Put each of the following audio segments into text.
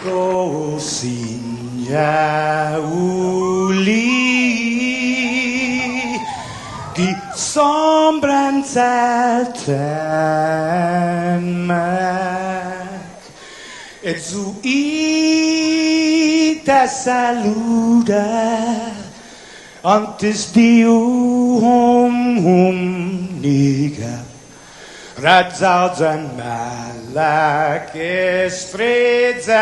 Così uli di sombranza tenmak e zu ita saluda antes di niga radzaudzan malak estrezas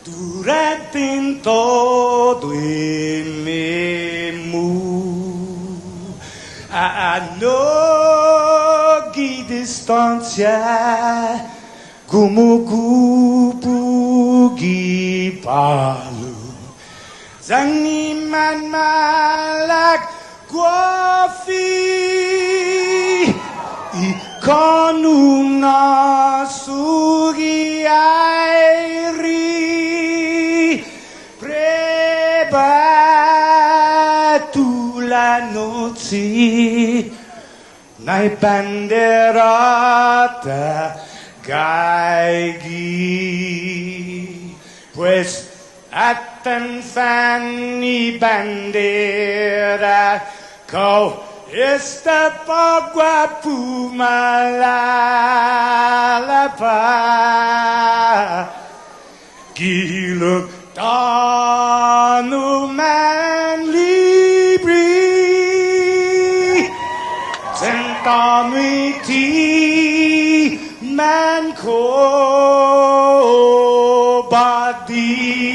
durante todo em a nogi distância como cupo palu zaniman malak guafi i conuna sugi airi preba tu la noci nai banderata gaigi pues atan fanni bandera kau esta pagua pumalapa giluk tanu man libri sentami ti man ko badi.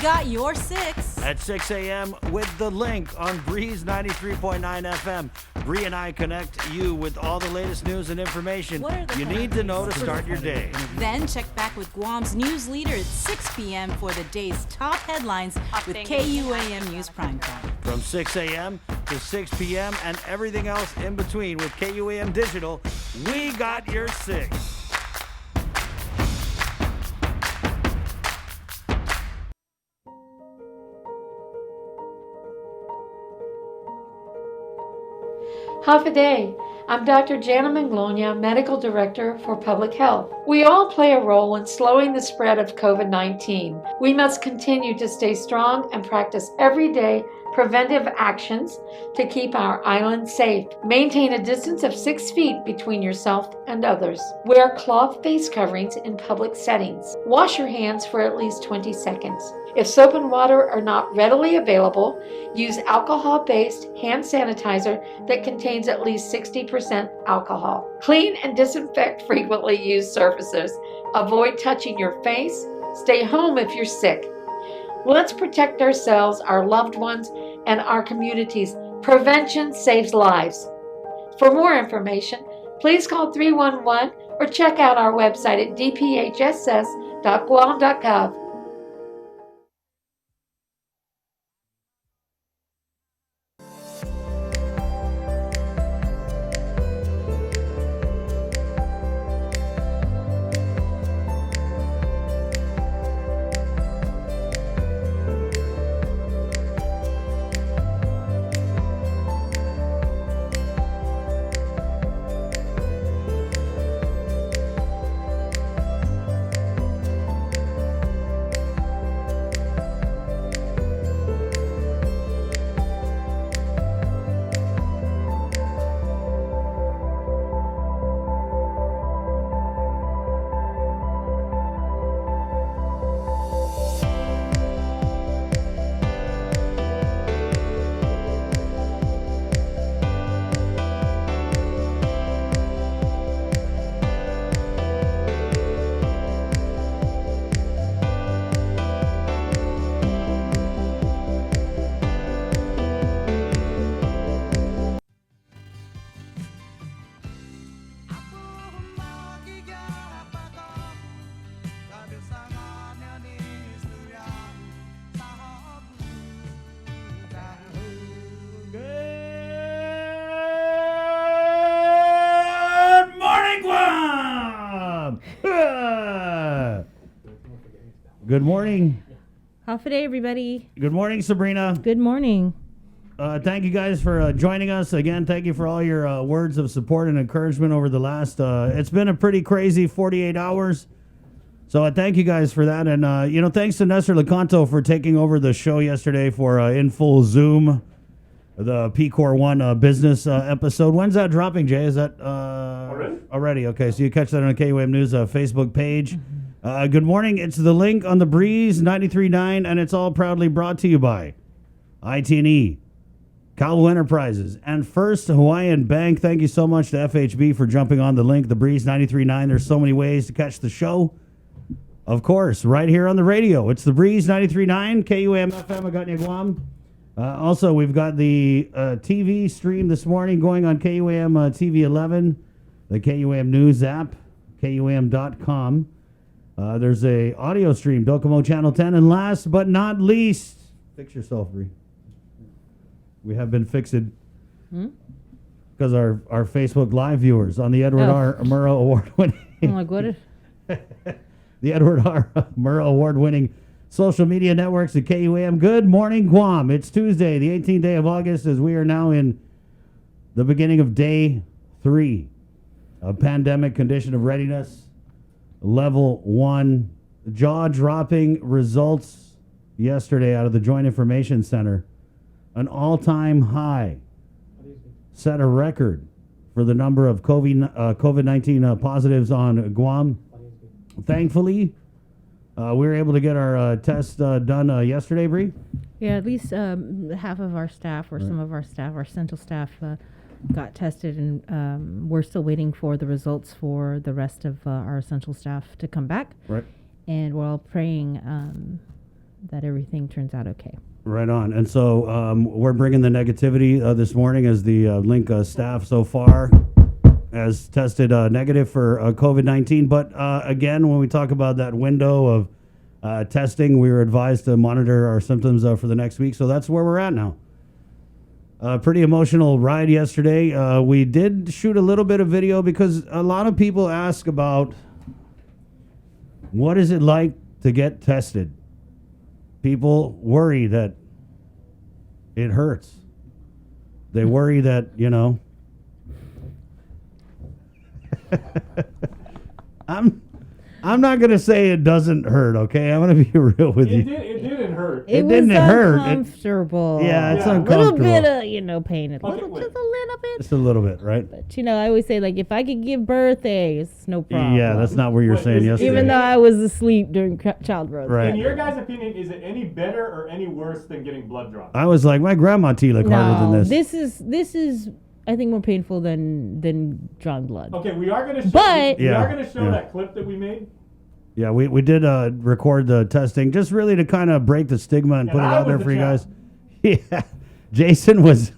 got your 6. At 6 a.m. with the link on Breeze 93.9 FM. Bree and I connect you with all the latest news and information What are the you need to know to start your day. Then check back with Guam's news leader at 6 p.m. for the day's top headlines with KUAM News Primetime. From 6 a.m. to 6 p.m. and everything else in between with KUAM Digital, we got your 6. Half a day. I'm Dr. Jana Manglonia, Medical Director for Public Health. We all play a role in slowing the spread of COVID-19. We must continue to stay strong and practice everyday preventive actions to keep our island safe. Maintain a distance of 6 feet between yourself and others. Wear cloth face coverings in public settings. Wash your hands for at least 20 seconds. If soap and water are not readily available, use alcohol-based hand sanitizer that contains at least 60% alcohol. Clean and disinfect frequently used surfaces. Avoid touching your face. Stay home if you're sick. Let's protect ourselves, our loved ones, and our communities. Prevention saves lives. For more information, please call 311 or check out our website at dphss.guam.gov. Good morning, Guam! Good morning. Half a day, everybody. Good morning, Sabrina. Good morning. Thank you guys for joining us again. Thank you for all your words of support and encouragement over the last. It's been a pretty crazy 48 hours. So thank you guys for that. And, thanks to Nestor Lecanto for taking over the show yesterday for In Full Zoom, the PCOR 1 business episode. When's that dropping, Jay? Is that already? Okay, so you catch that on the KUAM News Facebook page. Good morning. It's the link on the Breeze 93.9, and it's all proudly brought to you by IT&E, Calvo Enterprises, and First Hawaiian Bank. Thank you so much to FHB for jumping on the link, the Breeze 93.9. There's so many ways to catch the show. Of course, right here on the radio. It's the Breeze 93.9, KUAM FM, Agutnia, Guam. Also, we've got the TV stream this morning going on KUAM TV 11, the KUAM News app, KUAM.com. There's a audio stream, Docomo Channel 10. And last but not least, fix yourself, Bree. We have been fixed because our Facebook Live viewers on the Edward R. Murrow Award winning. I'm like, what? The Edward R. Murrow Award winning social media networks at KUAM. Good morning, Guam. It's Tuesday, the 18th day of August, as we are now in the beginning of day 3 of pandemic condition of readiness. Level 1. Jaw-dropping results yesterday out of the Joint Information Center. An all-time high. Set a record for the number of COVID-19 positives on Guam. Thankfully, we were able to get our test done yesterday, Bree. Yeah, at least half of our staff, or some of our staff, our central staff, got tested, and we're still waiting for the results for the rest of our essential staff to come back. Right. And we're all praying that everything turns out okay. Right on. And so we're bringing the negativity this morning as the Link staff so far has tested negative for COVID-19. But again, when we talk about that window of testing, we were advised to monitor our symptoms for the next week. So that's where we're at now. Pretty emotional ride yesterday. We did shoot a little bit of video because a lot of people ask about what is it like to get tested. People worry that it hurts. They worry that, I'm not gonna say it doesn't hurt, okay? I'm gonna be real with you. It didn't hurt. It was didn't hurt. uncomfortable. Yeah, it's Yeah. A uncomfortable. little bit of, pain. Okay, Just a wait. little bit. Just a little bit, right? But, I always say, like, if I could give birth, it's no problem. Yeah, that's not what you were Wait, saying is- yesterday. Even though I was asleep during childbirth. Right. In your guys' opinion, is it any better or any worse than getting blood drawn? I was like, my grandma T looked harder than No, this. this is, I think, more painful than drawing blood. Okay, we are gonna show. But- we are Yeah, gonna show yeah. that clip that we made. Yeah, we did record the testing just really to kind of break the stigma and And put it I out there was for you the guys. Yeah, Jason was.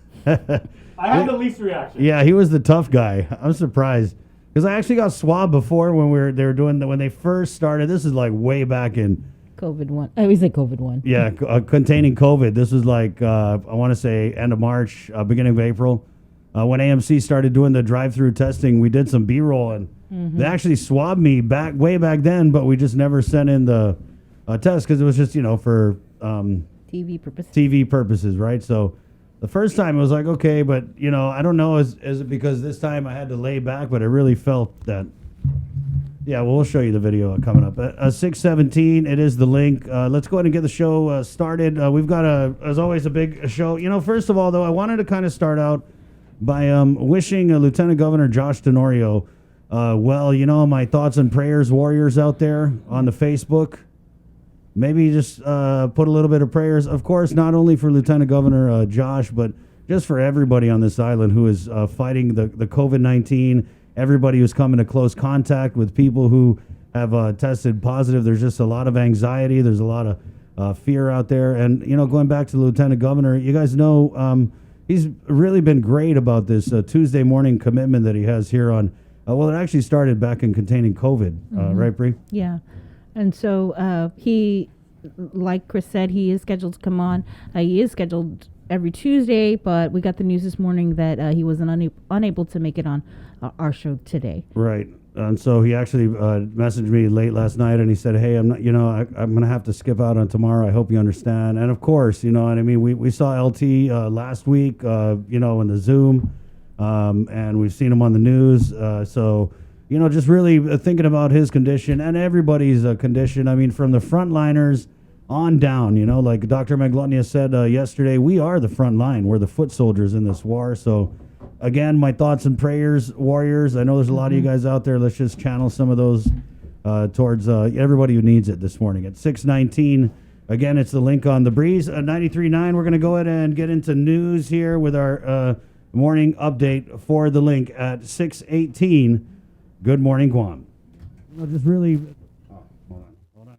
I had the least reaction. Yeah, he was the tough guy. I'm surprised because I actually got swabbed before when they were doing when they first started. This is like way back in COVID one. I always say COVID one. yeah, containing COVID. This was like I want to say end of March, beginning of April, when AMC started doing the drive-through testing. We did some B-roll and they actually swabbed me way back then, but we just never sent in the test because it was just for TV purposes. TV purposes, right? So the first time it was like, okay, but I don't know, is it because this time I had to lay back, but I really felt that. Yeah, well, we'll show you the video coming up. 6:17, it is the link. Let's go ahead and get the show started. We've got, as always, a big show. First of all, though, I wanted to kind of start out by wishing Lieutenant Governor Josh Tenorio well. My thoughts and prayers, warriors out there on the Facebook. Maybe just put a little bit of prayers, of course, not only for Lieutenant Governor Josh, but just for everybody on this island who is fighting the COVID-19, everybody who's come into close contact with people who have tested positive. There's just a lot of anxiety. There's a lot of fear out there. And, going back to the Lieutenant Governor, you guys know he's really been great about this Tuesday morning commitment that he has here on, well, it actually started back in containing COVID, right, Bree? Yeah. And so he, like Chris said, he is scheduled to come on. He is scheduled every Tuesday, but we got the news this morning that he was unable to make it on our show today. Right. And so he actually messaged me late last night and he said, hey, I'm not, I'm going to have to skip out on tomorrow. I hope you understand. And of course, what I mean? We saw LT last week, in the Zoom, and we've seen him on the news. So, just really thinking about his condition and everybody's condition. I mean, from the frontliners on down, like Dr. Maglonia said yesterday, we are the front line. We're the foot soldiers in this war. So, again, my thoughts and prayers, warriors. I know there's a lot of you guys out there. Let's just channel some of those towards everybody who needs it this morning. At 6:19, again, it's the link on the breeze. 93.9, we're going to go ahead and get into news here with our morning update for the link at 6:18. Good morning, Guam. Well, just really... Oh, hold on.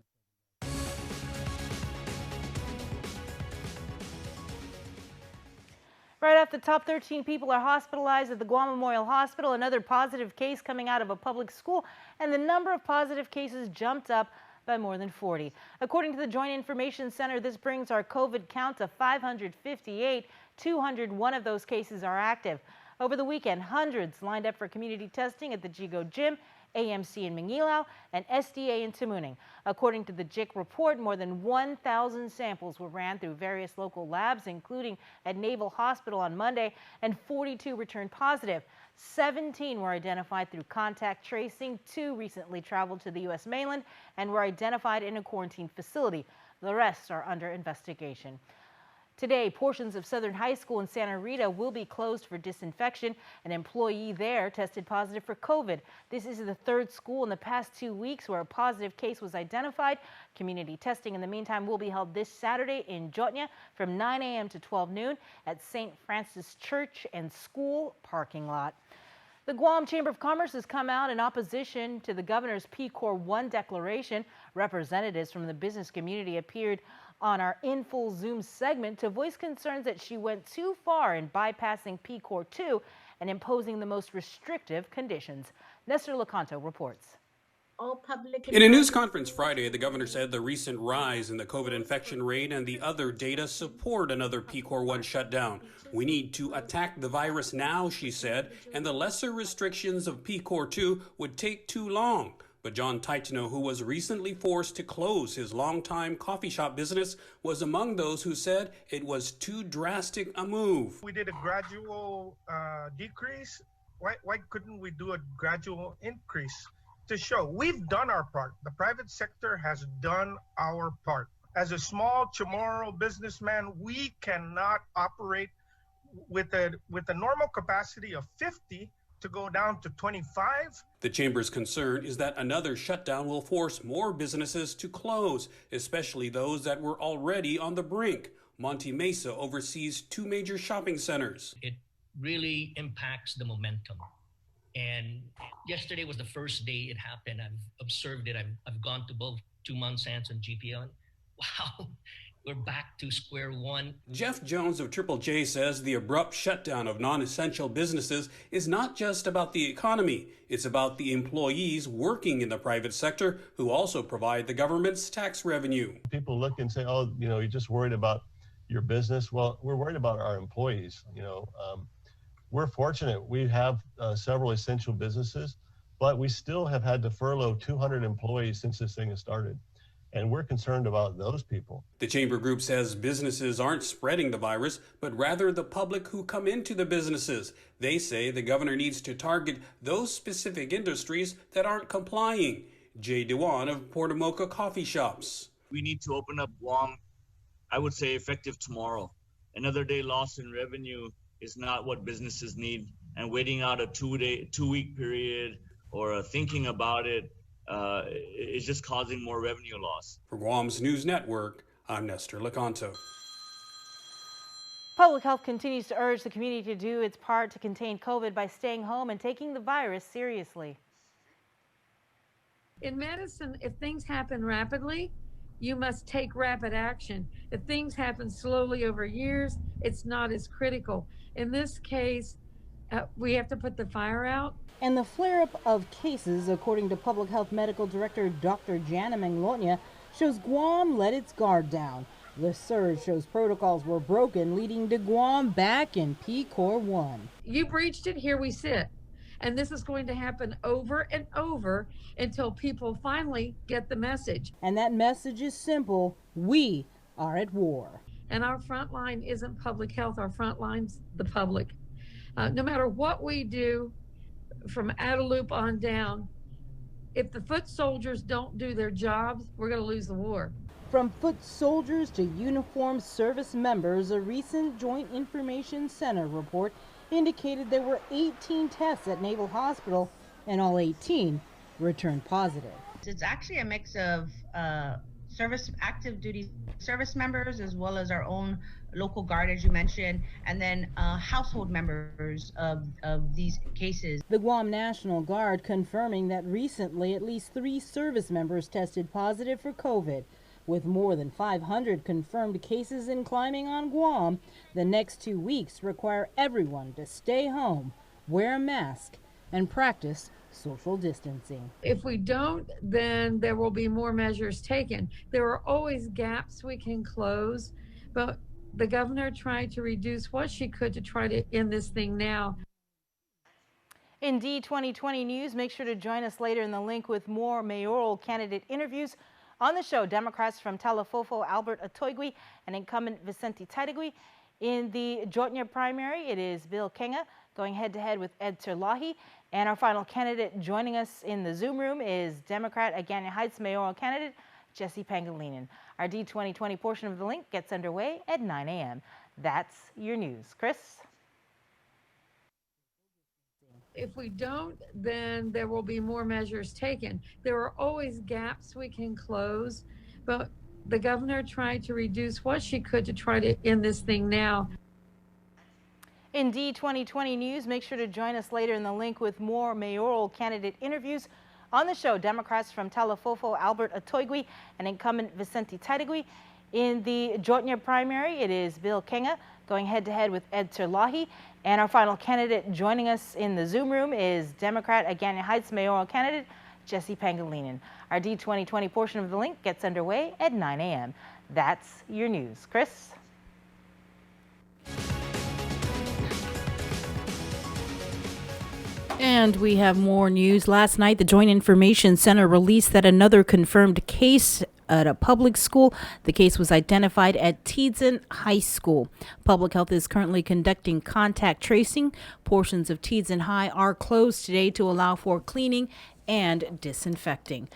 Right off the top, 13 people are hospitalized at the Guam Memorial Hospital. Another positive case coming out of a public school, and the number of positive cases jumped up by more than 40. According to the Joint Information Center, this brings our COVID count to 558. 201 of those cases are active. Over the weekend, hundreds lined up for community testing at the Jigo Gym, AMC in Mangilaw, and SDA in Tamuning. According to the JIC report, more than 1,000 samples were ran through various local labs, including at Naval Hospital on Monday, and 42 returned positive. 17 were identified through contact tracing, 2 recently traveled to the U.S. mainland and were identified in a quarantine facility. The rest are under investigation. Today, portions of Southern High School in Santa Rita will be closed for disinfection. An employee there tested positive for COVID. This is the third school in the past 2 weeks where a positive case was identified. Community testing in the meantime will be held this Saturday in Jotnya from 9 a.m. to 12 noon at St. Francis Church and School parking lot. The Guam Chamber of Commerce has come out in opposition to the governor's P-Corps 1 declaration. Representatives from the business community appeared on our In Full Zoom segment to voice concerns that she went too far in bypassing PCOR 2 and imposing the most restrictive conditions. Nestor Lecanto reports. All public In a news conference Friday, the governor said the recent rise in the COVID infection rate and the other data support another PCOR 1 shutdown. We need to attack the virus now, she said, and the lesser restrictions of PCOR 2 would take too long. But John Taitano, who was recently forced to close his longtime coffee shop business, was among those who said it was too drastic a move. We did a gradual decrease. Why couldn't we do a gradual increase to show we've done our part? The private sector has done our part. As a small Chamorro businessman, we cannot operate with a normal capacity of 50 to go down to 25. The chamber's concern is that another shutdown will force more businesses to close, especially those that were already on the brink. Monte Mesa oversees 2 major shopping centers. It really impacts the momentum. And yesterday was the first day it happened. I've observed it. I've gone to both 2 Monsanto and GPL. Wow, we're back to square one. Jeff Jones of Triple J says the abrupt shutdown of non-essential businesses is not just about the economy. It's about the employees working in the private sector who also provide the government's tax revenue. People look and say, oh, you're just worried about your business. Well, we're worried about our employees. We're fortunate. We have several essential businesses, but we still have had to furlough 200 employees since this thing has started. And we're concerned about those people. The chamber group says businesses aren't spreading the virus, but rather the public who come into the businesses. They say the governor needs to target those specific industries that aren't complying. Jay Dewan of Portamoca Coffee Shops. We need to open up Guam, I would say effective tomorrow. Another day lost in revenue is not what businesses need, and waiting out a 2-week period or thinking about it is just causing more revenue loss. For Guam's News Network, I'm Nestor Lecanto. Public Health continues to urge the community to do its part to contain COVID by staying home and taking the virus seriously. In medicine, if things happen rapidly, you must take rapid action. If things happen slowly over years, it's not as critical. In this case, we have to put the fire out. And the flare-up of cases, according to Public Health Medical Director Dr. Jana Manglonia, shows Guam let its guard down. The surge shows protocols were broken, leading to Guam back in PCOR 1. You breached it, here we sit. And this is going to happen over and over until people finally get the message. And that message is simple: we are at war. And our front line isn't public health, our front line's the public. No matter what we do, from Adelup on down, if the foot soldiers don't do their jobs, we're going to lose the war. From foot soldiers to uniformed service members, a recent Joint Information Center report indicated there were 18 tests at Naval Hospital, and all 18 returned positive. It's actually a mix of active duty service members, as well as our own local guard, as you mentioned, and then household members of these cases. The Guam National Guard confirming that recently at least 3 service members tested positive for COVID. With more than 500 confirmed cases in climbing on Guam, the next 2 weeks require everyone to stay home, wear a mask, and practice social distancing. If we don't, then there will be more measures taken. There are always gaps we can close, but the governor tried to reduce what she could to try to end this thing now. In D2020 News, make sure to join us later in the link with more mayoral candidate interviews. On the show, Democrats from Talafofo, Albert Atoygui, and incumbent Vicente Taidegui. In the Jotnya primary, it is Bill Kenga going head-to-head with Ed Terlahi. And our final candidate joining us in the Zoom room is Democrat Agana Heights mayoral candidate Jesse Pangilinan. Our D2020 portion of the link gets underway at 9 a.m. That's your news. Chris? If we don't, then there will be more measures taken. There are always gaps we can close, but the governor tried to reduce what she could to try to end this thing now. In D2020 News, make sure to join us later in the link with more mayoral candidate interviews. On the show, Democrats from Talafofo, Albert Atoygui, and incumbent Vicente Taidegui. In the Jotnya primary, it is Bill Kenga going head-to-head with Ed Terlahi. And our final candidate joining us in the Zoom room is Democrat Agana Heights mayoral candidate Jesse Pangilinan. Our D2020 portion of the link gets underway at 9 a.m. That's your news. Chris? And we have more news. Last night, the Joint Information Center released that another confirmed case at a public school. The case was identified at Tiedzin High School. Public Health is currently conducting contact tracing. Portions of Tiedzin High are closed today to allow for cleaning and disinfecting.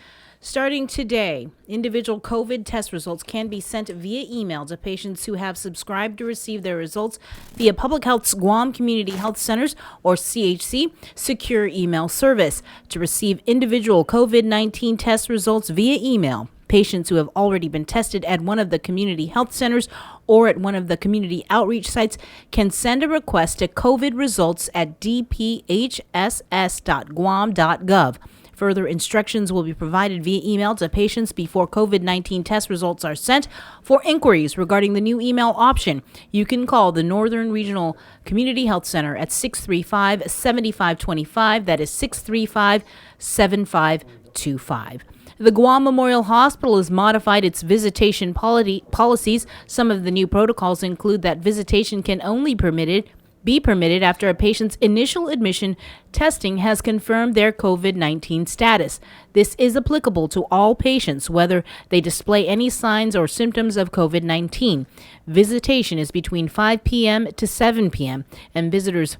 Starting today, individual COVID test results can be sent via email to patients who have subscribed to receive their results via Public Health's Guam Community Health Centers or CHC secure email service. To receive individual COVID-19 test results via email, patients who have already been tested at one of the community health centers or at one of the community outreach sites can send a request to covidresults@dphss.guam.gov. Further instructions will be provided via email to patients before COVID-19 test results are sent. For inquiries regarding the new email option, you can call the Northern Regional Community Health Center at 635-7525. That is 635-7525. The Guam Memorial Hospital has modified its visitation policies. Some of the new protocols include that visitation can only be permitted after a patient's initial admission testing has confirmed their COVID-19 status. This is applicable to all patients, whether they display any signs or symptoms of COVID-19. Visitation is between 5 p.m. to 7 p.m., and visitors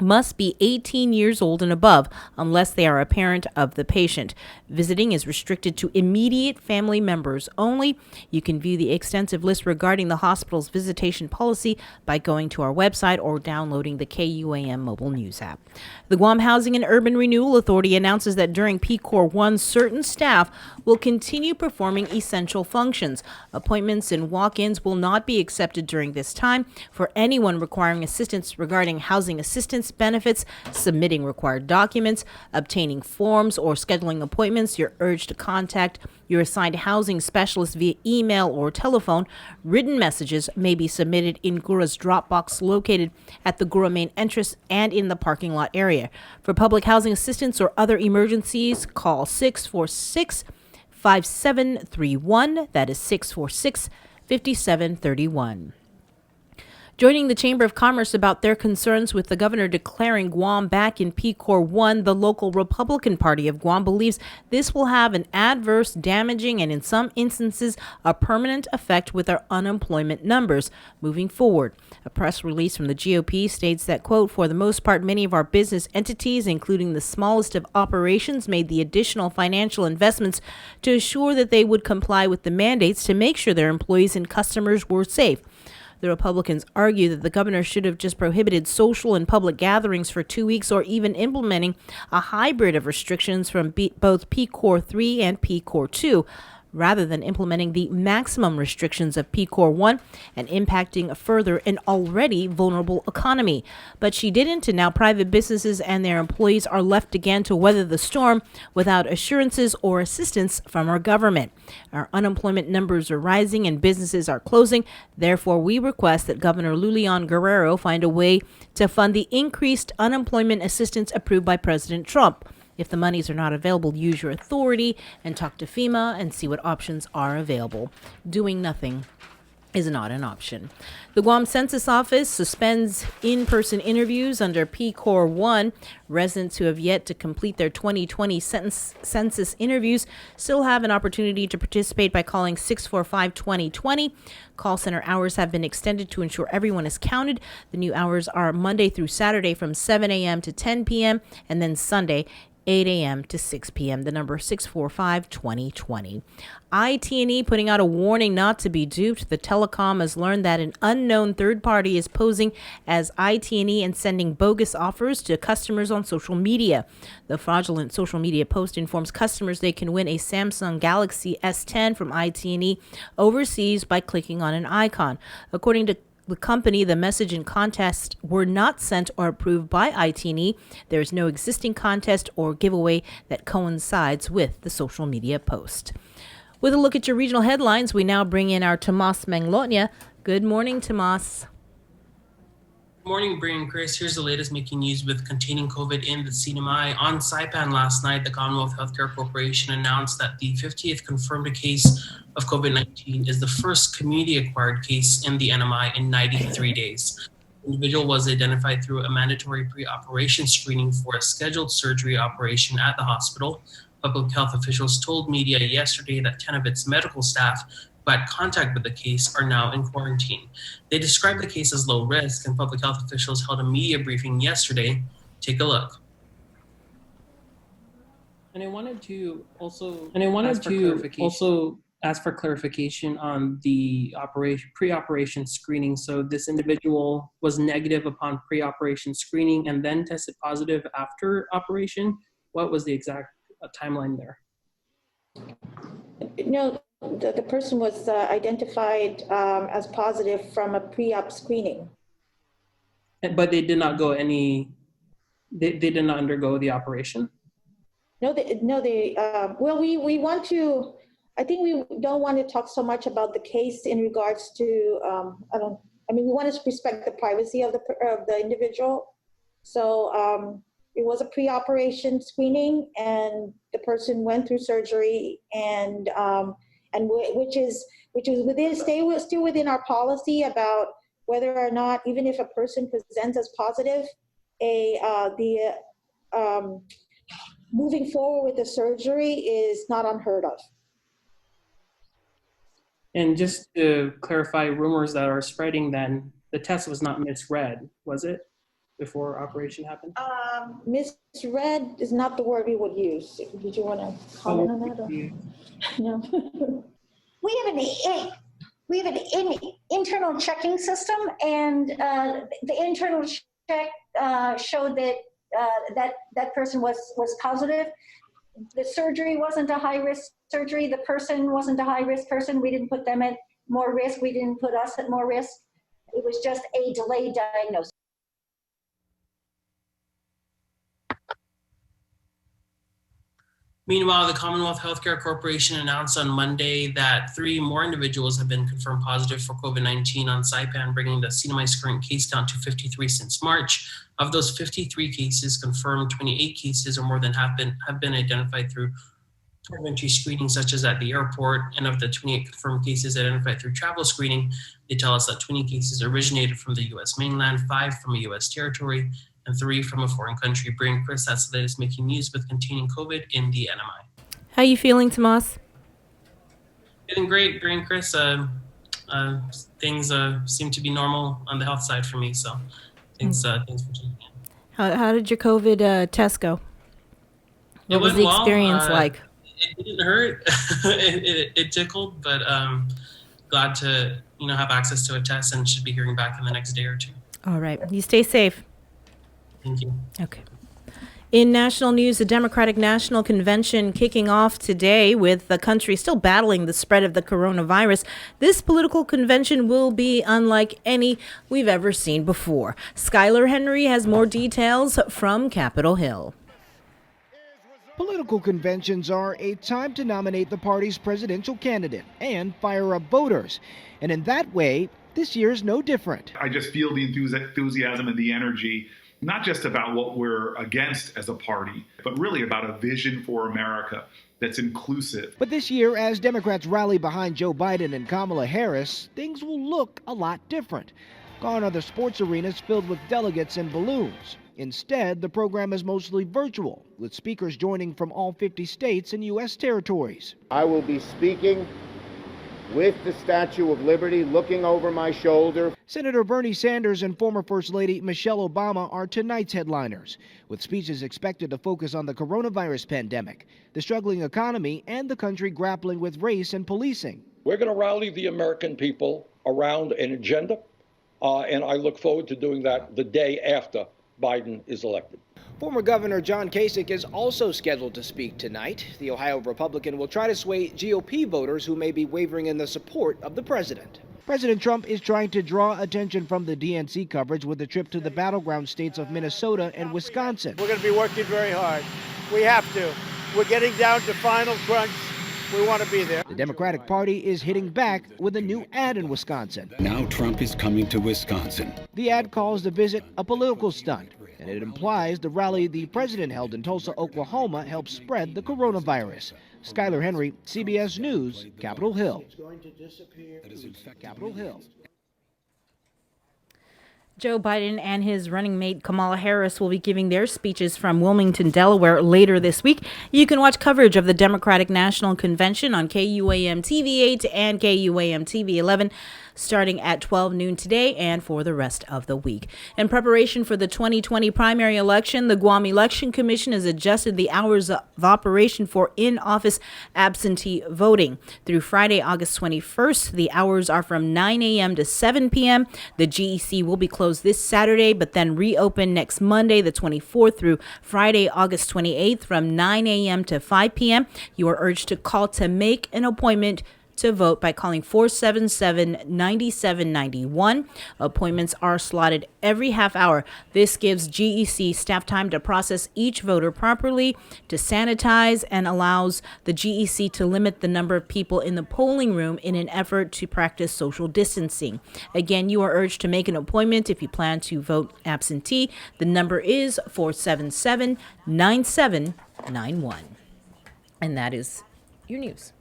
must be 18 years old and above unless they are a parent of the patient. Visiting is restricted to immediate family members only. You can view the extensive list regarding the hospital's visitation policy by going to our website or downloading the KUAM mobile news app. The Guam Housing and Urban Renewal Authority announces that during PCOR 1, certain staff will continue performing essential functions. Appointments and walk-ins will not be accepted during this time. For anyone requiring assistance regarding housing assistance benefits, submitting required documents, obtaining forms, or scheduling appointments, you're urged to contact your assigned housing specialist via email or telephone. Written messages may be submitted in GURA's drop box located at the GURA main entrance and in the parking lot area. For public housing assistance or other emergencies, call 646-5731. That is 646-5731. Joining the Chamber of Commerce about their concerns with the governor declaring Guam back in PCOR 1, the local Republican Party of Guam believes this will have an adverse, damaging, and in some instances, a permanent effect with our unemployment numbers moving forward. A press release from the GOP states that, quote, for the most part, many of our business entities, including the smallest of operations, made the additional financial investments to assure that they would comply with the mandates to make sure their employees and customers were safe. The Republicans argue that the governor should have just prohibited social and public gatherings for 2 weeks or even implementing a hybrid of restrictions from both PCOR 3 and PCOR 2, rather than implementing the maximum restrictions of PCOR 1 and impacting further an already vulnerable economy. But she didn't, and now private businesses and their employees are left again to weather the storm without assurances or assistance from our government. Our unemployment numbers are rising and businesses are closing. Therefore, we request that Governor Lulian Guerrero find a way to fund the increased unemployment assistance approved by President Trump. If the monies are not available, use your authority and talk to FEMA and see what options are available. Doing nothing is not an option. The Guam Census Office suspends in-person interviews under PCOR 1. Residents who have yet to complete their 2020 census interviews still have an opportunity to participate by calling 645-2020. Call center hours have been extended to ensure everyone is counted. The new hours are Monday through Saturday from 7 a.m. to 10 p.m. and then Sunday 8 a.m. to 6 p.m. The number 645-2020. IT&E putting out a warning not to be duped. The telecom has learned that an unknown third party is posing as IT&E and sending bogus offers to customers on social media. The fraudulent social media post informs customers they can win a Samsung Galaxy S10 from IT&E overseas by clicking on an icon. According to the company, the message and contest were not sent or approved by IT&E. There is no existing contest or giveaway that coincides with the social media post. With a look at your regional headlines, we now bring in our Tomas Manglotnia. Good morning, Tomas. Morning, Bri and Chris. Here's the latest making news with containing COVID in the CNMI. On Saipan last night, the Commonwealth Healthcare Corporation announced that the 50th confirmed case of COVID-19 is the first community-acquired case in the NMI in 93 days. The individual was identified through a mandatory pre-operation screening for a scheduled surgery operation at the hospital. Public health officials told media yesterday that 10 of its medical staff who had contact with the case are now in quarantine. They described the case as low risk, and public health officials held a media briefing yesterday. Take a look. And I wanted to also ask for clarification on the pre-operation screening. So this individual was negative upon pre-operation screening and then tested positive after operation. What was the exact timeline there? No, the person was identified as positive from a pre-op screening. But they did not go they did not undergo the operation? Well, we want to, I think we don't want to talk so much about the case in regards to, we want to respect the privacy of the individual. So it was a pre-operation screening, and the person went through surgery, and which is still within our policy about whether or not, even if a person presents as positive, moving forward with the surgery is not unheard of. And just to clarify rumors that are spreading, then the test was not misread, was it, before operation happened? Misread is not the word we would use. Did you want to comment on that? No. We have an internal checking system, and the internal check showed that that person was positive. The surgery wasn't a high-risk surgery. The person wasn't a high-risk person. We didn't put them at more risk. We didn't put us at more risk. It was just a delayed diagnosis. Meanwhile, the Commonwealth Healthcare Corporation announced on Monday that 3 more individuals have been confirmed positive for COVID-19 on Saipan, bringing the CNMI's current case count to 53 since March. Of those 53 cases confirmed, 28 cases or more than have been identified through entry screening, such as at the airport. And of the 28 confirmed cases identified through travel screening, they tell us that 20 cases originated from the U.S. mainland, 5 from a U.S. territory, and 3 from a foreign country. Bring Chris, that's the latest making news with containing COVID in the NMI. How are you feeling, Tomas? Feeling great, Bring Chris. Things seem to be normal on the health side for me, so thanks for checking in. How did your COVID test go? What was the experience like? It didn't hurt. it tickled, but glad to have access to a test, and should be hearing back in the next day or 2. All right. You stay safe. Thank you. Okay. In national news, the Democratic National Convention kicking off today with the country still battling the spread of the coronavirus. This political convention will be unlike any we've ever seen before. Skylar Henry has more details from Capitol Hill. Political conventions are a time to nominate the party's presidential candidate and fire up voters. And in that way, this year's no different. I just feel the enthusiasm and the energy, not just about what we're against as a party, but really about a vision for America that's inclusive. But this year, as Democrats rally behind Joe Biden and Kamala Harris, things will look a lot different. Gone are the sports arenas filled with delegates and balloons. Instead, the program is mostly virtual, with speakers joining from all 50 states and U.S. territories. I will be speaking with the Statue of Liberty looking over my shoulder. Senator Bernie Sanders and former First Lady Michelle Obama are tonight's headliners, with speeches expected to focus on the coronavirus pandemic, the struggling economy, and the country grappling with race and policing. We're going to rally the American people around an agenda, and I look forward to doing that the day after Biden is elected. Former Governor John Kasich is also scheduled to speak tonight. The Ohio Republican will try to sway GOP voters who may be wavering in the support of the president. President Trump is trying to draw attention from the DNC coverage with a trip to the battleground states of Minnesota and Wisconsin. We're going to be working very hard. We have to. We're getting down to final crunch. We want to be there. The Democratic Party is hitting back with a new ad in Wisconsin. Now Trump is coming to Wisconsin. The ad calls the visit a political stunt, and it implies the rally the president held in Tulsa, Oklahoma helped spread the coronavirus. Skylar Henry, CBS News, Capitol Hill. Capitol Hill. Joe Biden and his running mate Kamala Harris will be giving their speeches from Wilmington, Delaware later this week. You can watch coverage of the Democratic National Convention on KUAM TV 8 and KUAM TV 11 starting at 12 noon today and for the rest of the week. In preparation for the 2020 primary election, the Guam Election Commission has adjusted the hours of operation for in-office absentee voting. Through Friday, August 21st, the hours are from 9 a.m. to 7 p.m. The GEC will be closed this Saturday, but then reopen next Monday, the 24th, through Friday, August 28th, from 9 a.m. to 5 p.m. You are urged to call to make an appointment to vote by calling 477-9791. Appointments are slotted every half hour. This gives GEC staff time to process each voter properly, to sanitize, and allows the GEC to limit the number of people in the polling room in an effort to practice social distancing. Again, you are urged to make an appointment if you plan to vote absentee. The number is 477-9791. And that is your news.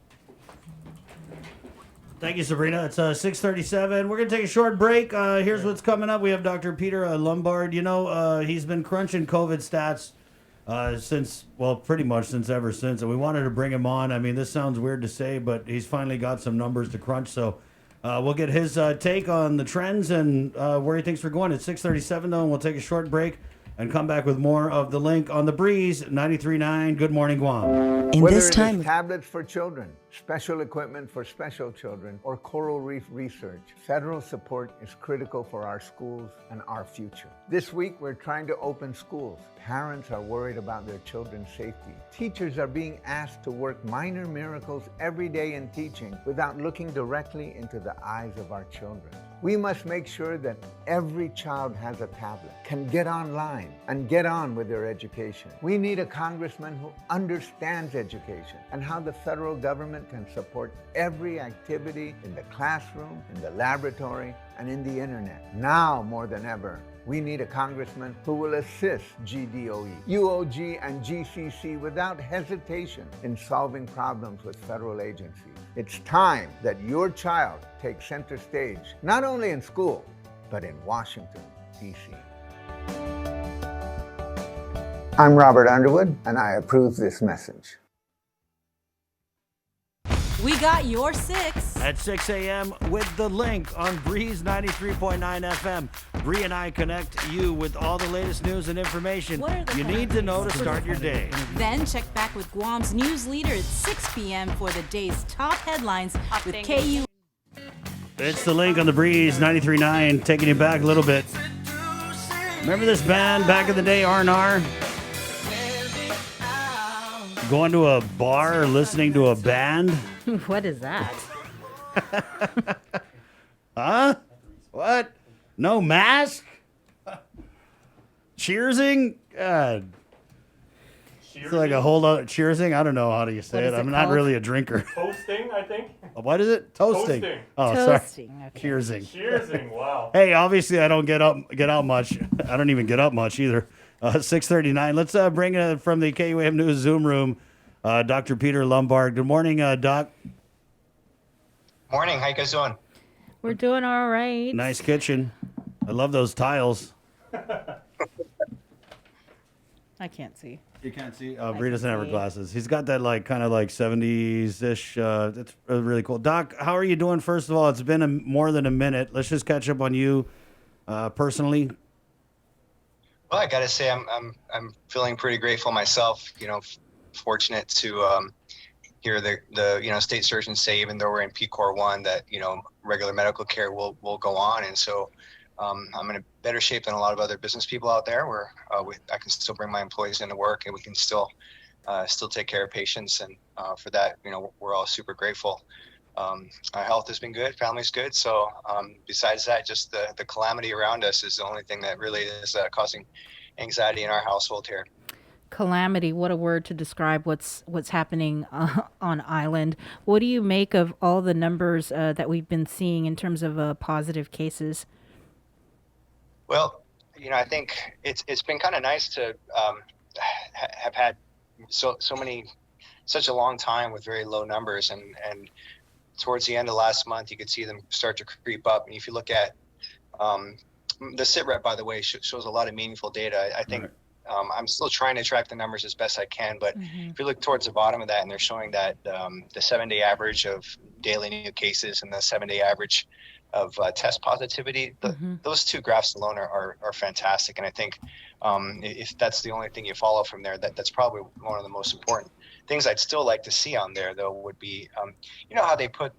Thank you, Sabrina. It's 6:37. We're going to take a short break. Here's what's coming up. We have Dr. Peter Lombard. You know, he's been crunching COVID stats since, well, pretty much ever since. And we wanted to bring him on. I mean, this sounds weird to say, but he's finally got some numbers to crunch. So we'll get his take on the trends and where he thinks we're going. It's 6:37, though, and we'll take a short break and come back with more of The Link on The Breeze 93.9. Good morning, Guam. Whether it is tablets for children, special equipment for special children, or coral reef research, federal support is critical for our schools and our future. This week, we're trying to open schools. Parents are worried about their children's safety. Teachers are being asked to work minor miracles every day in teaching without looking directly into the eyes of our children. We must make sure that every child has a tablet, can get online, and get on with their education. We need a congressman who understands education and how the federal government can support every activity in the classroom, in the laboratory, and in the internet. Now more than ever, we need a congressman who will assist GDOE, UOG, and GCC without hesitation in solving problems with federal agencies. It's time that your child takes center stage, not only in school, but in Washington, D.C. I'm Robert Underwood, and I approve this message. We got your 6. At 6 a.m. with The Link on Breeze 93.9 FM. Bree and I connect you with all the latest news and information you need to know to start your day. Then check back with Guam's news leader at 6 p.m. for the day's top headlines with KU. It's The Link on The Breeze 93.9, taking you back a little bit. Remember this band back in the day, R&R? Going to a bar or listening to a band? What is that? Huh? What? No mask? Cheersing? God. It's like a whole other cheersing. I don't know how do you say it. I'm not really a drinker. Toasting, I think. What is it? Toasting. Toasting. Oh, Toasting, sorry. okay. Cheersing. Cheersing, wow. Hey, obviously I don't get out much. I don't even get up much either. 6:39. Let's bring it from the KUAM News Zoom room. Dr. Peter Lombard. Good morning, Doc. Morning. How you guys doing? We're doing all right. Nice kitchen. I love those tiles. I can't see. You can't see? Bree doesn't have her glasses. He's got that kind of 70s-ish. That's really cool. Doc, how are you doing? First of all, it's been more than a minute. Let's just catch up on you personally. Well, I got to say, I'm feeling pretty grateful myself. Fortunate to hear the state surgeons say, even though we're in PCOR 1, that regular medical care will go on, and so I'm in a better shape than a lot of other business people out there, where I can still bring my employees into work, and we can still take care of patients, and for that, we're all super grateful. Our health has been good, family's good. So besides that, just the calamity around us is the only thing that really is causing anxiety in our household here. calamity. What a word to describe what's happening on island. What do you make of all the numbers that we've been seeing in terms of positive cases? Well, I think it's been kind of nice to have had such a long time with very low numbers, and towards the end of last month, you could see them start to creep up. And if you look at the SITREP, by the way, shows a lot of meaningful data. I think I'm still trying to track the numbers as best I can, but if you look towards the bottom of that, and they're showing that the 7-day average of daily new cases and the 7-day average of test positivity, those two graphs alone are fantastic. And I think if that's the only thing you follow from there, that's probably one of the most important things I'd still like to see on there, though, would be how they put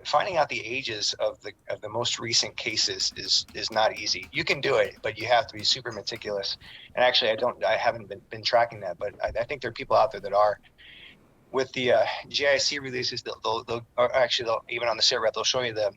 finding out the ages of the most recent cases is not easy. You can do it, but you have to be super meticulous. And actually, I haven't been tracking that, but I think there are people out there that are. With the GIC releases, they'll even on the SITREP, they'll show you the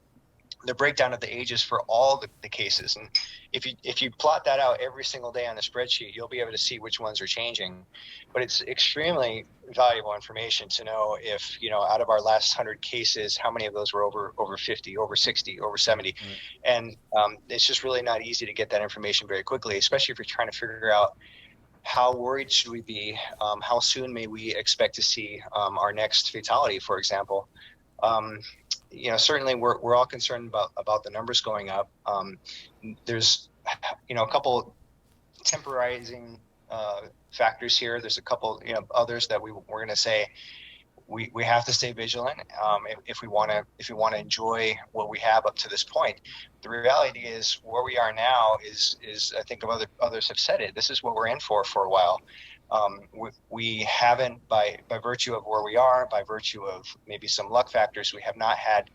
breakdown of the ages for all the cases. And if you plot that out every single day on the spreadsheet, you'll be able to see which ones are changing. But it's extremely valuable information to know if, out of our last 100 cases, how many of those were over 50, over 60, over 70. And it's just really not easy to get that information very quickly, especially if you're trying to figure out how worried should we be, how soon may we expect to see our next fatality, for example. Certainly we're all concerned about the numbers going up. There's, a couple temporizing factors here. There's a couple, others that we're going to say we have to stay vigilant if we want to enjoy what we have up to this point. The reality is where we are now is I think others have said it. This is what we're in for a while. We haven't, by virtue of where we are, by virtue of maybe some luck factors, we have not had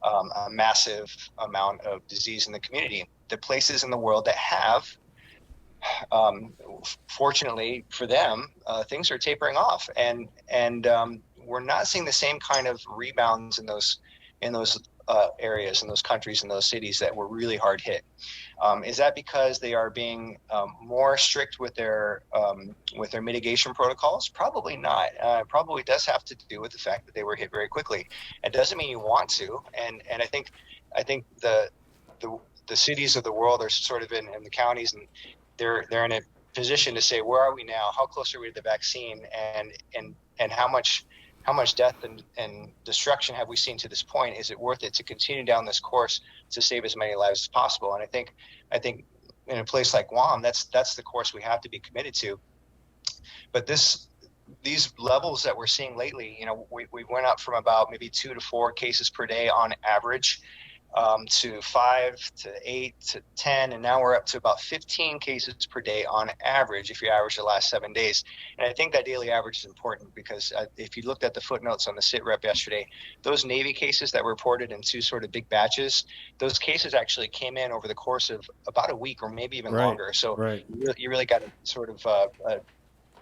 a massive amount of disease in the community. The places in the world that have, fortunately for them, things are tapering off, and we're not seeing the same kind of rebounds in those areas, in those countries, in those cities that were really hard hit. Is that because they are being more strict with their mitigation protocols? Probably not. It probably does have to do with the fact that they were hit very quickly. It doesn't mean you want to. And I think the cities of the world are sort of in the counties, and they're in a position to say, where are we now? How close are we to the vaccine? And how much death and destruction have we seen to this point? Is it worth it to continue down this course to save as many lives as possible? And I think in a place like Guam, that's the course we have to be committed to. But these levels that we're seeing lately, we went up from about maybe 2 to 4 cases per day on average, to 5 to 8 to 10, and now we're up to about 15 cases per day on average if you average the last 7 days. And I think that daily average is important because if you looked at the footnotes on the SITREP yesterday, those Navy cases that were reported in 2 sort of big batches, those cases actually came in over the course of about a week or maybe even longer. So you really got to sort of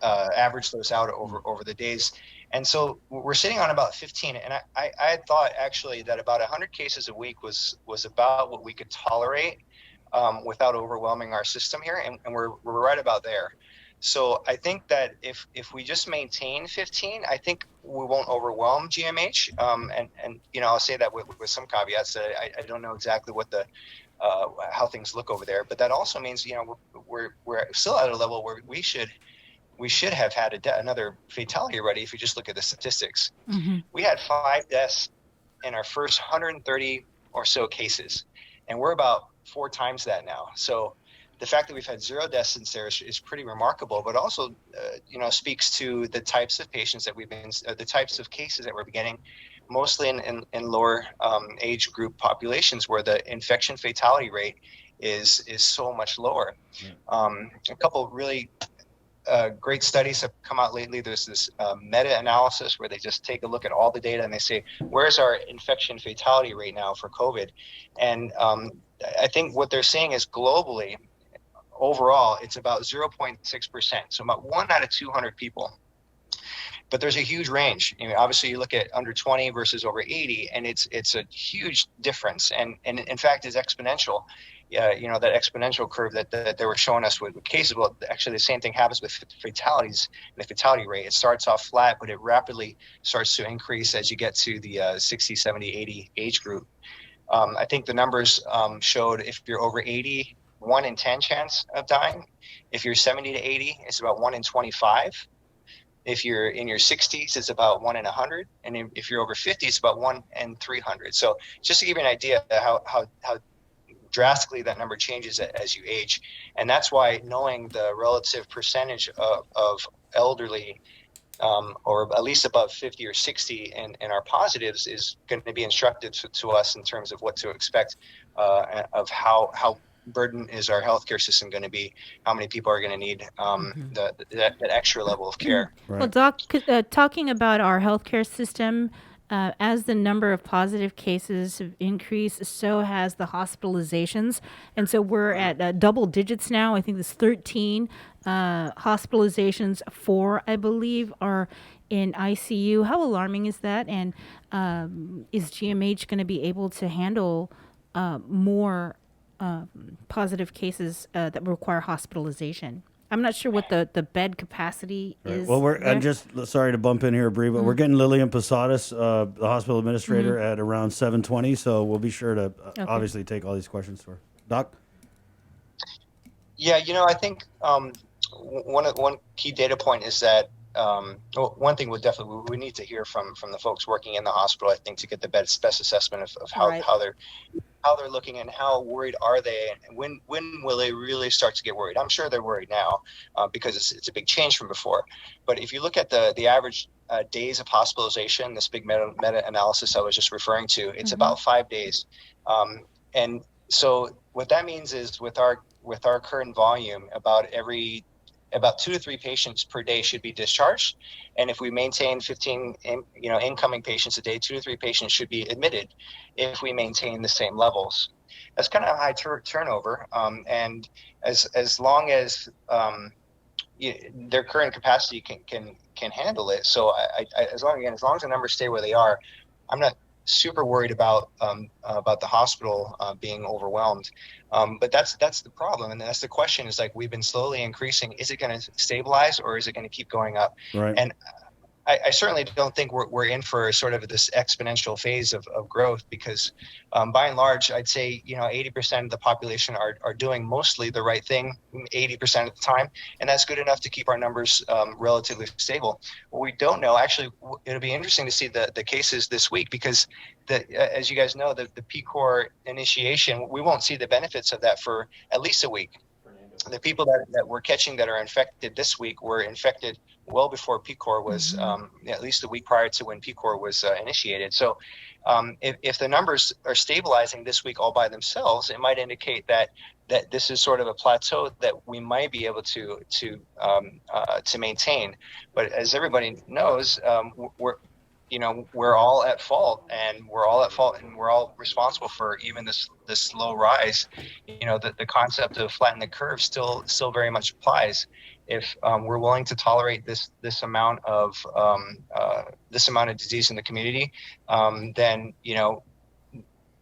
average those out over the days. And so we're sitting on about 15, and I had thought actually that about 100 cases a week was about what we could tolerate without overwhelming our system here, and we're right about there. So I think that if we just maintain 15, I think we won't overwhelm GMH. And I'll say that with some caveats that I don't know exactly what how things look over there, but that also means we're still at a level where we should have had another fatality already if you just look at the statistics. We had 5 deaths in our first 130 or so cases, and we're about 4 times that now. So the fact that we've had 0 deaths since there is pretty remarkable, but also speaks to the types of patients that the types of cases that we're getting, mostly in lower age group populations where the infection fatality rate is so much lower. A couple of really great studies have come out lately. There's this meta-analysis where they just take a look at all the data and they say, where's our infection fatality rate now for COVID? And I think what they're saying is globally, overall, it's about 0.6%. So about 1 out of 200 people. but there's a huge range. Obviously, you look at under 20 versus over 80, and it's a huge difference, and in fact is exponential. That exponential curve that they were showing us with cases. Well, actually, the same thing happens with fatalities. The fatality rate, it starts off flat, but it rapidly starts to increase as you get to the 60, 70, 80 age group. I think the numbers showed if you're over 80, 1 in 10 chance of dying. If you're 70 to 80, it's about 1 in 25. If you're in your 60s, it's about 1 in 100. And if you're over 50, it's about 1 in 300. So just to give you an idea of how drastically that number changes as you age. And that's why knowing the relative percentage of elderly or at least above 50 or 60 in our positives is going to be instructive to us in terms of what to expect of how burden is our healthcare system going to be, how many people are going to need that extra level of care. Right. Well, Doc, talking about our healthcare system, as the number of positive cases have increased, so has the hospitalizations. And so we're at double digits now. I think there's 13 hospitalizations. 4, I believe, are in ICU. How alarming is that? And is GMH going to be able to handle more positive cases that require hospitalization? I'm not sure what the bed capacity is. Well, I'm just sorry to bump in here, Bree, but we're getting Lillian Posadas, the hospital administrator, at around 7:20. So we'll be sure to obviously take all these questions for her. Doc. Yeah, I think one key data point is that one thing we need to hear from the folks working in the hospital, I think, to get the best assessment of how they're looking and how worried are they, and when will they really start to get worried. I'm sure they're worried now because it's a big change from before. But if you look at the average days of hospitalization, this big meta-analysis I was just referring to, it's about 5 days. And so what that means is with our current volume, about 2 to 3 patients per day should be discharged. And if we maintain 15 incoming patients a day, 2 to 3 patients should be admitted if we maintain the same levels. That's kind of a high turnover. And as long as their current capacity can handle it. So as long as the numbers stay where they are, I'm not super worried about the hospital being overwhelmed. But that's the problem, and that's the question. Is like, we've been slowly increasing. Is it going to stabilize, or is it going to keep going up? Right. And I certainly don't think we're in for sort of this exponential phase of growth, because by and large, I'd say 80% of the population are doing mostly the right thing 80% of the time, and that's good enough to keep our numbers relatively stable. What we don't know, actually, it'll be interesting to see the cases this week, because as you guys know, the PCOR initiation, we won't see the benefits of that for at least a week. The people that we're catching that are infected this week were infected well before PCOR was, at least a week prior to when PCOR was initiated. So if the numbers are stabilizing this week all by themselves, it might indicate that this is sort of a plateau that we might be able to maintain. But as everybody knows, we're all at fault, and we're all responsible for even this slow rise. The concept of flatten the curve still very much applies. If we're willing to tolerate this amount of disease in the community, then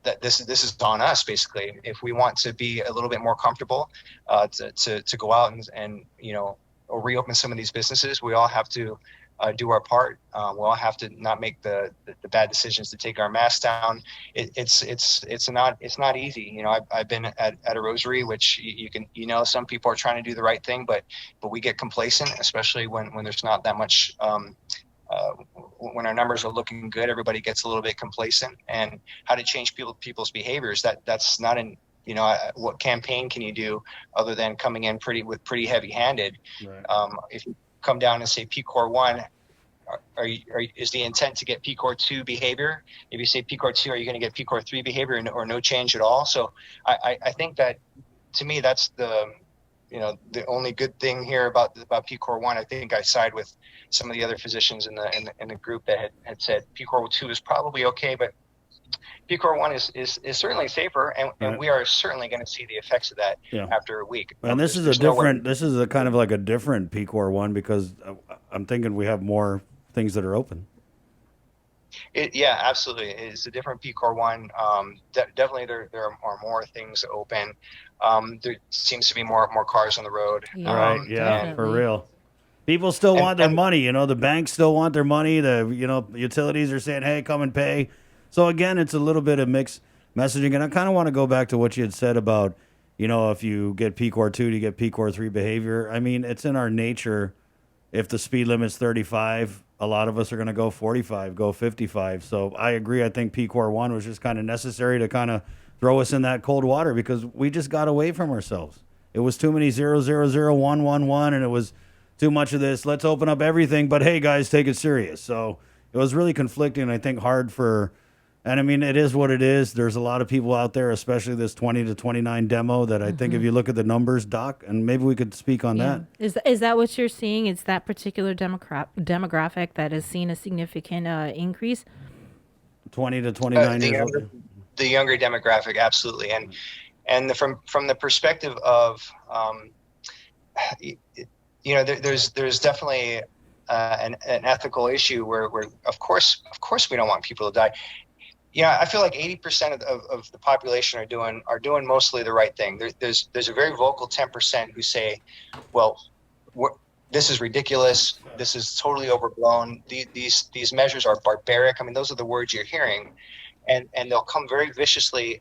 that this is on us, basically. If we want to be a little bit more comfortable to go out and or reopen some of these businesses, we all have to do our part. We'll all have to not make the bad decisions to take our masks down. It's not easy. I've been at a rosary, which some people are trying to do the right thing, but we get complacent, especially when there's not that much. When our numbers are looking good, everybody gets a little bit complacent. And how to change people's behaviors, that's not in. What campaign can you do other than coming in pretty heavy-handed? Right. If you come down and say PCOR 1, is the intent to get PCOR 2 behavior? If you say PCOR 2, are you going to get PCOR 3 behavior or no change at all? So I think that, to me, that's the only good thing here about PCOR 1. I think I side with some of the other physicians in the group that had said PCOR 2 is probably okay, but PCOR 1 is certainly safer, and we are certainly going to see the effects of that after a week. And this is a kind of like a different PCOR 1, because I'm thinking we have more things that are open. Yeah, absolutely. It's a different PCOR 1. Definitely there are more things open. There seems to be more cars on the road. Right, yeah, for real. People still want their money, you know, the banks still want their money. The, you know, utilities are saying, hey, come and pay. So again, it's a little bit of mixed messaging. And I kind of want to go back to what you had said about, you know, if you get PCOR 2, you get PCOR 3 behavior. I mean, it's in our nature. If the speed limit's 35, a lot of us are going to go 45, go 55. So I agree. I think PCOR 1 was just kind of necessary to kind of throw us in that cold water because we just got away from ourselves. It was too many 0, 0, 0, 1, 1, 1, and it was too much of this. Let's open up everything, but hey, guys, take it serious. So it was really conflicting, I think, hard for, and I mean, it is what it is. There's a lot of people out there, especially this 20 to 29 demo that I think if you look at the numbers, Doc, and maybe we could speak on that. Is that what you're seeing? It's that particular demographic that has seen a significant increase? 20 to 29 years old. The younger demographic, absolutely. And from the perspective of, you know, there's definitely an ethical issue where of course we don't want people to die. Yeah, I feel like 80% of the population are doing mostly the right thing. There's a very vocal 10% who say, well, this is ridiculous. This is totally overblown. These measures are barbaric. I mean, those are the words you're hearing, and they'll come very viciously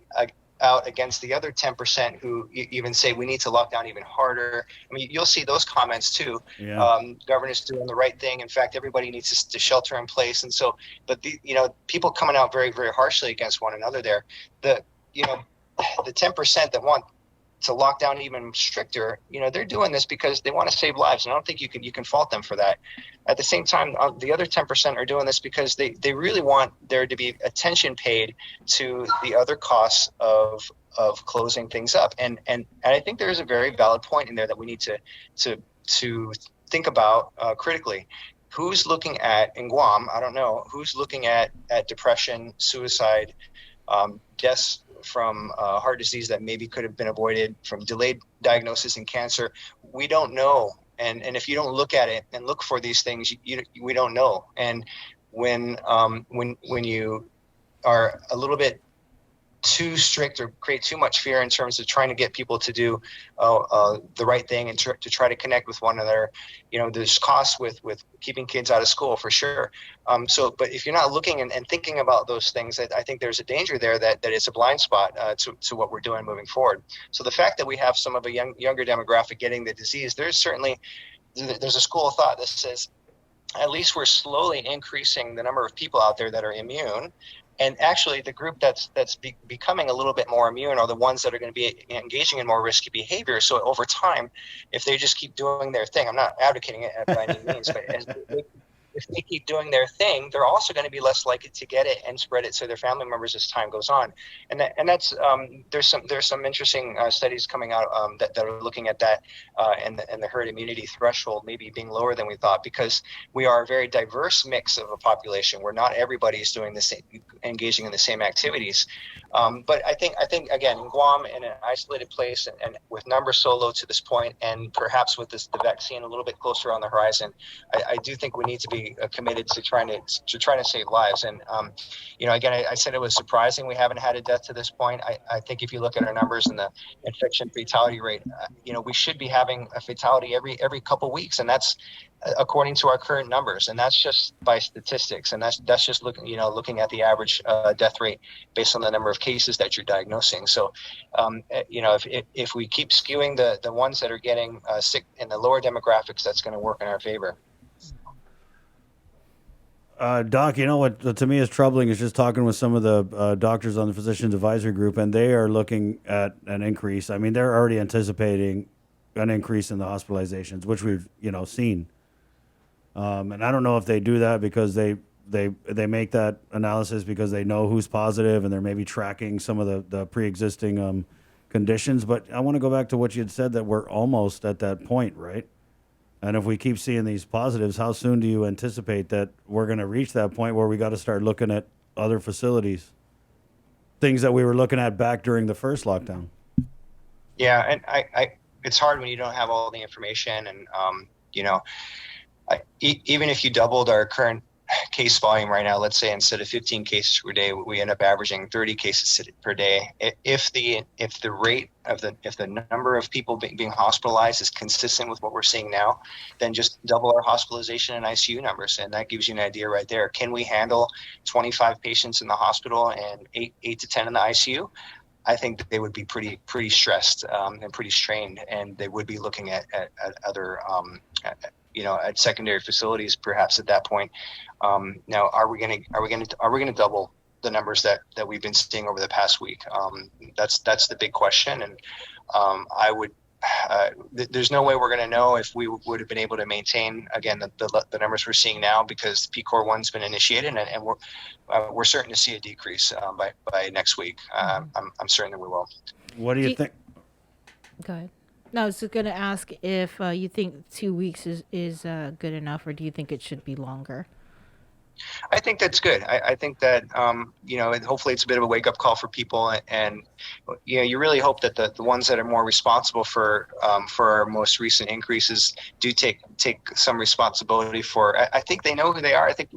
out against the other 10% who even say we need to lock down even harder. I mean, you'll see those comments too. Yeah. Governor's doing the right thing. In fact, everybody needs to shelter in place. And so, but you know, people coming out very, very harshly against one another there. The 10% that want to lock down even stricter, you know, they're doing this because they want to save lives. And I don't think you can fault them for that. At the same time, the other 10% are doing this because they really want there to be attention paid to the other costs of closing things up. And I think there is a very valid point in there that we need to think about critically. Who's looking at, in Guam, I don't know, who's looking at depression, suicide, deaths from heart disease that maybe could have been avoided, from delayed diagnosis in cancer. We don't know. And if you don't look at it and look for these things, we don't know. And when you are a little bit too strict or create too much fear in terms of trying to get people to do the right thing and to try to connect with one another, you know, there's costs with keeping kids out of school for sure. But if you're not looking and thinking about those things, I think there's a danger there that it's a blind spot to what we're doing moving forward. So the fact that we have some of a younger demographic getting the disease, there's a school of thought that says at least we're slowly increasing the number of people out there that are immune. And actually, the group that's becoming a little bit more immune are the ones that are going to be engaging in more risky behavior. So over time, if they just keep doing their thing, I'm not advocating it by any means, but if they keep doing their thing, they're also going to be less likely to get it and spread it to their family members as time goes on. And that's there's some interesting studies coming out that are looking at that and the herd immunity threshold maybe being lower than we thought, because we are a very diverse mix of a population where not everybody is doing the same, engaging in the same activities. But I think again, in Guam, in an isolated place and with numbers so low to this point, and perhaps with the vaccine a little bit closer on the horizon, I do think we need to be committed to trying to save lives. And you know, again, I said it was surprising we haven't had a death to this point. I think if you look at our numbers and the infection fatality rate, you know, we should be having a fatality every couple weeks, and that's according to our current numbers, and that's just by statistics, and that's just looking at the average death rate based on the number of cases that you're diagnosing. So you know, if we keep skewing the ones that are getting sick in the lower demographics, that's going to work in our favor. Doc, you know what to me is troubling is just talking with some of the doctors on the Physicians Advisory Group, and they are looking at an increase. I mean, they're already anticipating an increase in the hospitalizations, which we've seen. And I don't know if they do that because they make that analysis because they know who's positive and they're maybe tracking some of the pre-existing conditions. But I want to go back to what you had said, that we're almost at that point, right? And if we keep seeing these positives, how soon do you anticipate that we're going to reach that point where we got to start looking at other facilities, things that we were looking at back during the first lockdown? Yeah, and I it's hard when you don't have all the information, and you know, Even if you doubled our current case volume right now, let's say instead of 15 cases per day, we end up averaging 30 cases per day. If the number of people being hospitalized is consistent with what we're seeing now, then just double our hospitalization and ICU numbers, and that gives you an idea right there. Can we handle 25 patients in the hospital and 8 to 10 in the ICU? I think that they would be pretty stressed and pretty strained, and they would be looking at other at secondary facilities perhaps at that point. Now, are we going to double the numbers that we've been seeing over the past week? That's the big question, and there's no way we're going to know if we would have been able to maintain again the numbers we're seeing now, because PCOR 1's been initiated, and we're certain to see a decrease by next week. I'm certain that we will. What do you think? Go ahead. No, I was just going to ask if you think 2 weeks is good enough, or do you think it should be longer? I think that's good. I think that, hopefully it's a bit of a wake-up call for people. And you really hope that the ones that are more responsible for our most recent increases do take some responsibility for. I think they know who they are. I think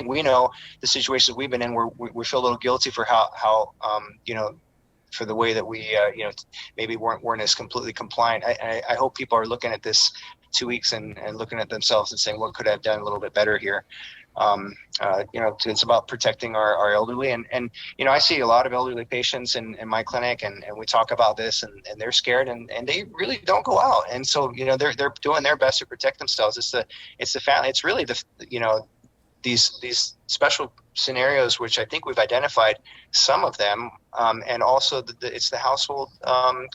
we know the situations we've been in where we feel a little guilty for how for the way that we, maybe weren't as completely compliant. I hope people are looking at this 2 weeks and looking at themselves and saying, what could I have done a little bit better here? It's about protecting our elderly. And I see a lot of elderly patients in my clinic, and we talk about this, and they're scared, and they really don't go out. And so, they're doing their best to protect themselves. It's the family. It's really these special scenarios, which I think we've identified some of them, and also it's the household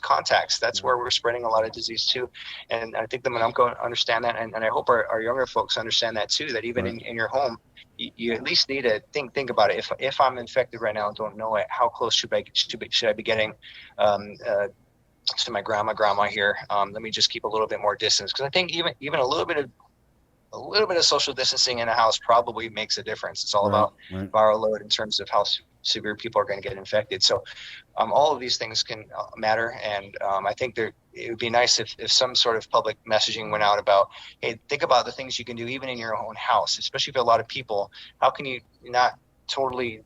contacts. That's where we're spreading a lot of disease too, and I think the Minumco understand that, and I hope our younger folks understand that too, that even in your home, you at least need to think about it. If I'm infected right now and don't know it, how close should I be getting to my grandma here? Let me just keep a little bit more distance, because I think even a little bit of social distancing in a house probably makes a difference. It's all about viral load in terms of how severe people are going to get infected. So all of these things can matter. And I think it would be nice if some sort of public messaging went out about, hey, think about the things you can do even in your own house, especially if you have a lot of people. How can you not totally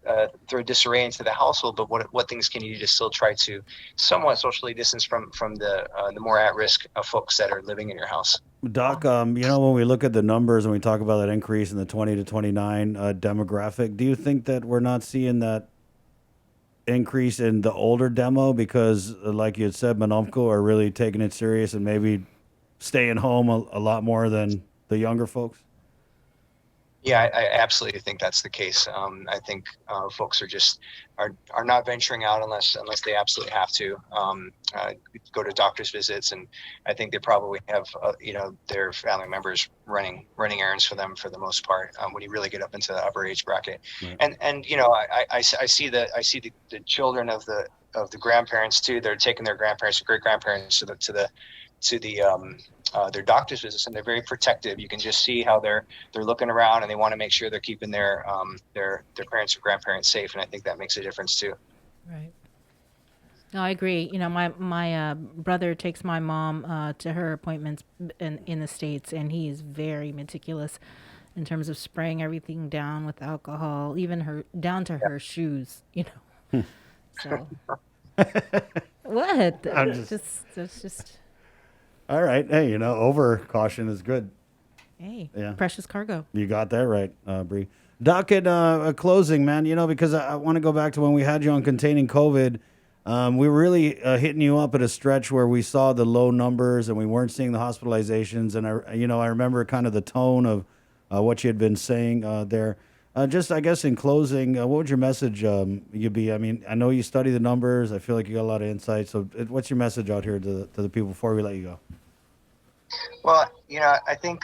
throw disarray into the household, but what things can you do to still try to somewhat socially distance from the more at-risk folks that are living in your house? Doc, when we look at the numbers and we talk about that increase in the 20 to 29 demographic, do you think that we're not seeing that increase in the older demo because, like you had said, Minumco are really taking it serious and maybe staying home a lot more than the younger folks? Yeah, I absolutely think that's the case. I think folks are not venturing out unless they absolutely have to go to doctor's visits, and I think they probably have their family members running errands for them for the most part when you really get up into the upper age bracket. Right. And I see the children of the grandparents too. They're taking their grandparents or great grandparents to their doctor's visits, and they're very protective. You can just see how they're looking around, and they want to make sure they're keeping their parents or grandparents safe, and I think that makes a difference too. Right. No, I agree. My brother takes my mom to her appointments in the States, and he's very meticulous in terms of spraying everything down with alcohol, even down to her shoes. So what? It's just. All right. Hey, over caution is good. Hey, yeah. Precious cargo. You got that right, Bree. Doc, at a closing, man, because I want to go back to when we had you on Containing COVID. We were really hitting you up at a stretch where we saw the low numbers and we weren't seeing the hospitalizations. And I remember kind of the tone of what you had been saying there. Just, I guess, in closing, what would your message be? I mean, I know you study the numbers. I feel like you got a lot of insight. So what's your message out here to the people before we let you go? Well, I think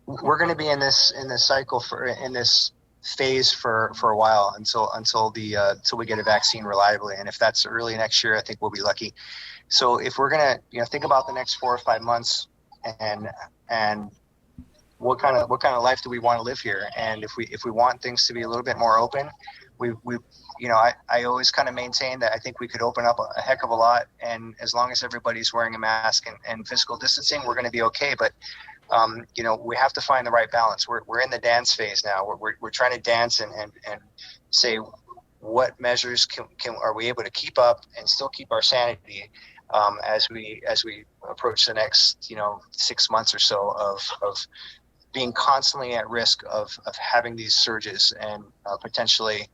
we're going to be in this cycle in this phase for a while until we get a vaccine reliably. And if that's early next year, I think we'll be lucky. So if we're going to think about the next 4 or 5 months and what kind of life do we want to live here? And if we want things to be a little bit more open, I always kind of maintain that I think we could open up a heck of a lot, and as long as everybody's wearing a mask and physical distancing, we're going to be okay. But we have to find the right balance. We're in the dance phase now. We're trying to dance and say what measures are we able to keep up and still keep our sanity as we approach the next 6 months or so of being constantly at risk of having these surges and potentially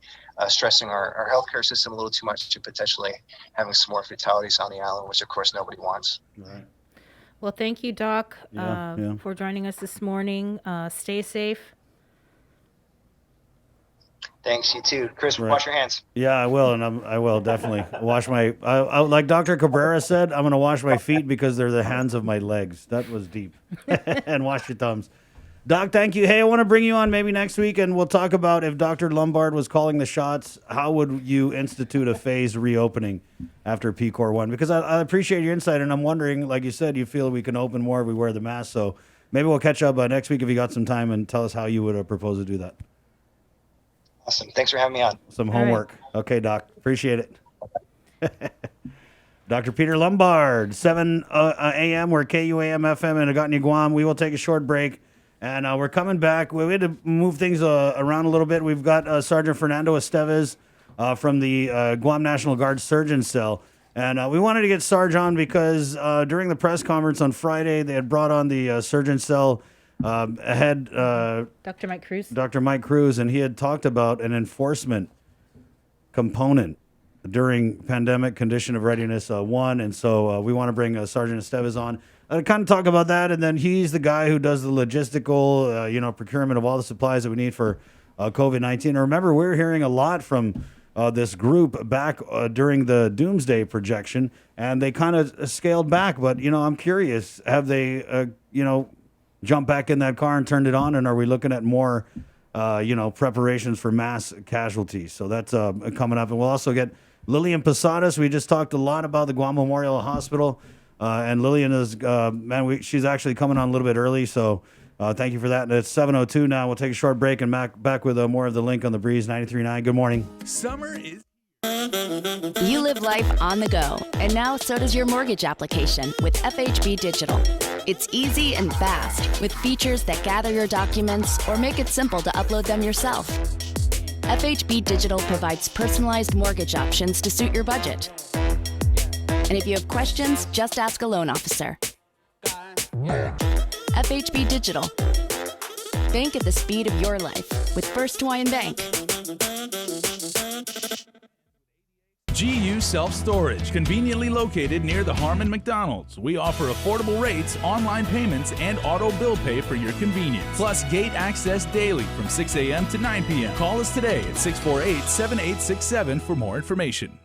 stressing our healthcare system a little too much, to potentially having some more fatalities on the island, which of course nobody wants. Right. Well, thank you, Doc, Yeah. for joining us this morning. Stay safe. Thanks, you too. Chris, Right. wash your hands. Yeah, I will, and I will definitely wash my. I like Dr. Cabrera said, I'm going to wash my feet because they're the hands of my legs. That was deep. And wash your thumbs. Doc, thank you. Hey, I want to bring you on maybe next week, and we'll talk about if Dr. Lombard was calling the shots, how would you institute a phased reopening after PCOR 1? Because I appreciate your insight, and I'm wondering, like you said, you feel we can open more if we wear the mask. So maybe we'll catch up next week if you got some time and tell us how you would propose to do that. Awesome. Thanks for having me on. Some homework. Okay, Doc. Appreciate it. Dr. Peter Lombard, 7 a.m. We're KUAM FM in Agotni, Guam. We will take a short break. And we're coming back. We had to move things around a little bit. We've got Sergeant Fernando Estevez from the Guam National Guard Surgeon Cell. And we wanted to get Sarge on because during the press conference on Friday, they had brought on the Surgeon Cell head, Dr. Mike Cruz. Dr. Mike Cruz, and he had talked about an enforcement component during pandemic condition of readiness 1. And so we want to bring Sergeant Estevez on. Kind of talk about that, and then he's the guy who does the logistical, procurement of all the supplies that we need for COVID-19. And remember, we're hearing a lot from this group back during the doomsday projection, and they kind of scaled back. But, I'm curious, have they, jumped back in that car and turned it on, and are we looking at more, preparations for mass casualties? So that's coming up. And we'll also get Lillian Posadas. We just talked a lot about the Guam Memorial Hospital. And Lillian is, she's actually coming on a little bit early, so thank you for that. And it's 7:02 now. We'll take a short break and back with more of the Link on the Breeze 93.9. Good morning. Summer is... You live life on the go, and now so does your mortgage application with FHB Digital. It's easy and fast, with features that gather your documents or make it simple to upload them yourself. FHB Digital provides personalized mortgage options to suit your budget. And if you have questions, just ask a loan officer. FHB Digital. Bank at the speed of your life with First Hawaiian Bank. GU Self-Storage, conveniently located near the Harmon McDonald's. We offer affordable rates, online payments, and auto bill pay for your convenience. Plus gate access daily from 6 a.m. to 9 p.m. Call us today at 648-7867 for more information.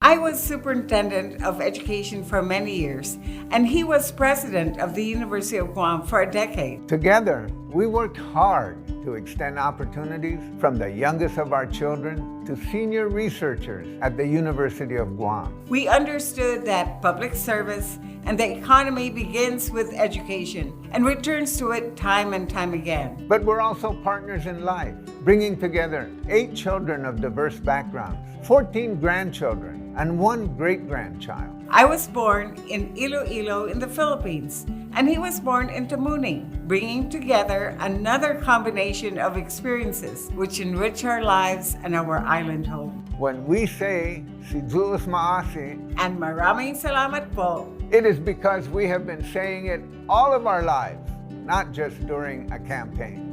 I was superintendent of education for many years, and he was president of the University of Guam for a decade. Together, we worked hard to extend opportunities from the youngest of our children to senior researchers at the University of Guam. We understood that public service and the economy begins with education and returns to it time and time again. But we're also partners in life, bringing together 8 children of diverse backgrounds, 14 grandchildren, and 1 great-grandchild. I was born in Iloilo in the Philippines, and he was born in Tamuning, bringing together another combination of experiences which enrich our lives and our island home. When we say, Si Jules Maasi, and Maraming Salamat po, it is because we have been saying it all of our lives, not just during a campaign.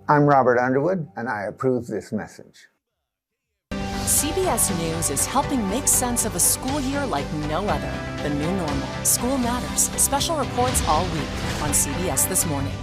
I'm Robert Underwood, and I approve this message. CBS News is helping make sense of a school year like no other. The new normal. School Matters. Special reports all week on CBS This Morning.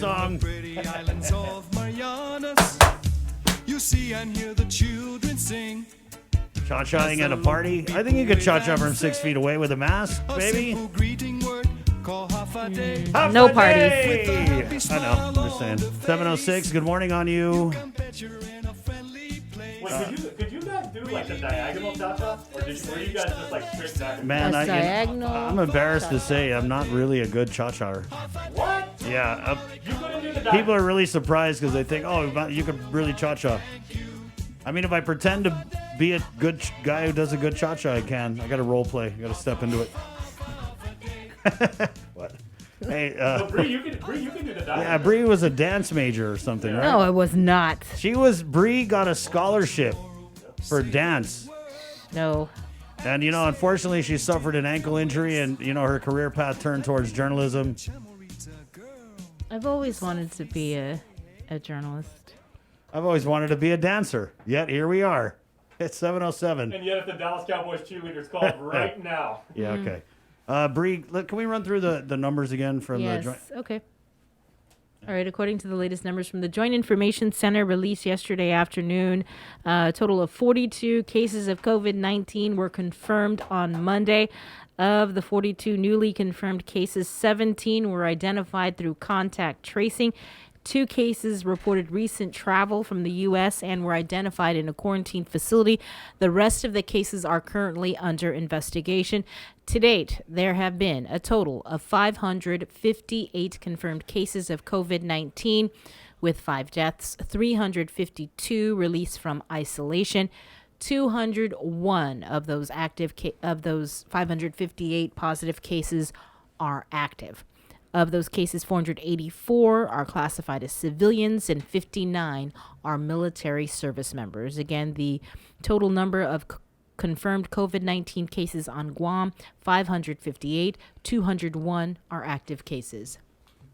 song. Pretty islands of Marianas, you see and hear the children sing. Cha-chaing at a party? I think you could cha-cha from 6 feet away with a mask, maybe. No parties. I know, I'm just saying. 7:06, good morning on you. Wait, could you guys do like the diagonal cha-cha? Or were you guys just like straight back and Man, forth? I'm embarrassed to say I'm not really a good cha-cha-er. What? Yeah, You couldn't do the diagonal. people are really surprised because they think, oh, you could really cha-cha. I mean, if I pretend to be a good guy who does a good cha-cha, I can. I got to role play. I got to step into it. What? Hey, So Bree, you can do the diagonal. yeah, Bree was a dance major or something, right? No, I was not. Bree got a scholarship for dance. No. And, unfortunately, she suffered an ankle injury and, her career path turned towards journalism. I've always wanted to be a journalist. I've always wanted to be a dancer, yet here we are. It's 7:07. And yet if the Dallas Cowboys cheerleaders called right now. Yeah, okay. Bree, can we run through the numbers again from the Yes. joint? Okay. All right. According to the latest numbers from the Joint Information Center released yesterday afternoon, a total of 42 cases of COVID-19 were confirmed on Monday. Of the 42 newly confirmed cases, 17 were identified through contact tracing. 2 cases reported recent travel from the U.S. and were identified in a quarantine facility. The rest of the cases are currently under investigation. To date, there have been a total of 558 confirmed cases of COVID-19, with 5 deaths, 352 released from isolation. 201 of those 558 positive cases are active. Of those cases, 484 are classified as civilians and 59 are military service members. Again, the total number of confirmed COVID-19 cases on Guam, 558, 201 are active cases.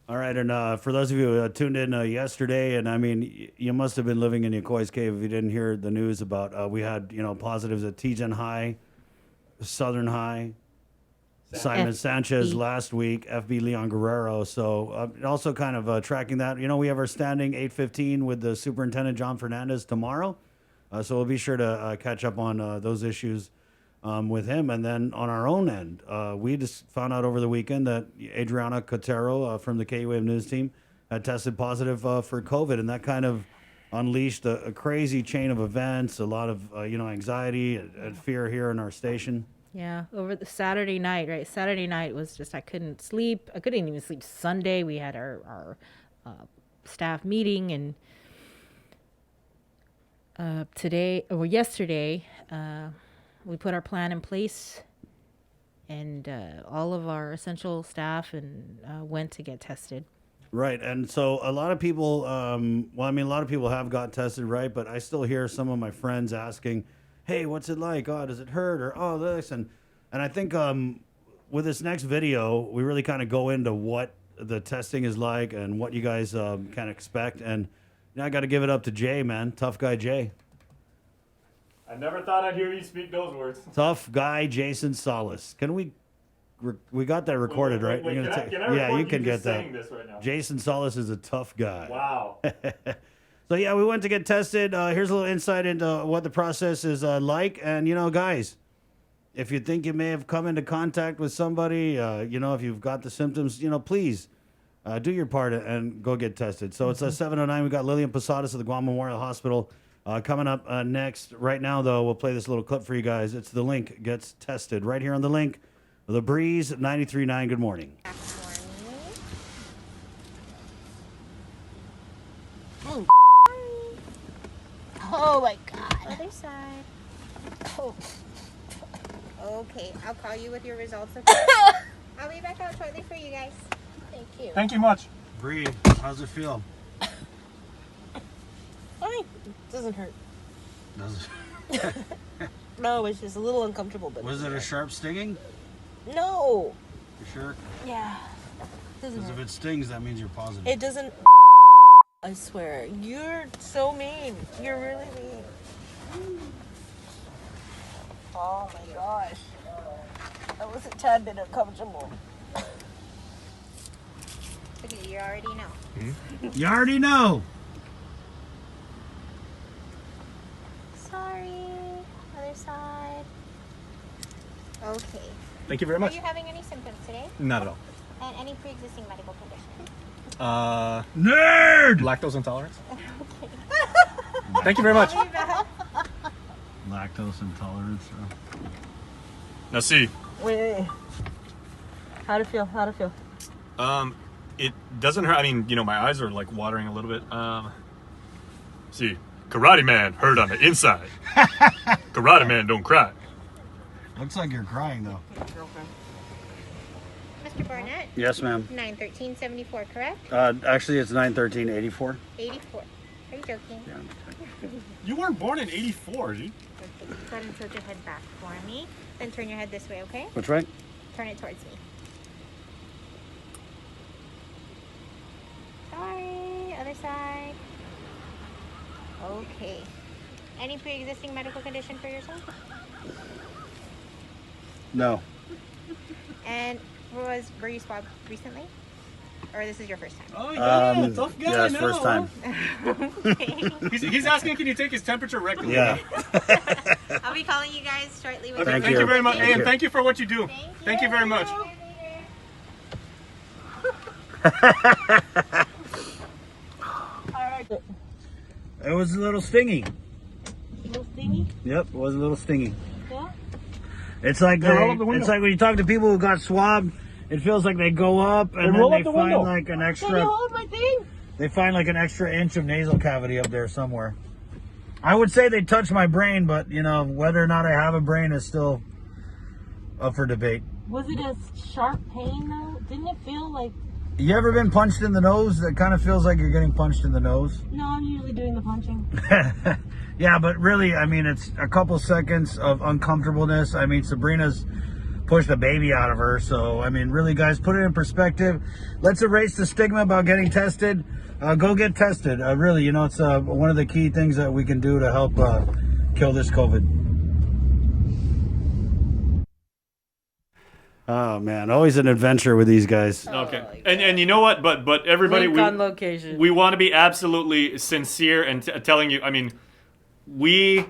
All right, and for those of you who tuned in yesterday, and I mean, you must have been living in Yokoi's Cave if you didn't hear the news about, we had, positives at Tijan High, Southern High, Simon Sanchez last week, FB Leon Guerrero. So also kind of tracking that. We have our standing 8:15 with the Superintendent John Fernandez tomorrow. So we'll be sure to catch up on those issues with him. And then on our own end, we just found out over the weekend that Adriana Cotero from the KUAM News team had tested positive for COVID. And that kind of unleashed a crazy chain of events, a lot of, anxiety and fear here in our station. Yeah, over the Saturday night, right? Saturday night was just, I couldn't sleep. I couldn't even sleep Sunday. We had our staff meeting, and yesterday, we put our plan in place, and all of our essential staff went to get tested. Right, and so a lot of people, a lot of people have got tested, right? But I still hear some of my friends asking, hey, what's it like? Oh, does it hurt? Or, oh, this. And I think with this next video, we really kind of go into what the testing is like and what you guys can expect. And I got to give it up to Jay, man. Tough guy, Jay. I never thought I'd hear you speak those words. Tough guy, Jason Solis. Can we got that recorded, right? Wait, You're gonna can I yeah, record you can just get saying that. this right now? Jason Solis is a tough guy. Wow. So, yeah, we went to get tested. Here's a little insight into what the process is like. And, guys, if you think you may have come into contact with somebody, if you've got the symptoms, please do your part and go get tested. So it's 7:09. We've got Lillian Posadas of the Guam Memorial Hospital coming up next. Right now, though, we'll play this little clip for you guys. It's The Link Gets Tested. Right here on The Link, The Breeze, 93.9. Good morning. Oh my God. Other side. Oh. Okay, I'll call you with your results. I'll be back out shortly for you guys. Thank you. Thank you much. Bree, how's it feel? Fine. Doesn't hurt. Does No, it's just a little uncomfortable, but Was it a sharp stinging? no. You sure? Yeah. Doesn't Because if hurt. it stings, that means you're positive. It doesn't. I swear, you're so mean. You're really mean. Oh my gosh. That was a tad bit uncomfortable. Okay, you already know. You already know. Sorry. Other side. Okay. Thank you very much. Are you having any symptoms today? Not at all. And any pre-existing medical condition? Nerd! Lactose intolerance. Okay. Thank you very much. I'll be back. Lactose intolerance. Now see, Wait. How'd it feel? How'd it feel? it doesn't hurt. I mean, you know, my eyes are like watering a little bit. See, Karate Man hurt on the inside. Karate Man don't cry. Looks like you're crying though. Mr. Barnett? Yes, ma'am. 91374, correct? Actually, it's 91384. 84. Are you joking? Yeah. You weren't born in '84, dude. Okay, go ahead and tilt your head back for me. Then turn your head this way, okay? Which way? Turn it towards me. Sorry, other side. Okay. Any pre-existing medical condition for yourself? No. And were you swabbed recently? Or this is your first time? Oh yeah, tough guy. Yeah, it's first time. Okay. He's asking, can you take his temperature regularly? Yeah. I'll be calling you guys shortly. With Okay, thank you very much, and thank you for what you do. Thank you very much. It was a little stingy. A little stingy? Yep, it was a little stingy. Yeah? It's like Yeah, roll up the window. it's like when you talk to people who got swabbed, it feels like they go up and roll then up they the find window. like an Can you extra. hold my thing? They find like an extra inch of nasal cavity up there somewhere. I would say they touched my brain, but you know whether or not I have a brain is still up for debate. Was it a sharp pain though? Didn't it feel like... You ever been punched in the nose? That kind of feels like you're getting punched in the nose. No, I'm usually doing the punching. Yeah, but really, I mean, it's a couple seconds of uncomfortableness. I mean, Sabrina's pushed a baby out of her. So, I mean, really, guys, put it in perspective. Let's erase the stigma about getting tested. Go get tested. Really, you know, it's one of the key things that we can do to help kill this COVID. Oh, man. Always an adventure with these guys. Okay. And you know what? But everybody, Link on location. we want to be absolutely sincere and telling you, I mean, we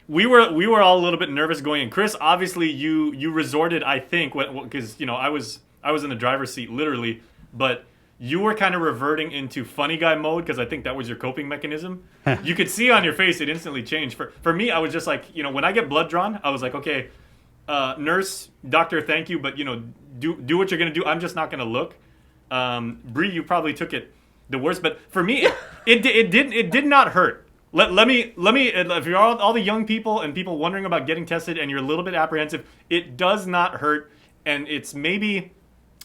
were all a little bit nervous going in. Chris, obviously you resorted, I think, because you know I was in the driver's seat literally, but you were kind of reverting into funny guy mode because I think that was your coping mechanism. You could see on your face it instantly changed. For me, I was just like, you know, when I get blood drawn, I was like, okay, nurse, doctor, thank you, but you know, do what you're gonna do. I'm just not gonna look. Bree, you probably took it the worst, but for me, it did not hurt. Let me, if you're all the young people and people wondering about getting tested and you're a little bit apprehensive, it does not hurt. And it's maybe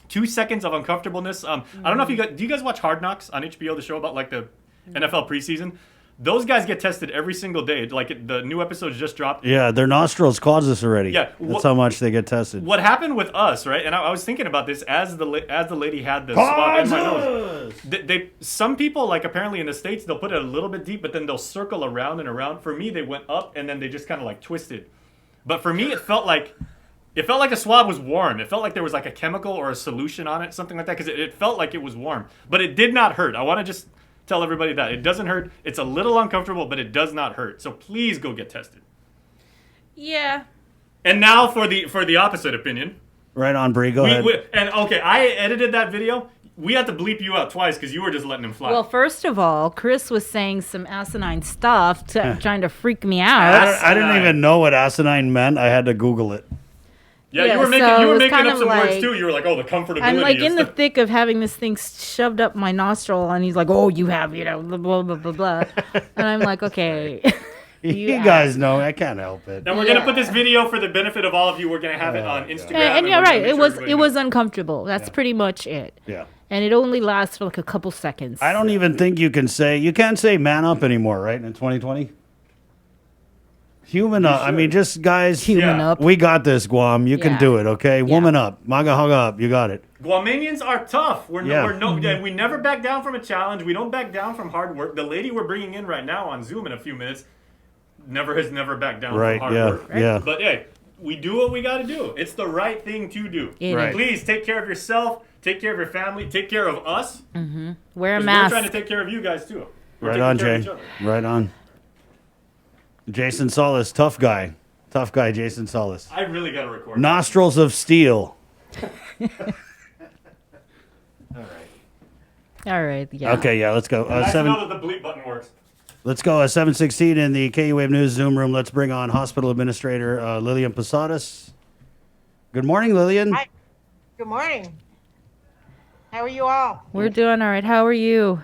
2 seconds of uncomfortableness. I don't know if do you guys watch Hard Knocks on HBO, the show about like the NFL preseason? Those guys get tested every single day. Like the new episodes just dropped. Yeah, their nostrils caused this already. Yeah. That's how much they get tested. What happened with us, right? And I was thinking about this as the lady had the swab in my nose. Some people, like apparently in the States, they'll put it a little bit deep, but then they'll circle around and around. For me, they went up and then they just kind of like twisted. But for me, it felt like the swab was warm. It felt like there was like a chemical or a solution on it, something like that, because it felt like it was warm. But it did not hurt. I want to just tell everybody that it doesn't hurt. It's a little uncomfortable, but it does not hurt. So please go get tested. Yeah. And now for the opposite opinion. Right on, Bree. Go ahead. And okay, I edited that video. We had to bleep you out twice because you were just letting him fly. Well, first of all, Chris was saying some asinine stuff, trying to freak me out. I didn't even know what asinine meant. I had to Google it. Yeah, Yeah, you were so making it was up kind some of words like- too. You were like, "Oh, the comfortability." I'm like is in the thick of having this thing shoved up my nostril, and he's like, "Oh, you have, you know, blah blah blah blah blah," and I'm like, "Okay." You guys know I can't help it. Now we're gonna put this video for the benefit of all of you. We're gonna have it on Instagram. And you're we're gonna right. make It sure was everybody it knows. was uncomfortable. That's pretty much it. Yeah. And it only lasts for like a couple seconds. I don't even think you can't say man up anymore, right? In 2020? Human up. I mean, just guys. Human up. We got this, Guam. You can Yeah. do it, okay? Woman up. MAGA hug up. You got it. Guamanians are tough. We Mm-hmm. never back down from a challenge. We don't back down from hard work. The lady we're bringing in right now on Zoom in a few minutes has never backed down Right, from hard yeah, work. yeah. But hey, we do what we got to do. It's the right thing to do. Right. Please take care of yourself. Take care of your family. Take care of us. Mm-hmm. Wear a 'Cause mask. We're trying to take care of you guys too. We're Right taking on, care of Jay. each other. Right on. Jason Solis, tough guy. Tough guy, Jason Solis. I really got to record. Nostrils of steel. All right. Yeah. Okay, yeah, let's go. I know that the bleep button works. Let's go. 7:16 in the KU Wave News Zoom room. Let's bring on Hospital Administrator Lillian Posadas. Good morning, Lillian. Hi. Good morning. How are you all? We're doing all right. How are you?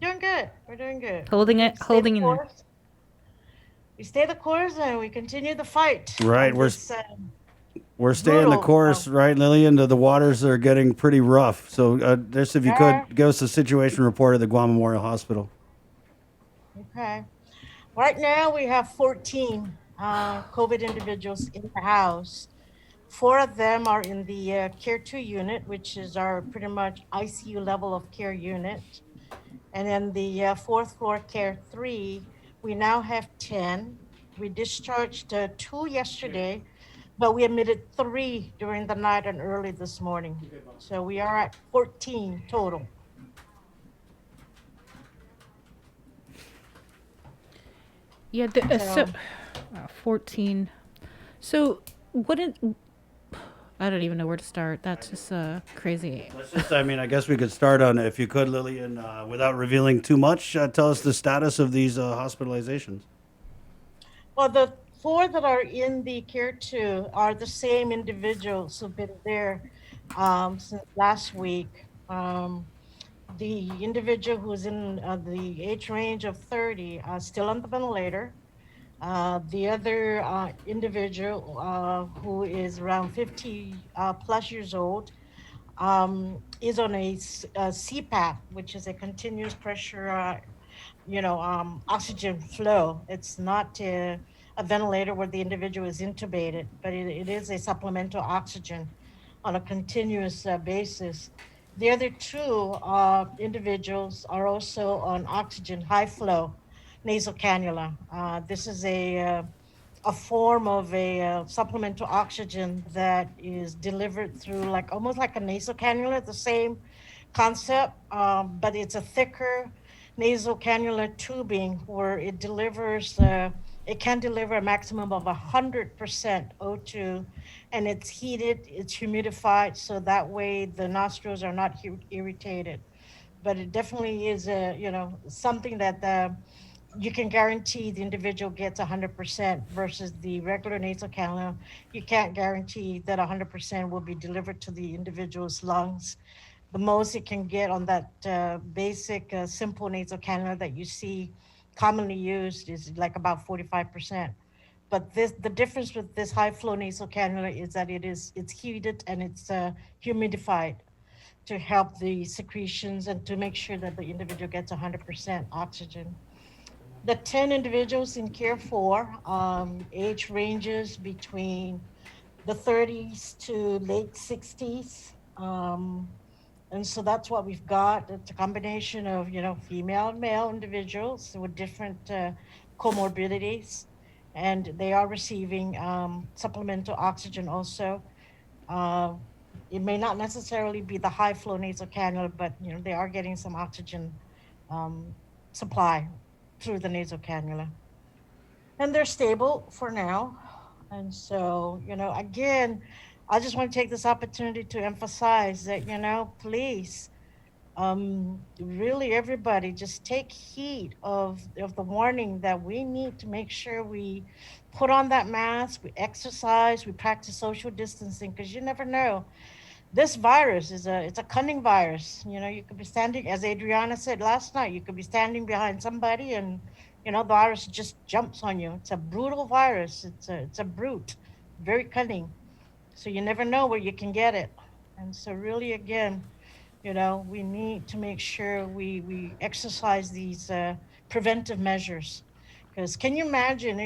Doing good. We're doing good. Holding it. Holding in there. We stay the course and we continue the fight. Right, we're staying the brutal, course, right, Lillian? The waters are getting pretty rough. So, just if you could give us a situation report at the Guam Memorial Hospital. Okay. Right now we have 14 COVID individuals in the house. 4 of them are in the Care 2 unit, which is our pretty much ICU level of care unit. And then the 4th floor Care 3, we now have 10. We discharged 2 yesterday, but we admitted 3 during the night and early this morning. So we are at 14 total. Yeah. 14. So what is? I don't even know where to start. That's just crazy. I guess we could start on, if you could, Lillian, without revealing too much, tell us the status of these hospitalizations. Well, the 4 that are in the Care 2 are the same individuals who've been there since last week. The individual who's in the age range of 30 still on the ventilator. The other individual who is around 50 plus years old is on a CPAP, which is a continuous pressure, oxygen flow. It's not a ventilator where the individual is intubated, but it is a supplemental oxygen on a continuous basis. The other 2 individuals are also on oxygen high flow nasal cannula. This is a form of a supplemental oxygen that is delivered through almost like a nasal cannula, the same concept, but it's a thicker nasal cannula tubing where it delivers, it can deliver a maximum of 100% O2, and it's heated, it's humidified, so that way the nostrils are not irritated. But it definitely is something that you can guarantee the individual gets 100% versus the regular nasal cannula. You can't guarantee that 100% will be delivered to the individual's lungs. The most it can get on that basic simple nasal cannula that you see commonly used is about 45%. But the difference with this high flow nasal cannula is that it's heated and it's humidified to help the secretions and to make sure that the individual gets 100% oxygen. The 10 individuals in Care 4, age ranges between the 30s to late 60s. And so that's what we've got. It's a combination of, female and male individuals with different comorbidities. And they are receiving supplemental oxygen also. It may not necessarily be the high flow nasal cannula, but, they are getting some oxygen supply through the nasal cannula. And they're stable for now. And so, again, I just want to take this opportunity to emphasize that, please, really everybody just take heed of the warning that we need to make sure we put on that mask, we exercise, we practice social distancing, because you never know. This virus it's a cunning virus. You could be standing, as Adriana said last night, you could be standing behind somebody and, the virus just jumps on you. It's a brutal virus. It's a brute, very cunning. So you never know where you can get it. And so really, again, we need to make sure we exercise these preventive measures. Because can you imagine,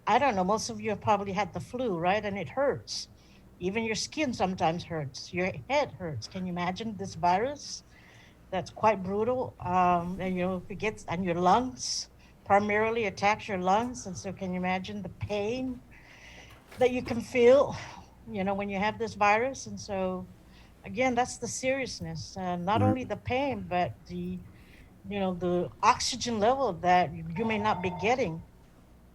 I don't know, most of you have probably had the flu, right? And it hurts. Even your skin sometimes hurts. Your head hurts. Can you imagine this virus? That's quite brutal. And if it gets on your lungs, primarily attacks your lungs. And so can you imagine the pain? that you can feel, when you have this virus. And so, again, that's the seriousness. Not Right. only the pain, but the oxygen level that you may not be getting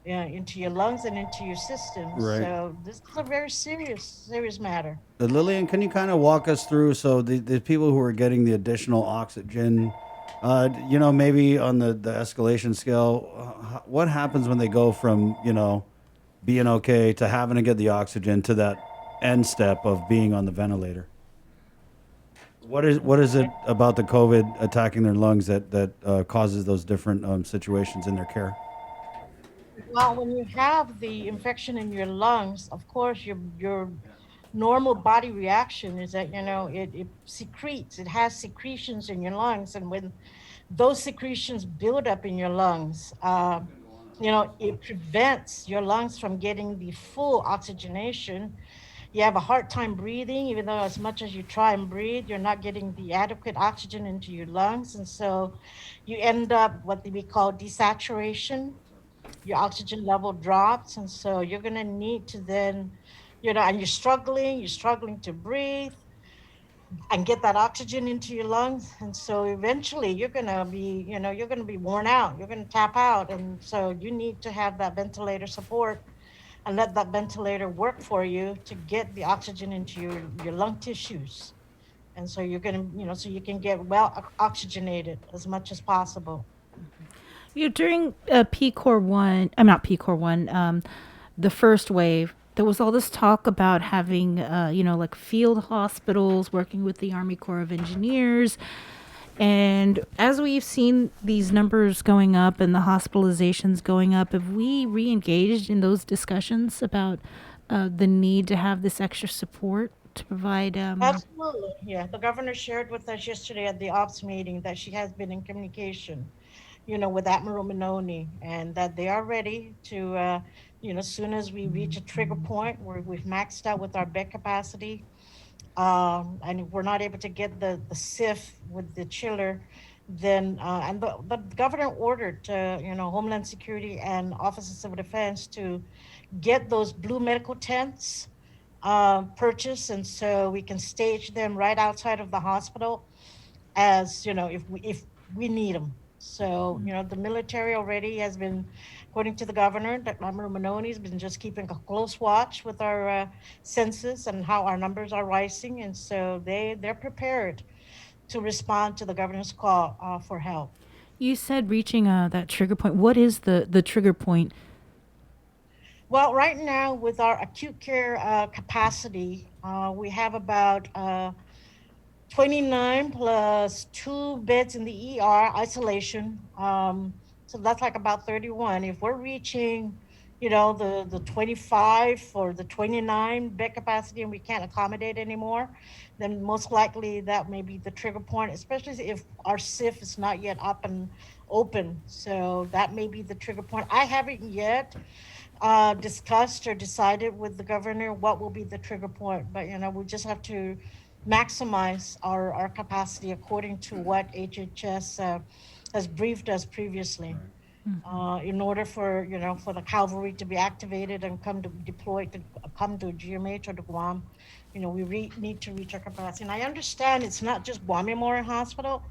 into your lungs and into your system. Right. So this is a very serious matter. Lillian, can you kind of walk us through? So the people who are getting the additional oxygen, maybe on the escalation scale, what happens when they go from, being okay to having to get the oxygen to that end step of being on the ventilator? What is it about the COVID attacking their lungs that causes those different situations in their care? Well, when you have the infection in your lungs, of course, your normal body reaction is that, it secretes, it has secretions in your lungs. And when those secretions build up in your lungs, it prevents your lungs from getting the full oxygenation. You have a hard time breathing, even though as much as you try and breathe, you're not getting the adequate oxygen into your lungs. And so you end up what we call desaturation. Your oxygen level drops. And so you're going to need to then, and you're struggling to breathe and get that oxygen into your lungs. And so eventually you're going to be worn out. You're going to tap out. And so you need to have that ventilator support and let that ventilator work for you to get the oxygen into your lung tissues. And so you're going to, so you can get well oxygenated as much as possible. During PCOR 1, I'm not PCOR 1, the first wave, there was all this talk about having, like field hospitals working with the Army Corps of Engineers. And as we've seen these numbers going up and the hospitalizations going up, have we re-engaged in those discussions about the need to have this extra support to provide? Absolutely, yeah. The governor shared with us yesterday at the ops meeting that she has been in communication, with Admiral Minoni, and that they are ready to, as soon as we reach a trigger point where we've maxed out with our bed capacity, and if we're not able to get the SIF with the chiller, then and the governor ordered Homeland Security and Office of Civil Defense to get those blue medical tents purchased, and so we can stage them right outside of the hospital, as if we need them. So the military already has been, according to the governor, Admiral Minoni, has been just keeping a close watch with our census and how our numbers are rising, and so they're prepared to respond to the governor's call for help. You said reaching that trigger point. What is the trigger point? Well, right now with our acute care capacity, we have about 29 plus 2 beds in the ER isolation. So that's like about 31. If we're reaching, the 25 or the 29 bed capacity and we can't accommodate anymore, then most likely that may be the trigger point, especially if our SIF is not yet up and open. So that may be the trigger point. I haven't yet discussed or decided with the governor what will be the trigger point, but we just have to maximize our capacity according to what HHS has briefed us previously. In order for the cavalry to be activated and come to GMH or to Guam, we need to reach our capacity. And I understand it's not just Guam Memorial Hospital,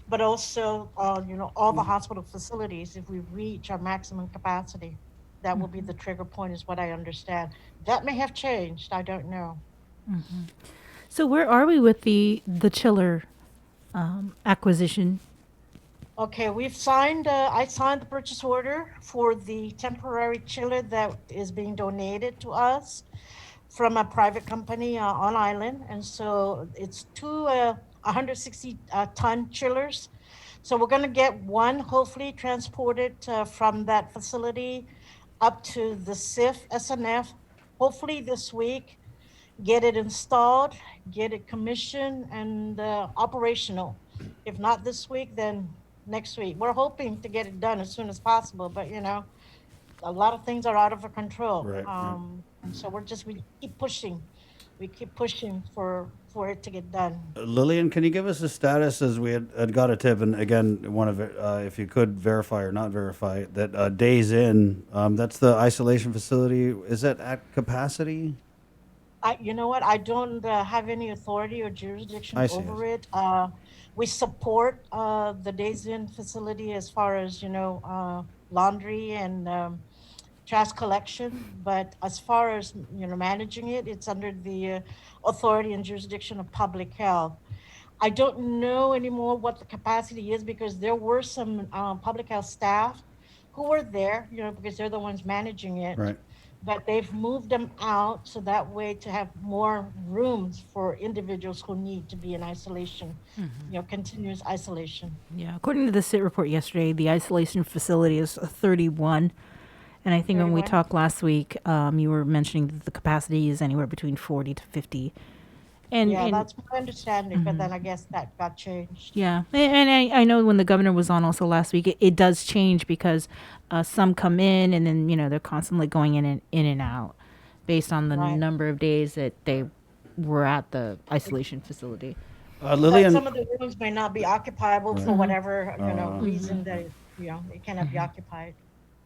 but also all the hospital facilities. If we reach our maximum capacity, that will be the trigger point, is what I understand. That may have changed. I don't know. Mm-hmm. So where are we with the chiller acquisition? Okay, we've signed. I signed the purchase order for the temporary chiller that is being donated to us from a private company on island, and so it's two 160-ton chillers. So we're going to get one, hopefully transported from that facility up to the SIF SNF, hopefully this week. Get it installed, get it commissioned and operational. If not this week, then next week. We're hoping to get it done as soon as possible, but a lot of things are out of our control. Right. And so we keep pushing we keep pushing for it to get done. Lillian, can you give us a status as we had got a tip, and again, one of it, if you could verify or not verify that Days Inn, that's the isolation facility. Is that at capacity? You know what? I don't have any authority or jurisdiction I see. over it. We support the Days Inn facility as far as, laundry and trash collection. But as far as, managing it, it's under the authority and jurisdiction of public health. I don't know anymore what the capacity is because there were some public health staff who were there, because they're the ones managing it. Right. But they've moved them out so that way to have more rooms for individuals who need to be in isolation, continuous isolation. Yeah, according to the SIT report yesterday, the isolation facility is 31. And I think when we 31? talked last week, you were mentioning that the capacity is anywhere between 40 to 50. And That's my understanding, but then I guess that got changed. yeah, and I know when the governor was on also last week, it does change because some come in and then they're constantly going in and out based on the number of days that they were at the isolation facility. Lillian, Some of the rooms may not be occupiable for Right. whatever reason that it cannot be occupied.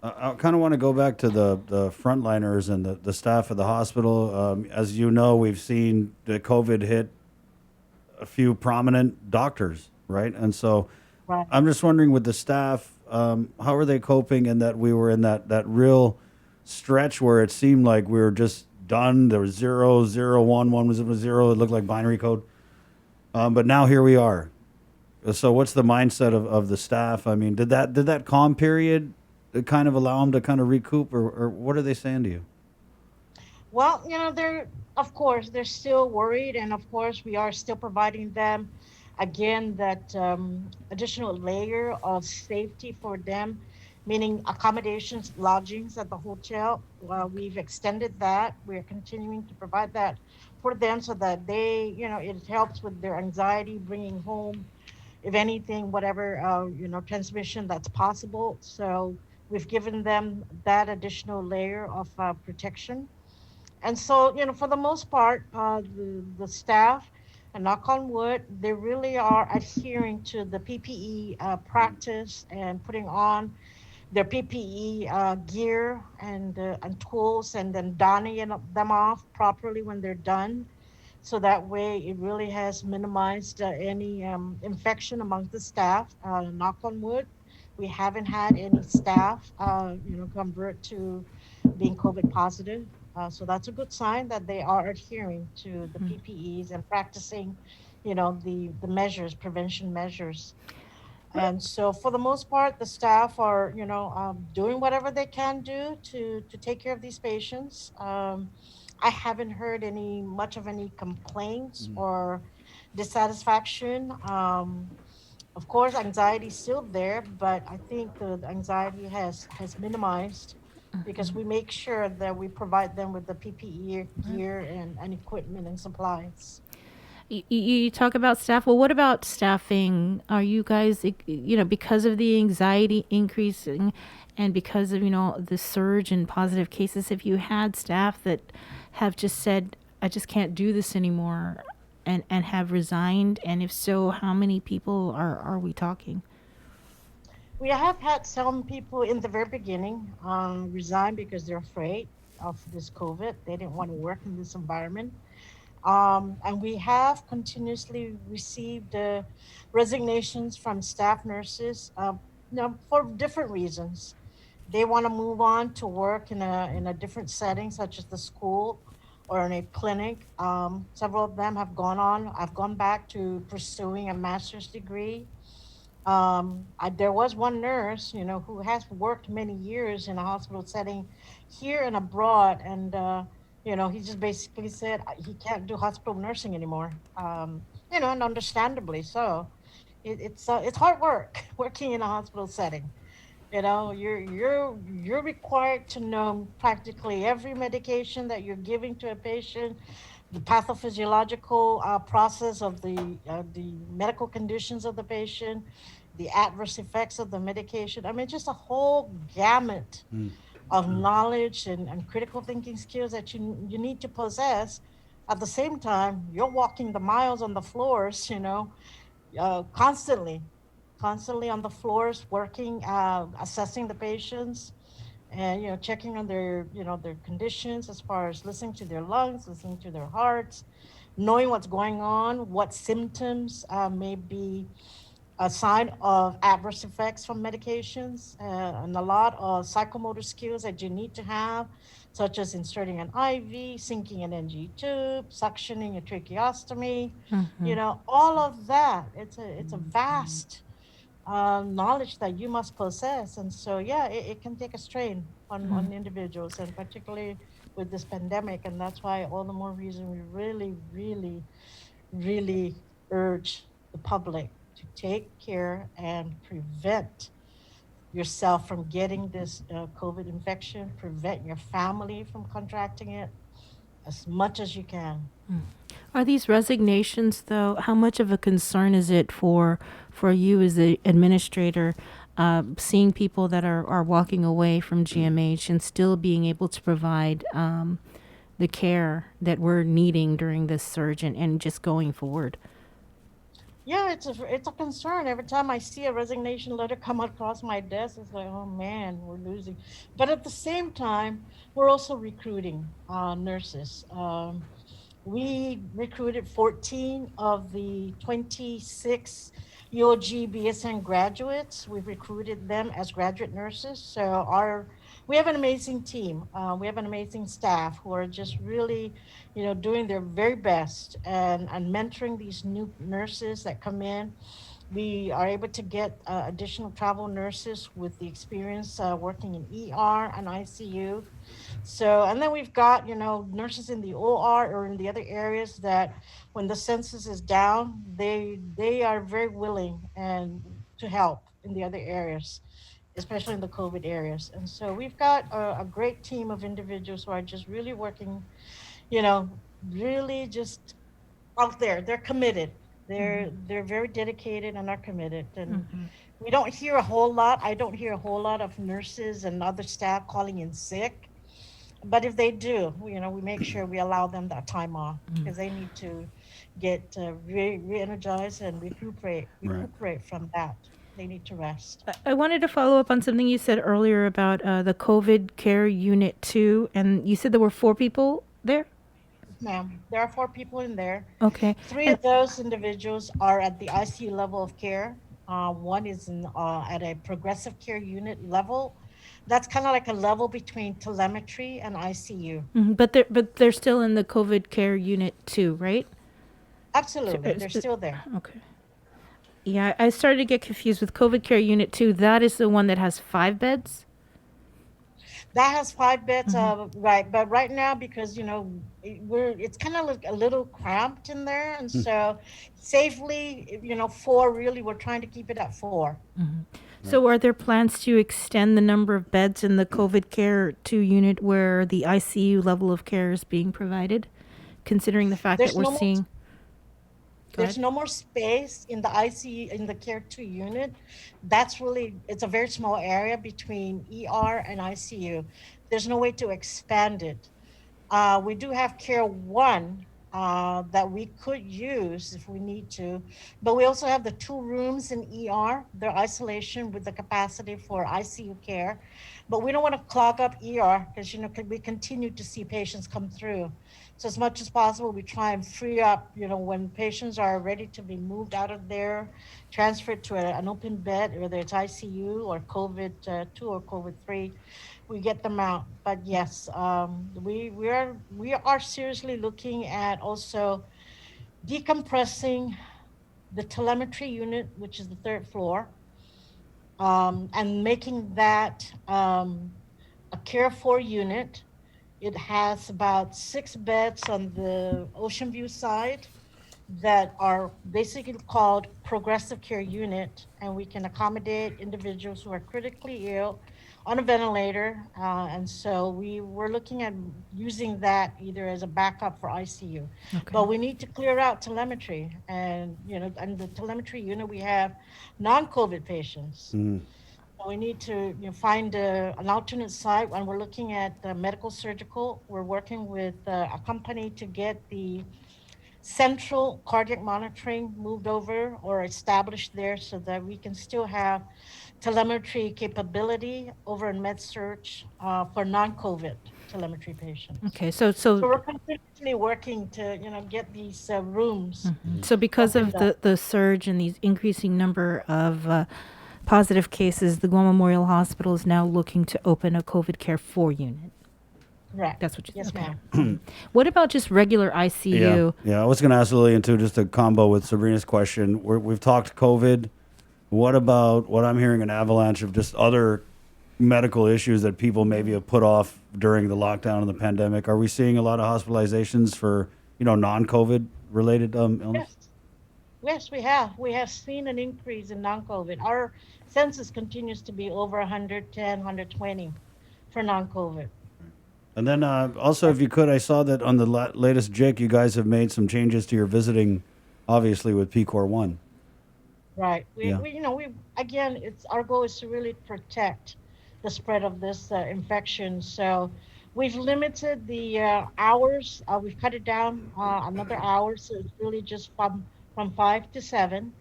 I kind of want to go back to the frontliners and the staff of the hospital. As you know, we've seen the COVID hit a few prominent doctors, right? And so Right. I'm just wondering with the staff, how are they coping in that we were in that real stretch where it seemed like we were just done. There was 0, 0, 1, 1 was 0. It looked like binary code. But now here we are. So what's the mindset of the staff? I mean, did that calm period kind of allow them to kind of recoup, or what are they saying to you? Well, they're still worried, and of course we are still providing them, again, that additional layer of safety for them, meaning accommodations, lodgings at the hotel. Well, we've extended that. We're continuing to provide that for them so that they, it helps with their anxiety, bringing home, if anything, whatever, transmission that's possible. So we've given them that additional layer of protection. And so, for the most part, the staff, and knock on wood, they really are adhering to the PPE practice and putting on their PPE gear and tools, and then donning them off properly when they're done. So that way it really has minimized any infection among the staff. Knock on wood, we haven't had any staff, convert to being COVID positive. So that's a good sign that they are adhering to the PPEs and practicing, the measures, prevention measures. And so for the most part, the staff are, doing whatever they can do to take care of these patients. I haven't heard much of any complaints or dissatisfaction. Of course, anxiety is still there, but I think the anxiety has minimized because we make sure that we provide them with the PPE gear and equipment and supplies. You talk about staff. Well, what about staffing? Are you guys, because of the anxiety increasing and because of, the surge in positive cases, have you had staff that have just said, I just can't do this anymore and have resigned? And if so, how many people are we talking? We have had some people in the very beginning resign because they're afraid of this COVID. They didn't want to work in this environment. And we have continuously received resignations from staff nurses, for different reasons. They want to move on to work in a different setting, such as the school or in a clinic. Several of them have gone on. I've gone back to pursuing a master's degree. There was one nurse, who has worked many years in a hospital setting here and abroad, and he just basically said he can't do hospital nursing anymore. And understandably so. It's hard work working in a hospital setting. You're required to know practically every medication that you're giving to a patient, the pathophysiological process of the medical conditions of the patient, the adverse effects of the medication. I mean, just a whole gamut of knowledge and critical thinking skills that you need to possess At the same time, you're walking the miles on the floors, constantly on the floors, working, assessing the patients, and checking on their their conditions as far as listening to their lungs, listening to their hearts, knowing what's going on, what symptoms may be a sign of adverse effects from medications, and a lot of psychomotor skills that you need to have, such as inserting an IV, sinking an NG tube, suctioning a tracheostomy, all of that. It's a vast knowledge that you must possess. And so, yeah, it can take a strain on individuals, and particularly with this pandemic. And that's why all the more reason we really, really, really urge the public to take care and prevent yourself from getting this COVID infection, prevent your family from contracting it as much as you can. Are these resignations, though, how much of a concern is it for you as the administrator, seeing people that are walking away from GMH and still being able to provide the care that we're needing during this surge and just going forward? Yeah, it's a concern. Every time I see a resignation letter come across my desk, it's like, oh man, we're losing. But at the same time, we're also recruiting nurses. We recruited 14 of the 26 UOG BSN graduates. We've recruited them as graduate nurses. So we have an amazing team. We have an amazing staff who are just really, doing their very best and mentoring these new nurses that come in. We are able to get additional travel nurses with the experience working in ER and ICU. So, and then we've got, nurses in the OR or in the other areas that when the census is down, they are very willing and to help in the other areas, especially in the COVID areas. And so we've got a great team of individuals who are just really working, really just out there. They're committed. They're very dedicated and are committed. And we don't hear a whole lot. I don't hear a whole lot of nurses and other staff calling in sick. But if they do, we make sure we allow them that time off because they need to get re-energized and recuperate from that. They need to rest. I wanted to follow up on something you said earlier about the COVID Care Unit 2, and you said there were 4 people there? Ma'am, there are 4 people in there. Okay. 3 of those individuals are at the ICU level of care. One is at a progressive care unit level. That's kind of like a level between telemetry and ICU. But they're still in the COVID Care Unit 2, right? Absolutely, they're still there. Okay. Yeah, I started to get confused with COVID Care Unit 2. That is the one that has 5 beds? That has 5 beds, right? But right now, because it's kind of like a little cramped in there, and so safely, 4 really. We're trying to keep it at 4. So, are there plans to extend the number of beds in the COVID Care 2 unit where the ICU level of care is being provided, considering the fact that we're seeing? There's no more space in the ICU, in the Care 2 unit. It's a very small area between ER and ICU. There's no way to expand it. We do have Care 1 that we could use if we need to, but we also have the 2 rooms in ER, their isolation with the capacity for ICU care. But we don't want to clog up ER because, we continue to see patients come through. So as much as possible, we try and free up, when patients are ready to be moved out of there, transferred to an open bed, whether it's ICU or COVID 2 or COVID 3, we get them out. But yes, we are seriously looking at also decompressing the telemetry unit, which is the 3rd floor, and making that a Care 4 unit. It has about 6 beds on the Ocean View side that are basically called progressive care unit, and we can accommodate individuals who are critically ill on a ventilator. And so we were looking at using that either as a backup for ICU. But we need to clear out telemetry, and and the telemetry unit we have non-COVID patients. We need to find an alternate site, and we're looking at medical surgical. We're working with a company to get the central cardiac monitoring moved over or established there so that we can still have telemetry capability over in MedSearch for non-COVID telemetry patients. Okay, So we're continuously working to, get these rooms. So because of opened up. the surge and these increasing number of positive cases, the Guam Memorial Hospital is now looking to open a COVID Care 4 unit. Correct. That's what you Yes, okay. ma'am. What about just regular ICU? Yeah. I was going to ask Lillian too, just a combo with Sabrina's question. We've talked COVID. What about what I'm hearing an avalanche of just other medical issues that people maybe have put off during the lockdown and the pandemic? Are we seeing a lot of hospitalizations for non-COVID related illness? Yes, we have. We have seen an increase in non-COVID. Our census continues to be over 110, 120 for non-COVID. And then also, if you could, I saw that on the latest JIC, you guys have made some changes to your visiting, obviously with PCOR 1. Right. Yeah. Again, our goal is to really protect the spread of this infection. So we've limited the hours. We've cut it down another hour. So it's really just from 5 to 7.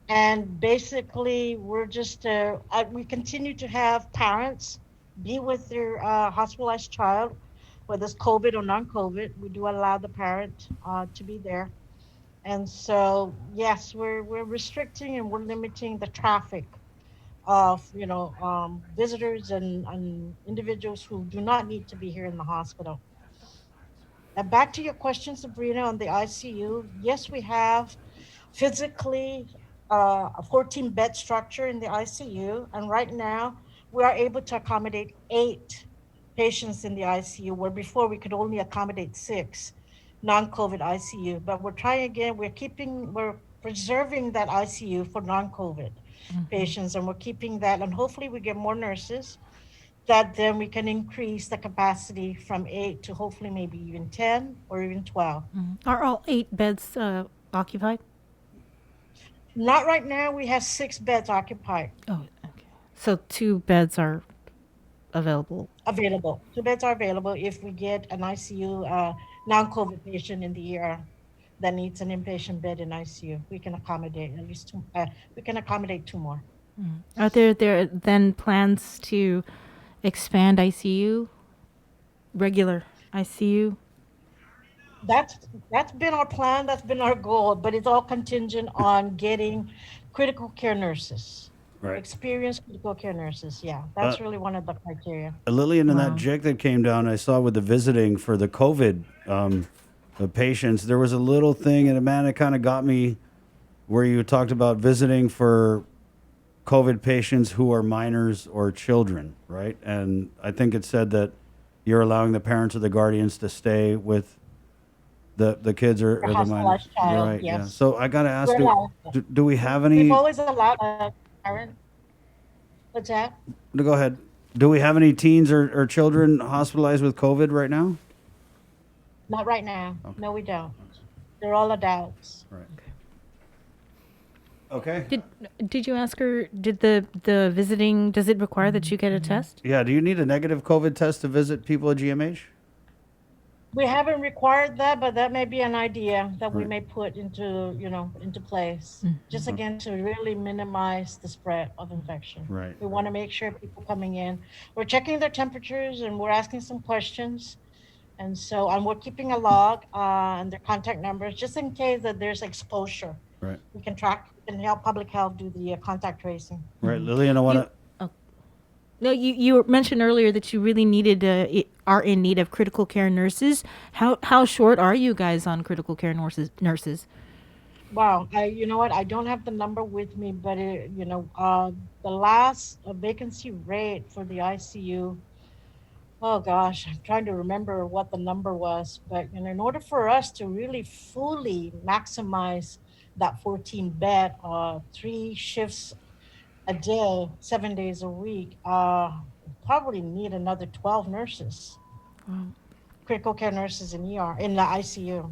And basically, we're just, we continue to have parents be with their hospitalized child, whether it's COVID or non-COVID. We do allow the parent to be there. And so, yes, we're restricting and we're limiting the traffic of, visitors and individuals who do not need to be here in the hospital. And back to your question, Sabrina, on the ICU. Yes, we have physically a 14-bed structure in the ICU. And right now, we are able to accommodate 8 patients in the ICU, where before we could only accommodate 6 non-COVID ICU. But we're trying again. We're preserving that ICU for non-COVID patients, and we're keeping that. And hopefully, we get more nurses. That then we can increase the capacity from 8 to hopefully maybe even 10 or even 12. Are all 8 beds occupied? Not right now. We have 6 beds occupied. Oh, okay. So 2 beds are available. 2 beds are available if we get an ICU non-COVID patient in the ER that needs an inpatient bed in ICU. We can accommodate at least 2. We can accommodate 2 more. Are there then plans to expand ICU, regular ICU? That's been our plan. That's been our goal. But it's all contingent on getting critical care nurses. Right. Experienced critical care nurses. Yeah, that's really one of the criteria. Lillian, in that JIC that came down, I saw with the visiting for the COVID the patients, there was a little thing, and man, it kind of got me, where you talked about visiting for COVID patients who are minors or children, right? And I think it said that you're allowing the parents or the guardians to stay with the kids or the minors. Hospitalized child, Right, yeah. yes. So I got to ask, We're allowed. do we have any? We've always allowed a parent. What's that? Go ahead. Do we have any teens or children hospitalized with COVID right now? Not right now. No, we don't. They're all adults. Right. Okay. Did you ask her? Did the visiting? Does it require that you get a test? Yeah. Do you need a negative COVID test to visit people at GMH? We haven't required that, but that may be an idea that we Right. may put into place. Just again to really minimize the spread of infection. Right. We want to make sure people coming in, we're checking their temperatures and we're asking some questions. And we're keeping a log and their contact numbers just in case that there's exposure. Right. We can track and help public health do the contact tracing. Right, Lillian, I want to. No, you mentioned earlier that you really are in need of critical care nurses. How short are you guys on critical care nurses? Wow, you know what? I don't have the number with me, but the last vacancy rate for the ICU. Oh gosh, I'm trying to remember what the number was, but in order for us to really fully maximize that 14 bed, 3 shifts a day, 7 days a week, probably need another 12 nurses. Critical care nurses in ER, in the ICU.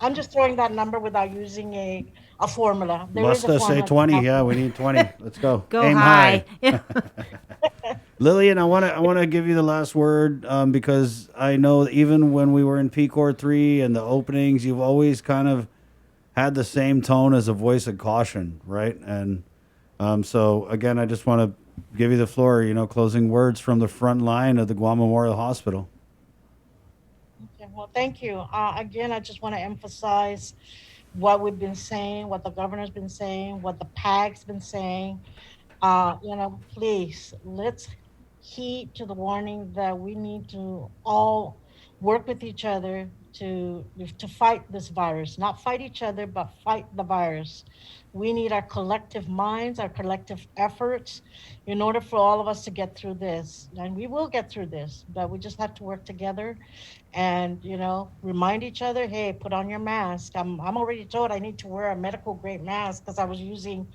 I'm just throwing that number without using a formula. There is a Busta, say formula. 20. Yeah, we need 20. Let's go. Go Aim high. Lillian, I want to give you the last word because I know that even when we were in PCOR 3 and the openings, you've always kind of had the same tone as a voice of caution, right? And so, again, I just want to give you the floor, closing words from the front line of the Guam Memorial Hospital. Okay, well, thank you. Again, I just want to emphasize what we've been saying, what the governor's been saying, what the PAG's been saying. Please, let's heed to the warning that we need to all work with each other to fight this virus, not fight each other, but fight the virus. We need our collective minds, our collective efforts in order for all of us to get through this. And we will get through this, but we just have to work together and, remind each other, hey, put on your mask. I'm already told I need to wear a medical grade mask because I was using,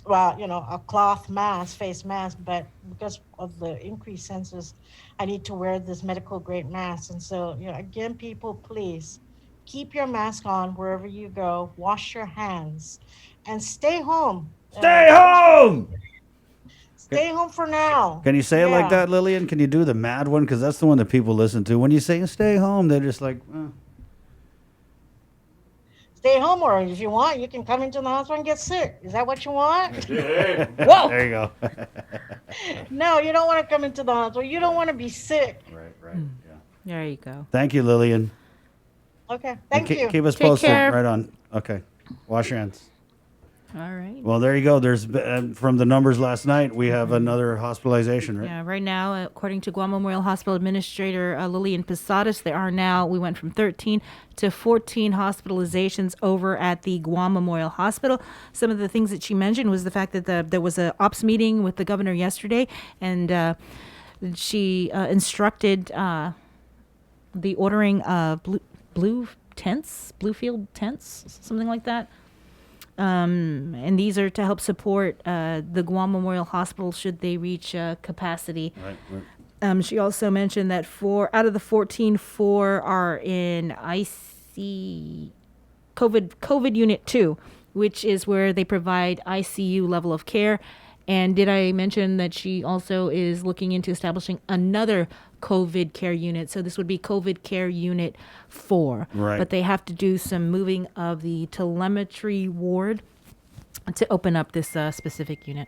a cloth mask, face mask, but because of the increased census, I need to wear this medical grade mask. And so, again, people, please keep your mask on wherever you go, wash your hands, and stay home. Stay home! Stay home for now. Can you say it like Yeah. that, Lillian? Can you do the mad one? Because that's the one that people listen to. When you say stay home, they're just like, Stay home, or if you want, you can come into the hospital and get sick. Is that what you want? Whoa! There you go. No, you don't want to come into the hospital. You don't want to be sick. Right. There you go. Thank you, Lillian. Okay, thank you. Keep us Take posted. care. Right on. Okay. Wash your hands. All right. Well, there you go. There's from the numbers last night, we have another hospitalization, right? Yeah, right now, according to Guam Memorial Hospital Administrator Lillian Posadas, we went from 13 to 14 hospitalizations over at the Guam Memorial Hospital. Some of the things that she mentioned was the fact that there was an ops meeting with the governor yesterday, and she instructed the ordering of Bluefield tents, something like that. And these are to help support the Guam Memorial Hospital should they reach capacity. Right. She also mentioned that 4 out of the 14, 4 are in COVID Unit 2, which is where they provide ICU level of care. And did I mention that she also is looking into establishing another COVID care unit? So this would be COVID care unit 4. Right. But they have to do some moving of the telemetry ward to open up this specific unit.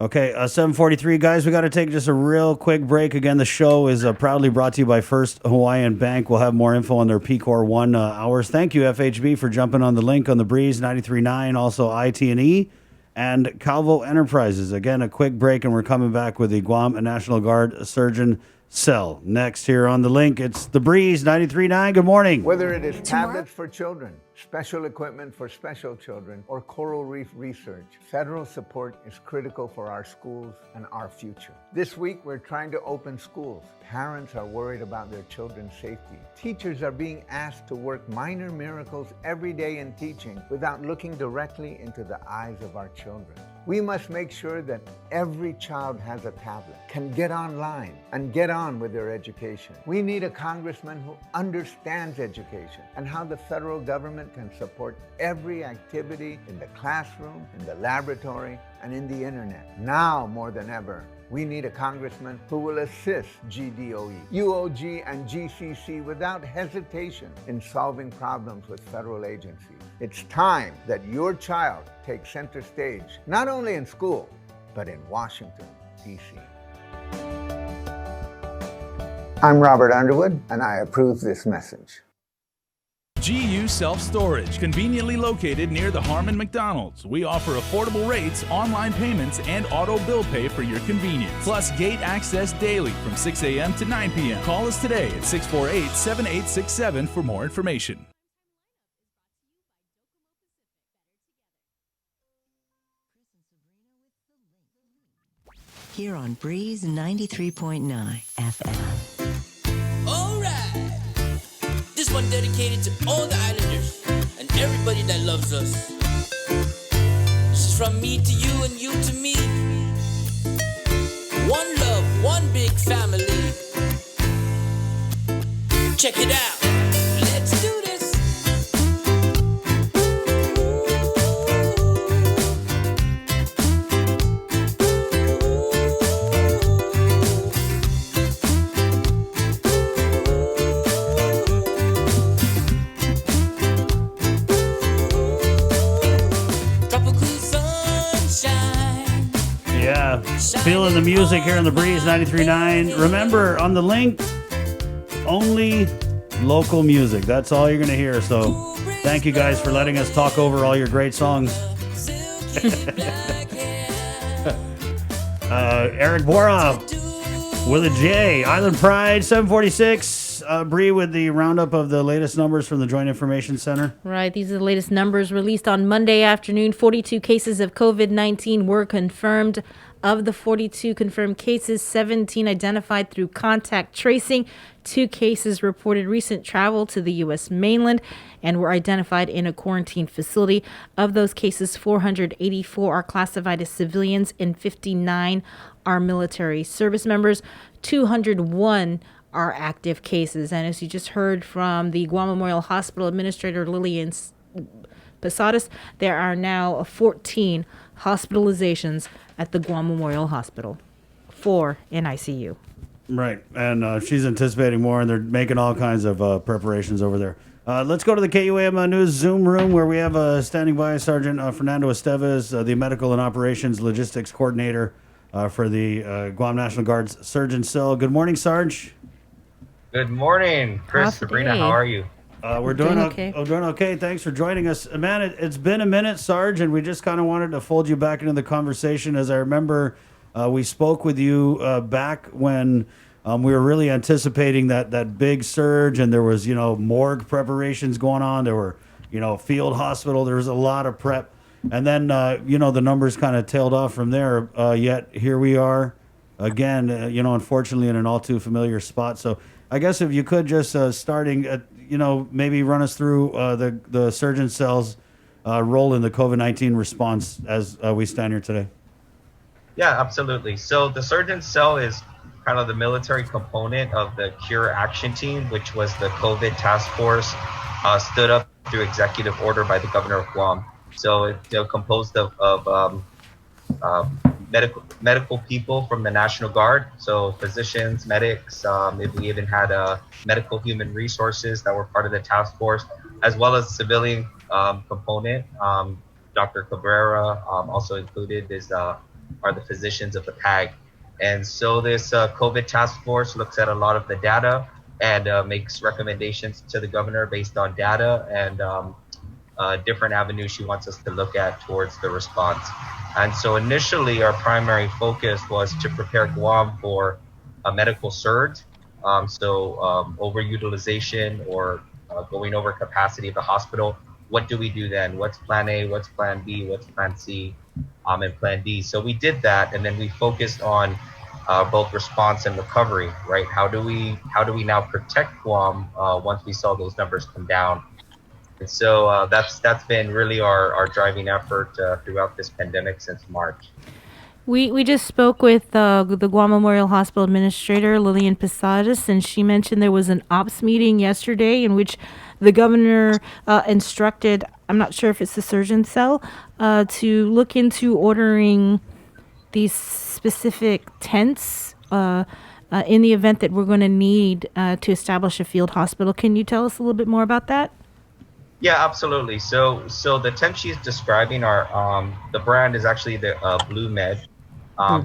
Okay, 7:43, guys. We got to take just a real quick break. Again, the show is proudly brought to you by First Hawaiian Bank. We'll have more info on their PCOR 1 hours. Thank you, FHB, for jumping on the link on the Breeze 93.9, also IT&E. And Calvo Enterprises. Again, a quick break, and we're coming back with the Guam National Guard Surgeon Cell. Next here on the link, it's The Breeze 93.9. Good morning. Whether it is tablets for children, special equipment for special children, or coral reef research, federal support is critical for our schools and our future. This week, we're trying to open schools. Parents are worried about their children's safety. Teachers are being asked to work minor miracles every day in teaching without looking directly into the eyes of our children. We must make sure that every child has a tablet, can get online, and get on with their education. We need a congressman who understands education and how the federal government can support every activity in the classroom, in the laboratory, and in the internet. Now more than ever, we need a congressman who will assist GDOE, UOG, and GCC without hesitation in solving problems with federal agencies. It's time that your child takes center stage, not only in school, but in Washington, D.C. I'm Robert Underwood, and I approve this message. GU Self-Storage, conveniently located near the Harmon McDonald's. We offer affordable rates, online payments, and auto bill pay for your convenience. Plus gate access daily from 6 a.m. to 9 p.m. Call us today at 648-7867 for more information. Here on Breeze 93.9 FM. Alright! This one dedicated to all the Islanders and everybody that loves us. This is from me to you and you to me. One love, one big family. Check it out. Let's do this. Feeling the music here on the Breeze 93.9. Remember, on the link, only local music. That's all you're going to hear. So thank you guys for letting us talk over all your great songs. Eric Bora with a J. Island Pride 746. Bree with the roundup of the latest numbers from the Joint Information Center. Right. These are the latest numbers released on Monday afternoon. 42 cases of COVID-19 were confirmed. Of the 42 confirmed cases, 17 identified through contact tracing. 2 cases reported recent travel to the U.S. mainland and were identified in a quarantine facility. Of those cases, 484 are classified as civilians and 59 are military service members. 201 are active cases. And as you just heard from the Guam Memorial Hospital Administrator Lillian Posadas, there are now 14 hospitalizations at the Guam Memorial Hospital, 4 in ICU. Right, and she's anticipating more, and they're making all kinds of preparations over there. Let's go to the KUAM News Zoom room, where we have standing by Sergeant Fernando Estevez, the Medical and Operations Logistics Coordinator for the Guam National Guard's Surgeon Cell. Good morning, Sarge. Good morning, Chris, Sabrina. How are you? We're doing okay. Doing okay. Thanks for joining us. Man, it's been a minute, Sarge, and we just kind of wanted to fold you back into the conversation. As I remember, we spoke with you back when we were really anticipating that big surge, and there was, morgue preparations going on. There were, field hospital. There was a lot of prep. And then, the numbers kind of tailed off from there. Yet here we are again, unfortunately in an all too familiar spot. So I guess if you could just starting at, maybe run us through the Surgeon Cell's role in the COVID-19 response as we stand here today. Yeah, absolutely. So the Surgeon Cell is kind of the military component of the Cure Action Team, which was the COVID task force stood up through executive order by the governor of Guam. So it's composed of medical people from the National Guard, so physicians, medics. We even had medical human resources that were part of the task force, as well as civilian component. Dr. Cabrera also included are the physicians of the PAG. And so this COVID task force looks at a lot of the data and makes recommendations to the governor based on data and different avenues she wants us to look at towards the response. And so initially our primary focus was to prepare Guam for a medical surge. Overutilization or going over capacity of the hospital. What do we do then? What's plan A? What's plan B? What's plan C? And plan D. So we did that, and then we focused on both response and recovery, right? How do we now protect Guam once we saw those numbers come down? And so that's been really our driving effort throughout this pandemic since March. We just spoke with the Guam Memorial Hospital Administrator, Lillian Posadas, and she mentioned there was an ops meeting yesterday in which the governor instructed, I'm not sure if it's the Surgeon Cell, to look into ordering these specific tents in the event that we're going to need to establish a field hospital. Can you tell us a little bit more about that? Yeah, absolutely. So the tent she's describing are the brand is actually the Blue Med.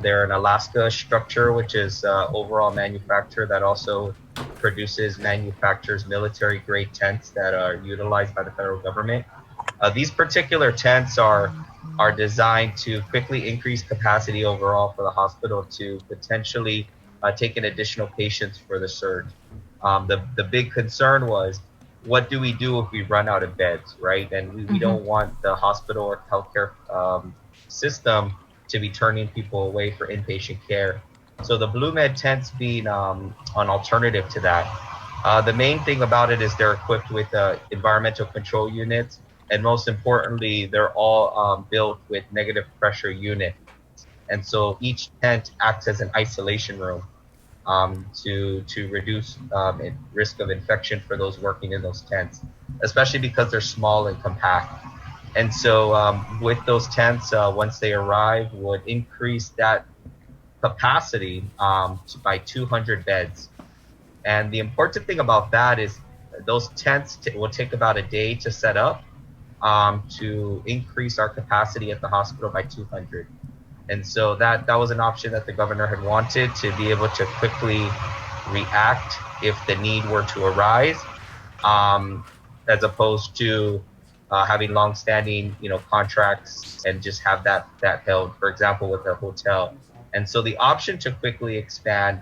They're an Alaska structure, which is overall manufacturer that also manufactures military grade tents that are utilized by the federal government. These particular tents are designed to quickly increase capacity overall for the hospital to potentially take in additional patients for the surge. The big concern was, what do we do if we run out of beds, right? And we don't want the hospital or healthcare system to be turning people away for inpatient care. So the Blue Med tents being an alternative to that. The main thing about it is they're equipped with environmental control units, and most importantly, they're all built with negative pressure units. And so each tent acts as an isolation room to reduce risk of infection for those working in those tents, especially because they're small and compact. And so with those tents, once they arrive, would increase that capacity by 200 beds. And the important thing about that is those tents will take about a day to set up to increase our capacity at the hospital by 200. And so that was an option that the governor had wanted, to be able to quickly react if the need were to arise, as opposed to having long-standing, contracts and just have that held, for example, with a hotel. And so the option to quickly expand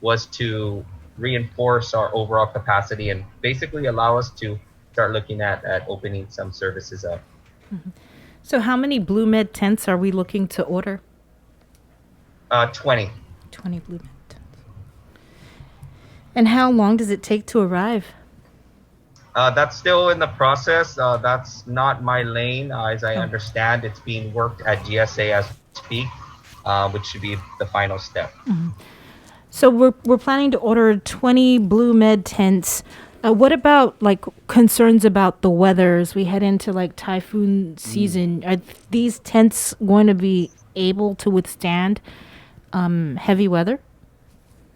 was to reinforce our overall capacity and basically allow us to start looking at opening some services up. So how many Blue Med tents are we looking to order? 20. 20 Blue Med tents. And how long does it take to arrive? That's still in the process. That's not my lane. As I understand, it's being worked at GSA as we speak, which should be the final step. Mm-hmm. So we're planning to order 20 Blue Med tents. What about like concerns about the weather as we head into like typhoon season? Are these tents going to be able to withstand heavy weather?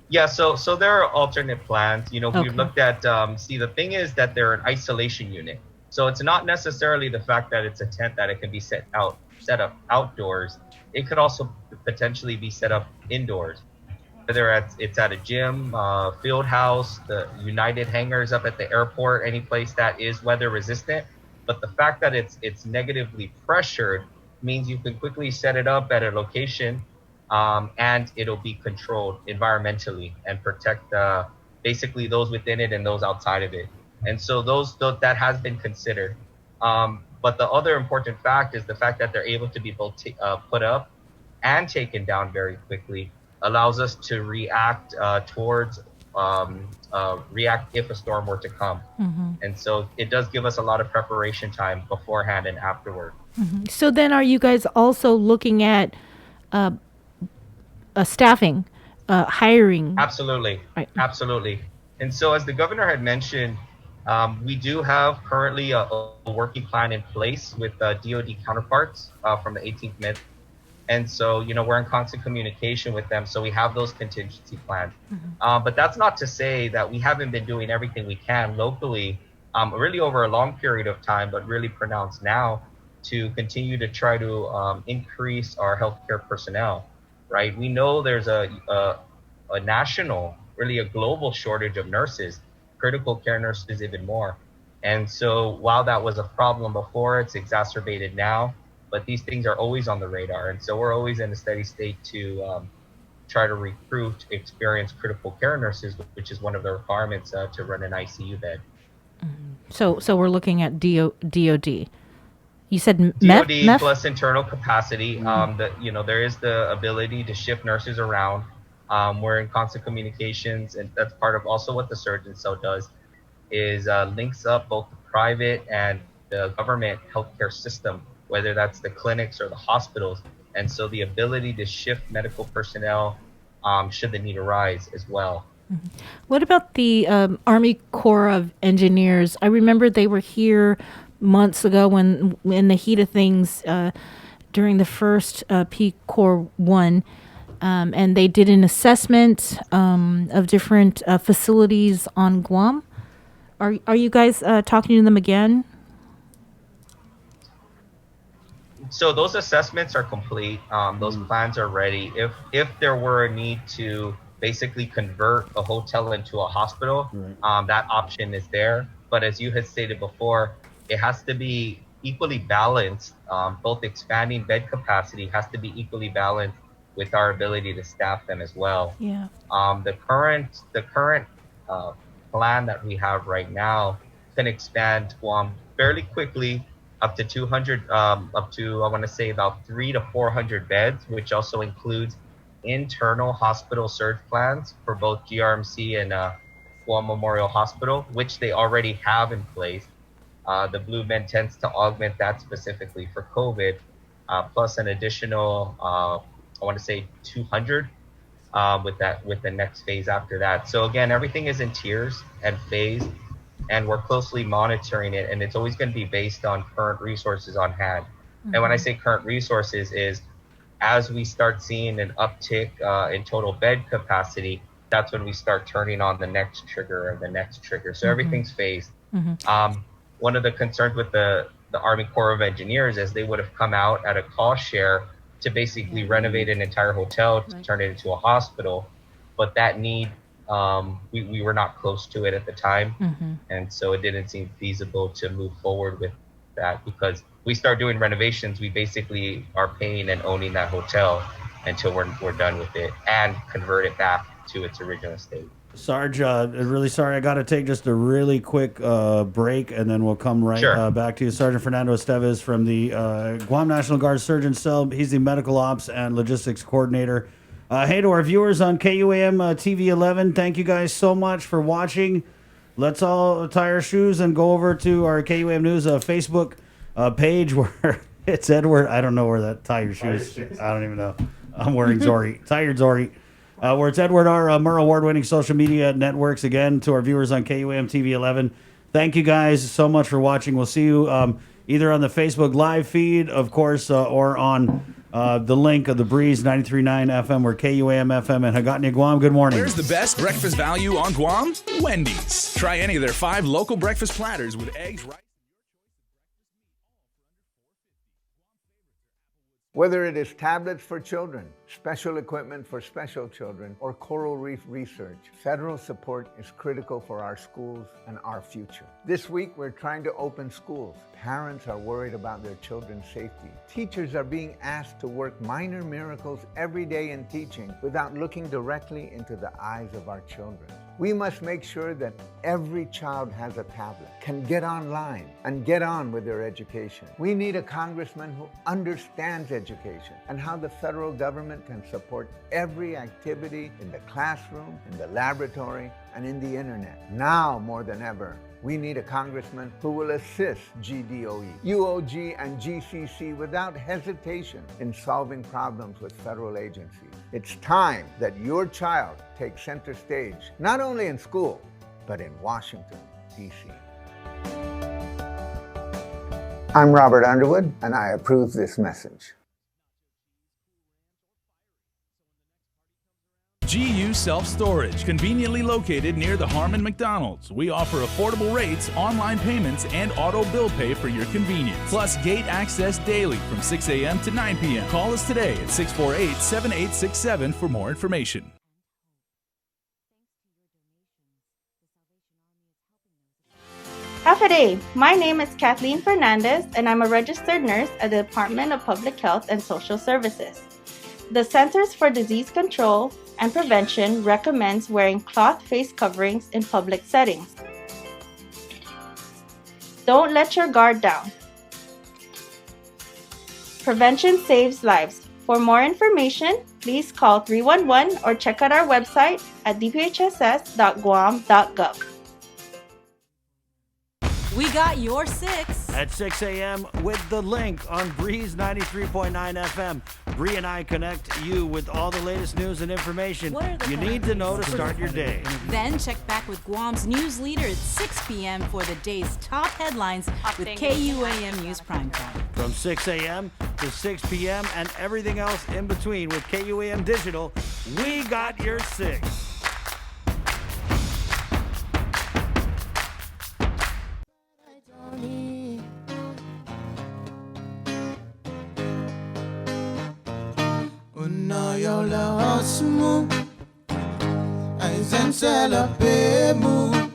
Yeah, so there are alternate plans. Okay. We've looked at, the thing is that they're an isolation unit. So it's not necessarily the fact that it's a tent that it can be set up outdoors. It could also potentially be set up indoors. Whether it's at a gym, field house, the United hangars up at the airport, any place that is weather resistant. But the fact that it's negatively pressured means you can quickly set it up at a location, and it'll be controlled environmentally and protect basically those within it and those outside of it. And so that has been considered. But the other important fact is the fact that they're able to be both put up and taken down very quickly, allows us to react react if a storm were to come. Mm-hmm. And so it does give us a lot of preparation time beforehand and afterward. Mm-hmm. So then are you guys also looking at staffing, hiring? Absolutely. Right. Absolutely. And so as the governor had mentioned, we do have currently a working plan in place with DOD counterparts from the 18th Med. And so, we're in constant communication with them. So we have those contingency plans. Mm-hmm. But that's not to say that we haven't been doing everything we can locally, really over a long period of time, but really pronounced now, to continue to try to increase our healthcare personnel, right? We know there's a national, really a global shortage of nurses, critical care nurses even more. And so while that was a problem before, it's exacerbated now. But these things are always on the radar. And so we're always in a steady state to try to recruit experienced critical care nurses, which is one of the requirements to run an ICU bed. So we're looking at DOD. You said DOD MEF? plus internal capacity. There is the ability to shift nurses around. We're in constant communications, and that's part of also what the Surgeon Cell does, is links up both the private and the government healthcare system, whether that's the clinics or the hospitals. And so the ability to shift medical personnel should the need arise as well. Mm-hmm. What about the Army Corps of Engineers? I remember they were here months ago when in the heat of things during the first Peace Corps 1, and they did an assessment of different facilities on Guam. Are you guys talking to them again? So those assessments are complete. Those plans are ready. If there were a need to basically convert a hotel into a hospital, that option is there. But as you had stated before, it has to be equally balanced. Both expanding bed capacity has to be equally balanced with our ability to staff them as well. Yeah. The current plan that we have right now can expand Guam fairly quickly, up to 200, up to, I want to say, about 300 to 400 beds, which also includes internal hospital surge plans for both GRMC and Guam Memorial Hospital, which they already have in place. The Blue Med tends to augment that specifically for COVID, plus an additional, I want to say 200 with the next phase after that. So again, everything is in tiers and phased, and we're closely monitoring it, and it's always going to be based on current resources on hand. Mm-hmm. And when I say current resources, is as we start seeing an uptick in total bed capacity, that's when we start turning on the next trigger and the next trigger. So everything's phased. Mm-hmm. One of the concerns with the Army Corps of Engineers is they would have come out at a cost share to basically renovate an entire hotel to turn it into a hospital, but that need we were not close to it at the time, and so it didn't seem feasible to move forward with that, because we start doing renovations, we basically are paying and owning that hotel until we're done with it and convert it back to its original state. Sarge, really sorry. I got to take just a really quick break, and then we'll come right back to you. Sergeant Fernando Estevez from the Guam National Guard Surgeon Cell. He's the Medical Ops and Logistics Coordinator. Hey, to our viewers on KUAM TV 11, thank you guys so much for watching. Let's all tie our shoes and go over to our KUAM News Facebook page where it's Edward. I don't know where that tie your shoes. I don't even know. I'm wearing Zori. Tie your Zori. Where it's Edward R. Murr award-winning social media networks. Again, to our viewers on KUAM TV 11, thank you guys so much for watching. We'll see you either on the Facebook live feed, of course, or on the link of the Breeze 93.9 FM or KUAM FM in Hagåtña, Guam. Good morning. Where's the best breakfast value on Guam? Wendy's. Try any of their 5 local breakfast platters with eggs, rice. Whether it is tablets for children, special equipment for special children, or coral reef research, federal support is critical for our schools and our future. This week, we're trying to open schools. Parents are worried about their children's safety. Teachers are being asked to work minor miracles every day in teaching without looking directly into the eyes of our children. We must make sure that every child has a tablet, can get online, and get on with their education. We need a congressman who understands education and how the federal government can support every activity in the classroom, in the laboratory, and in the internet. Now more than ever, we need a congressman who will assist GDOE, UOG, and GCC without hesitation in solving problems with federal agencies. It's time that your child takes center stage, not only in school, but in Washington, D.C. I'm Robert Underwood, and I approve this message. GU Self-Storage, conveniently located near the Harmon McDonald's. We offer affordable rates, online payments, and auto bill pay for your convenience. Plus gate access daily from 6 a.m. to 9 p.m. Call us today at 648-7867 for more information. Half a day. My name is Kathleen Fernandez, and I'm a registered nurse at the Department of Public Health and Social Services. The Centers for Disease Control and Prevention recommends wearing cloth face coverings in public settings. Don't let your guard down. Prevention saves lives. For more information, please call 311 or check out our website at dphss.guam.gov. We got your 6 at 6 a.m. with the link on Breeze 93.9 FM. Bree and I connect you with all the latest news and information you need to know to start your day. Then check back with Guam's news leader at 6 p.m. for the day's top headlines with KUAM News Primetime. From 6 a.m. to 6 p.m. and everything else in between with KUAM Digital, we got your 6. Unayola Aizensela Pemu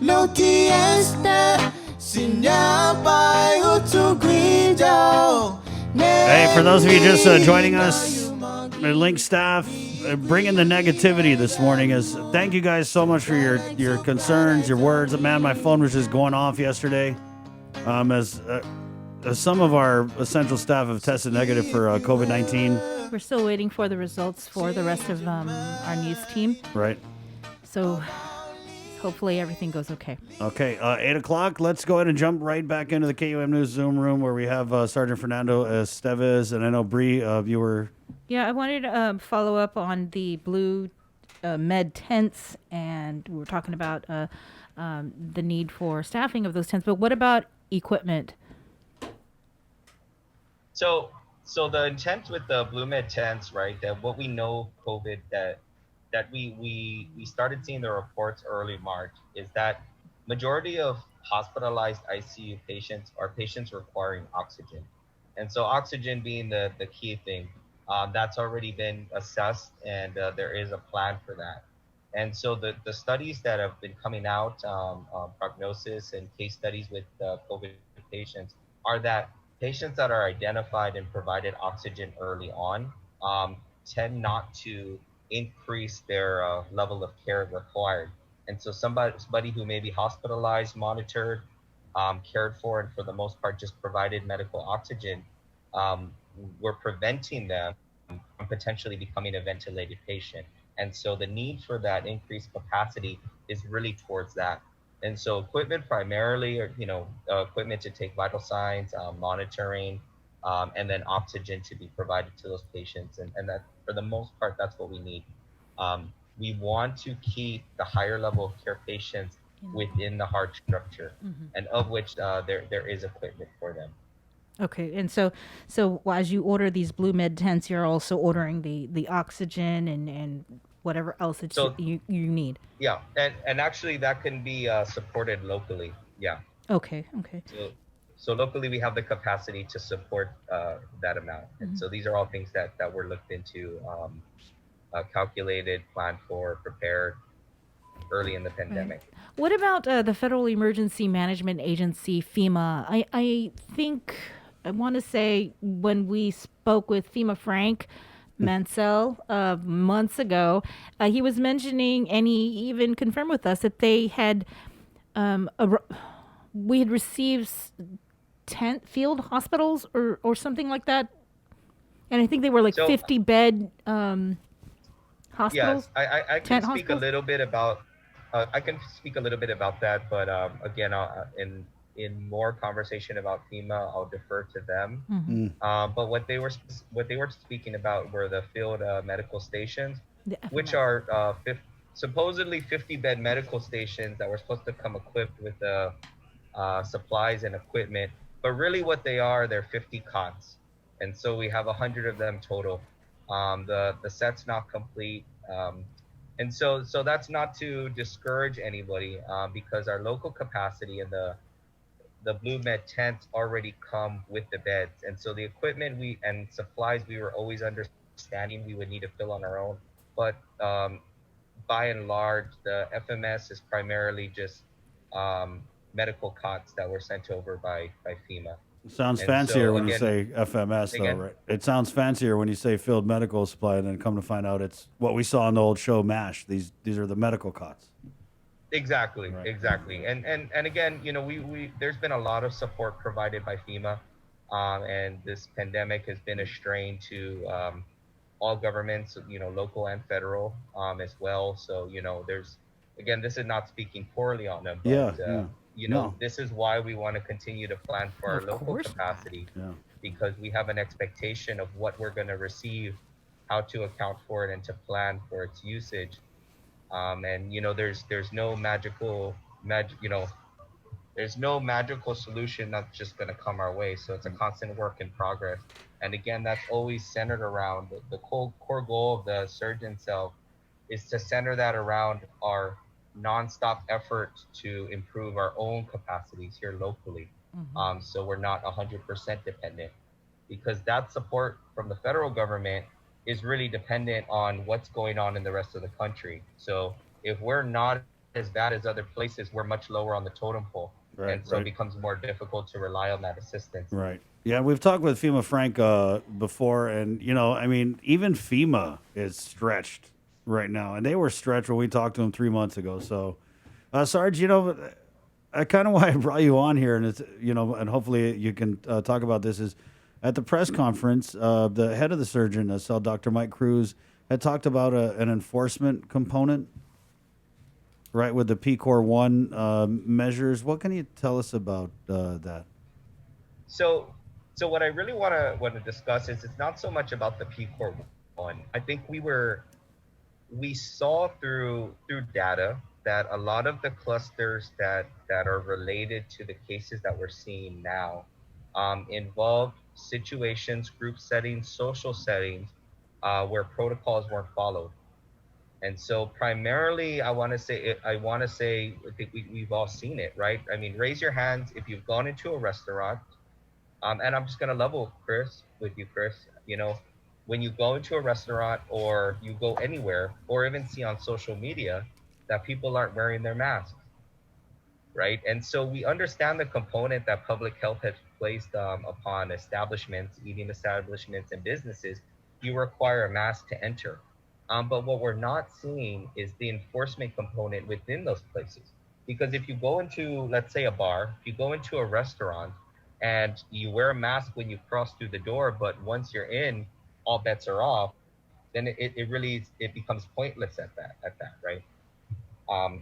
Loki Este Sinyaba Utu Grindo. Hey, for those of you just joining us, the Link staff bringing the negativity this morning is thank you guys so much for your concerns, your words. Man, my phone was just going off yesterday as some of our essential staff have tested negative for COVID-19. We're still waiting for the results for the rest of our news team. Right. So hopefully everything goes okay. Okay, 8 o'clock. Let's go ahead and jump right back into the KUM News Zoom room where we have Sergeant Fernando Estevez, and I know Bree, you were... Yeah, I wanted to follow up on the blue med tents, and we were talking about the need for staffing of those tents, but what about equipment? So the intent with the Blue Med tents, right? That what we know COVID that we started seeing the reports early March is that majority of hospitalized ICU patients are patients requiring oxygen. And so oxygen being the key thing, that's already been assessed, and there is a plan for that. And so the studies that have been coming out, prognosis and case studies with COVID patients, are that patients that are identified and provided oxygen early on tend not to increase their level of care required. And so somebody who may be hospitalized, monitored, cared for, and for the most part just provided medical oxygen, we're preventing them from potentially becoming a ventilated patient. And so the need for that increased capacity is really towards that. And so equipment primarily, or equipment to take vital signs, monitoring, and then oxygen to be provided to those patients. And that, for the most part, that's what we need. We want to keep the higher level of care patients within the heart structure, and of which there is equipment for them. Okay, and so as you order these Blue Med tents, you're also ordering the oxygen and whatever else that you need. Yeah, and actually that can be supported locally. Yeah. Okay. So locally we have the capacity to support that amount, and so these are all things that were looked into, calculated, planned for, prepared early in the pandemic. Right. What about the Federal Emergency Management Agency, FEMA? I think, I want to say when we spoke with FEMA Frank Mansell months ago, he was mentioning, and he even confirmed with us that they had, we had received 10 field hospitals or something like that. And I think they were like 50 bed hospitals. Yes, I can speak a little bit about that, but again, in more conversation about FEMA, I'll defer to them. But what they were speaking about were the field medical stations, which are supposedly 50 bed medical stations that were supposed to come equipped with the supplies and equipment. But really, what they are, they're 50 cots, and so we have 100 of them total. The set's not complete. And so that's not to discourage anybody, because our local capacity and the Blue Med tents already come with the beds. And so the equipment and supplies, we were always understanding we would need to fill on our own. But by and large, the FMS is primarily just medical cots that were sent over by FEMA. It sounds And fancier so, when you again- say FMS, though, again- right? It sounds fancier when you say field medical supply, and then come to find out it's what we saw in the old show MASH. These are the medical cots. Exactly. And again, we there's been a lot of support provided by FEMA, and this pandemic has been a strain to all governments, local and federal, as well. So there's, again, this is not speaking poorly on them, but No. this is why we want to continue to plan for our Of local course. capacity, Yeah. because we have an expectation of what we're going to receive, how to account for it, and to plan for its usage. And there's no magical solution that's just going to come our way. So it's a constant work in progress. And again, that's always centered around the core goal of the surgeon self is to center that around our nonstop effort to improve our own capacities here locally. So we're not 100% dependent, because that support from the federal government is really dependent on what's going on in the rest of the country. So if we're not as bad as other places, we're much lower on the totem pole. Right, And so right. it becomes more difficult to rely on that assistance. Right. Yeah, we've talked with FEMA Frank before, and even FEMA is stretched right now, and they were stretched when we talked to them 3 months ago. So, Sarge, I kind of why I brought you on here, and it's and hopefully you can talk about this, is at the press conference, the head of the surgeon cell, Dr. Mike Cruz, had talked about an enforcement component, right, with the PCOR 1 measures. What can you tell us about that? So what I really want to discuss is it's not so much about the PCOR 1. I think we saw through data that a lot of the clusters that are related to the cases that we're seeing now involved situations, group settings, social settings, where protocols weren't followed. And so primarily, I want to say, I think we've all seen it, right? I mean, raise your hands if you've gone into a restaurant And I'm just gonna level with you, Chris. You know, when you go into a restaurant or you go anywhere, or even see on social media that people aren't wearing their masks, right? And so we understand the component that public health has placed upon establishments, eating establishments, and businesses. You require a mask to enter. But what we're not seeing is the enforcement component within those places. Because if you go into, let's say, a bar, if you go into a restaurant and you wear a mask when you cross through the door, but once you're in, all bets are off, then it really becomes pointless at that, right?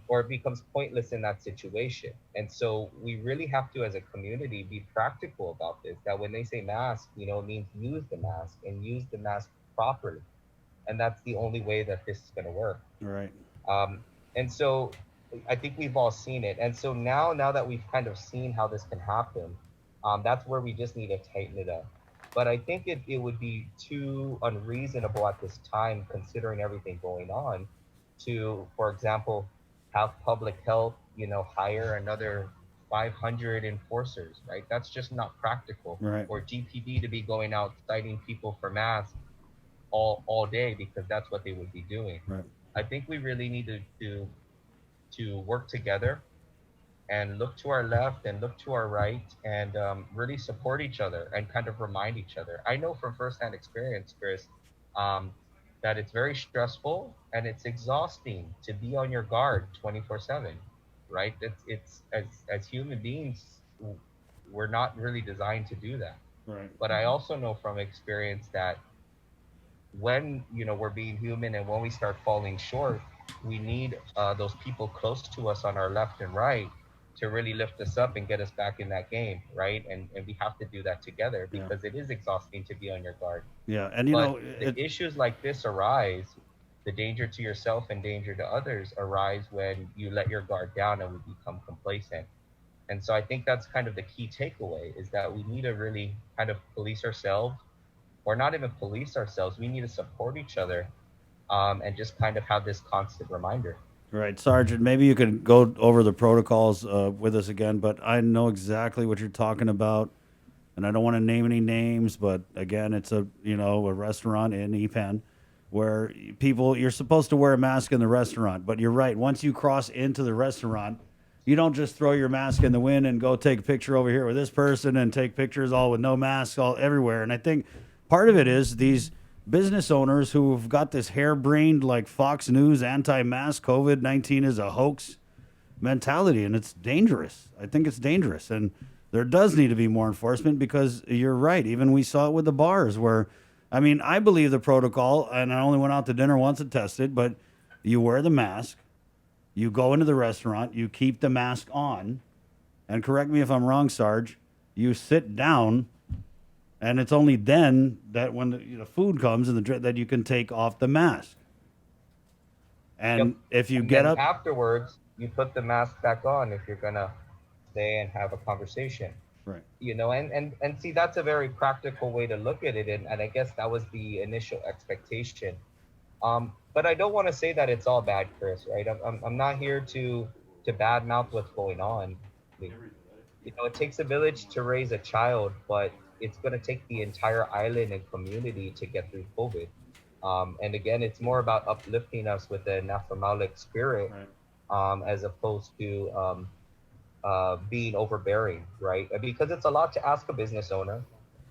Or it becomes pointless in that situation. And so we really have to, as a community, be practical about this, that when they say mask, you know, it means use the mask and use the mask properly. And that's the only way that this is going to work. Right. And so I think we've all seen it. And so now that we've kind of seen how this can happen, that's where we just need to tighten it up. But I think it would be too unreasonable at this time, considering everything going on, to, for example, have public health, you know, hire another 500 enforcers, right? That's just not practical. Right. Or GPD to be going out citing people for masks all day, because that's what they would be doing. Right. I think we really need to work together and look to our left and look to our right, and really support each other and kind of remind each other. I know from firsthand experience, Chris, that it's very stressful and it's exhausting to be on your guard 24/7, right? It's as human beings, we're not really designed to do that. Right. But I also know from experience that when, you know, we're being human and when we start falling short, we need those people close to us on our left and right to really lift us up and get us back in that game, right? And we have to do that together, because it is exhausting to be on your guard. Yeah, and you But know, the issues like this arise, the danger to yourself and danger to others arise when you let your guard down and we become complacent. And so I think that's kind of the key takeaway, is that we need to really kind of police ourselves, or not even police ourselves. We need to support each other, and just kind of have this constant reminder. Right, Sergeant, maybe you could go over the protocols with us again, but I know exactly what you're talking about, and I don't want to name any names, but again, it's a restaurant in Epan where you're supposed to wear a mask in the restaurant, but you're right, once you cross into the restaurant, you don't just throw your mask in the wind and go take a picture over here with this person and take pictures all with no masks all everywhere. And I think part of it is these business owners who've got this harebrained, like Fox News anti-mask COVID-19 is a hoax mentality, and it's dangerous. I think it's dangerous, and there does need to be more enforcement, because you're right. Even we saw it with the bars where, I mean, I believe the protocol, and I only went out to dinner once and tested, but you wear the mask, you go into the restaurant, you keep the mask on, and correct me if I'm wrong, Sarge, you sit down. And it's only then that when the food comes and that you can take off the mask. And if you get then up afterwards, you put the mask back on if you're gonna stay and have a conversation. Right. You know, and see, that's a very practical way to look at it, and I guess that was the initial expectation. But I don't want to say that it's all bad, Chris. Right? I'm not here to badmouth what's going on. You know, it takes a village to raise a child, but it's going to take the entire island and community to get through COVID. And again, it's more about uplifting us with a Nafamalic spirit, as opposed to being overbearing, right? Because it's a lot to ask a business owner.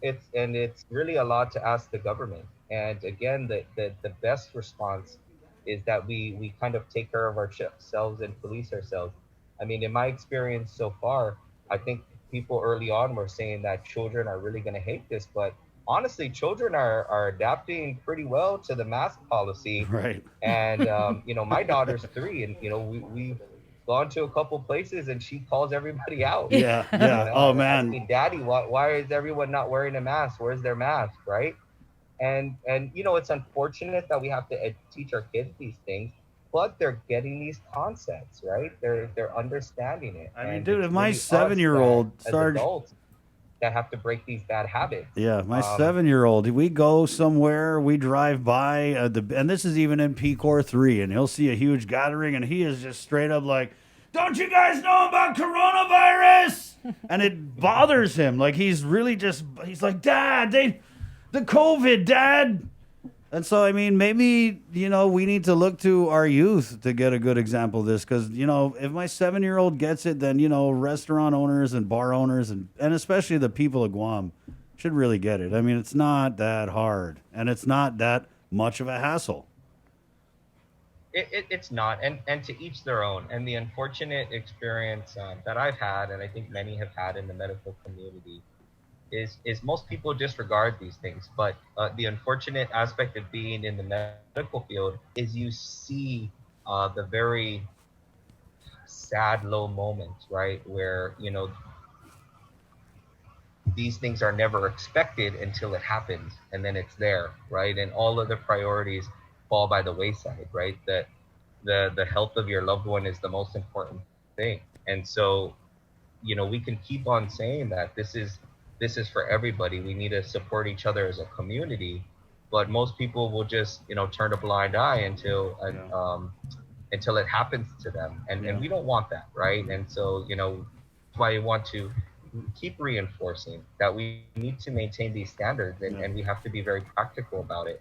It's really a lot to ask the government. And again, the best response is that we kind of take care of ourselves and police ourselves. I mean, in my experience so far, I think people early on were saying that children are really going to hate this, but honestly, children are adapting pretty well to the mask policy. Right. And you know, my daughter's 3, and you know, we've gone to a couple places, and she calls everybody out. Yeah, yeah. You know, Oh man. asking, Daddy, why is everyone not wearing a mask? Where's their mask, right? And you know, it's unfortunate that we have to teach our kids these things, but they're getting these concepts, right? They're understanding it. I mean, And dude, it's if my really us 7-year-old as Sarge, adults that have to break these bad habits. yeah, my 7-year-old, we go somewhere, we drive by and this is even in P-Core 3, and he'll see a huge gathering, and he is just straight up like, don't you guys know about coronavirus? And it bothers him. Like, he's really just, he's like, Dad, the COVID, Dad. And so, I mean, maybe, you know, we need to look to our youth to get a good example of this. Because, you know, if my 7-year-old gets it, then, you know, restaurant owners and bar owners and especially the people of Guam should really get it. I mean, it's not that hard. And it's not that much of a hassle. It's not. And to each their own. And the unfortunate experience that I've had, and I think many have had in the medical community, is most people disregard these things. But the unfortunate aspect of being in the medical field is you see the very sad, low moments, right? Where, you know, these things are never expected until it happens, and then it's there, right? And all of the priorities fall by the wayside, right? That the health of your loved one is the most important thing. And so, you know, we can keep on saying that this is for everybody. We need to support each other as a community, but most people will just, you know, turn a blind eye until it happens to them, and we don't want that, right? And so, you know, that's why I want to keep reinforcing that we need to maintain these standards, and we have to be very practical about it.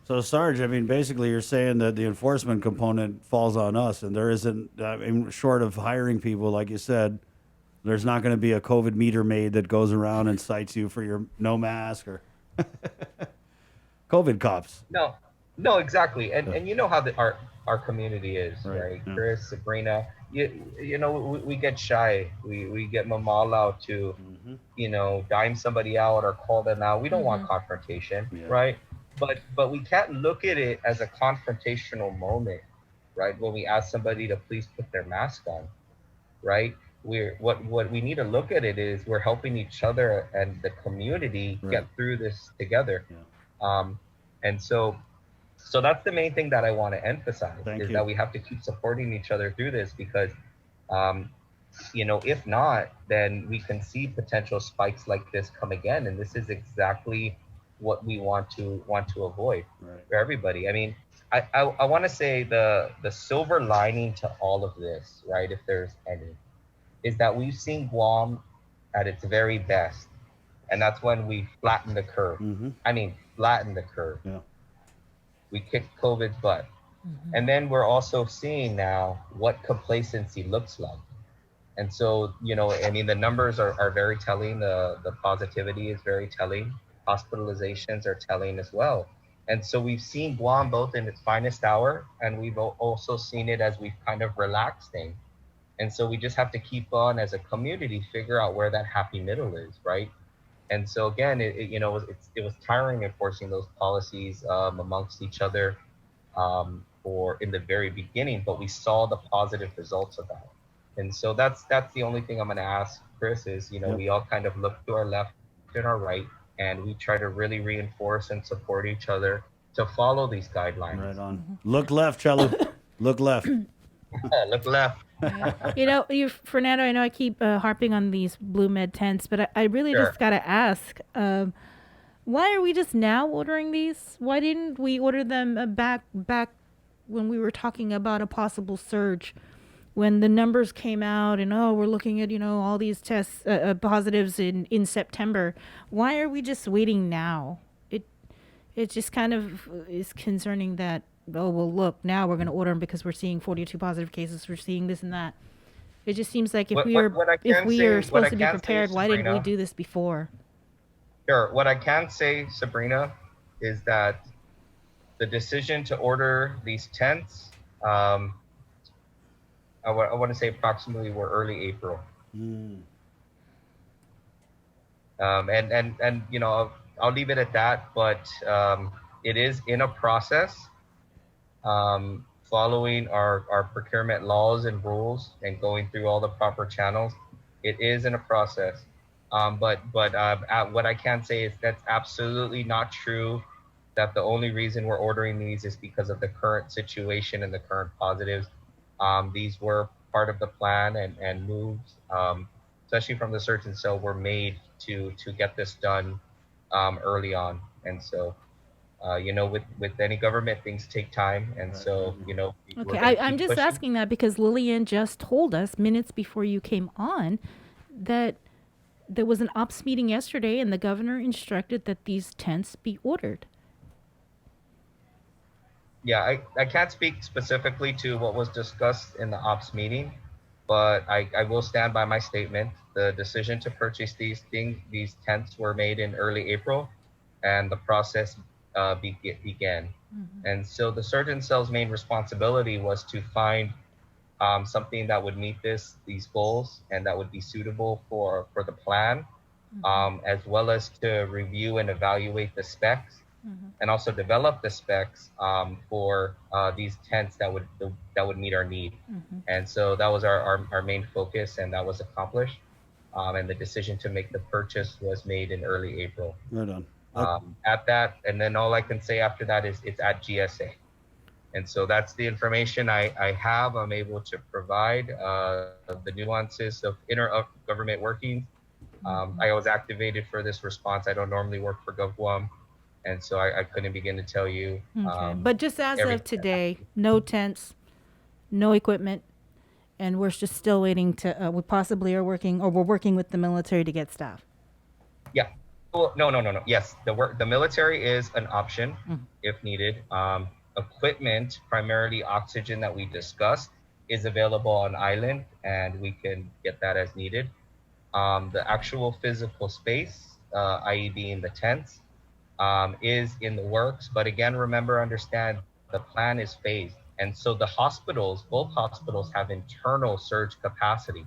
So, Sarge, I mean, basically you're saying that the enforcement component falls on us, and there isn't, I mean, short of hiring people, like you said, there's not going to be a COVID meter maid that goes around and cites you for your no mask or COVID cops. No, exactly. And you know how our community is, right? Yeah. Chris, Sabrina, you know, we get shy. We get mamala to, you know, dime somebody out or call them out. We don't want confrontation, right? But we can't look at it as a confrontational moment, right? When we ask somebody to please put their mask on, right? What we need to look at it is we're helping each other and the community get through this together. And so that's the main thing that I want to emphasize that we have to keep supporting each other through this, because you know, if not, then we can see potential spikes like this come again, and this is exactly what we want to avoid for everybody. I mean, I want to say the silver lining to all of this, right, if there's any, is that we've seen Guam at its very best, and that's when we flattened the curve. I mean, flattened the curve. We kicked COVID's butt. And then we're also seeing now what complacency looks like. And so, you know, I mean, the numbers are very telling. The positivity is very telling. Hospitalizations are telling as well. And so we've seen Guam both in its finest hour, and we've also seen it as we've kind of relaxed things. And so we just have to keep on, as a community, figure out where that happy middle is, right? And so again, it was tiring enforcing those policies amongst each other or in the very beginning, but we saw the positive results of that. And so that's the only thing I'm going to ask, Chris, is, you know, we all kind of look to our left and our right, and we try to really reinforce and support each other to follow these guidelines. Right on. Look left, Chelu. Look left. Look left. You know, Fernando, I know I keep harping on these Blue Med tents, but I really just got to ask, why are we just now ordering these? Why didn't we order them back when we were talking about a possible surge, when the numbers came out and, we're looking at, you know, all these tests, positives in September? Why are we just waiting now? It just kind of is concerning that, well, look, now we're going to order them because we're seeing 42 positive cases. We're seeing this and that. It just seems like if we are supposed to be prepared, why didn't we do this before? Sure. What I can say, Sabrina, is that the decision to order these tents, I want to say approximately were early April. And you know, I'll leave it at that, but it is in a process. Following our procurement laws and rules and going through all the proper channels, it is in a process. But what I can say is that's absolutely not true, that the only reason we're ordering these is because of the current situation and the current positives. These were part of the plan, and moves, especially from the surgeon cell, were made to get this done early on. And so with any government, things take time, and so we're Okay, gonna I'm keep just pushing. asking that because Lillian just told us minutes before you came on that there was an ops meeting yesterday and the governor instructed that these tents be ordered. Yeah, I can't speak specifically to what was discussed in the ops meeting, but I will stand by my statement. The decision to purchase these tents were made in early April, and the process began. And so the surgeon cell's main responsibility was to find something that would meet these goals and that would be suitable for the plan, as well as to review and evaluate the specs, and also develop the specs for these tents that would meet our need. And so that was our main focus, and that was accomplished. And the decision to make the purchase was made in early April. Right on. At that, and then all I can say after that is it's at GSA. And so that's the information I have. I'm able to provide the nuances of inter-government workings. I was activated for this response. I don't normally work for GovGuam, and so I couldn't begin to tell you. Okay. But just as of everything. today, no tents, no equipment, and we're just still waiting to, we possibly are working, or we're working with the military to get staff. Yeah. Well, no. Yes, the military is an option if needed. Equipment, primarily oxygen that we discussed, is available on island, and we can get that as needed. The actual physical space, i.e. being the tents, is in the works. But again, understand, the plan is phased. And so the hospitals, both hospitals have internal surge capacity.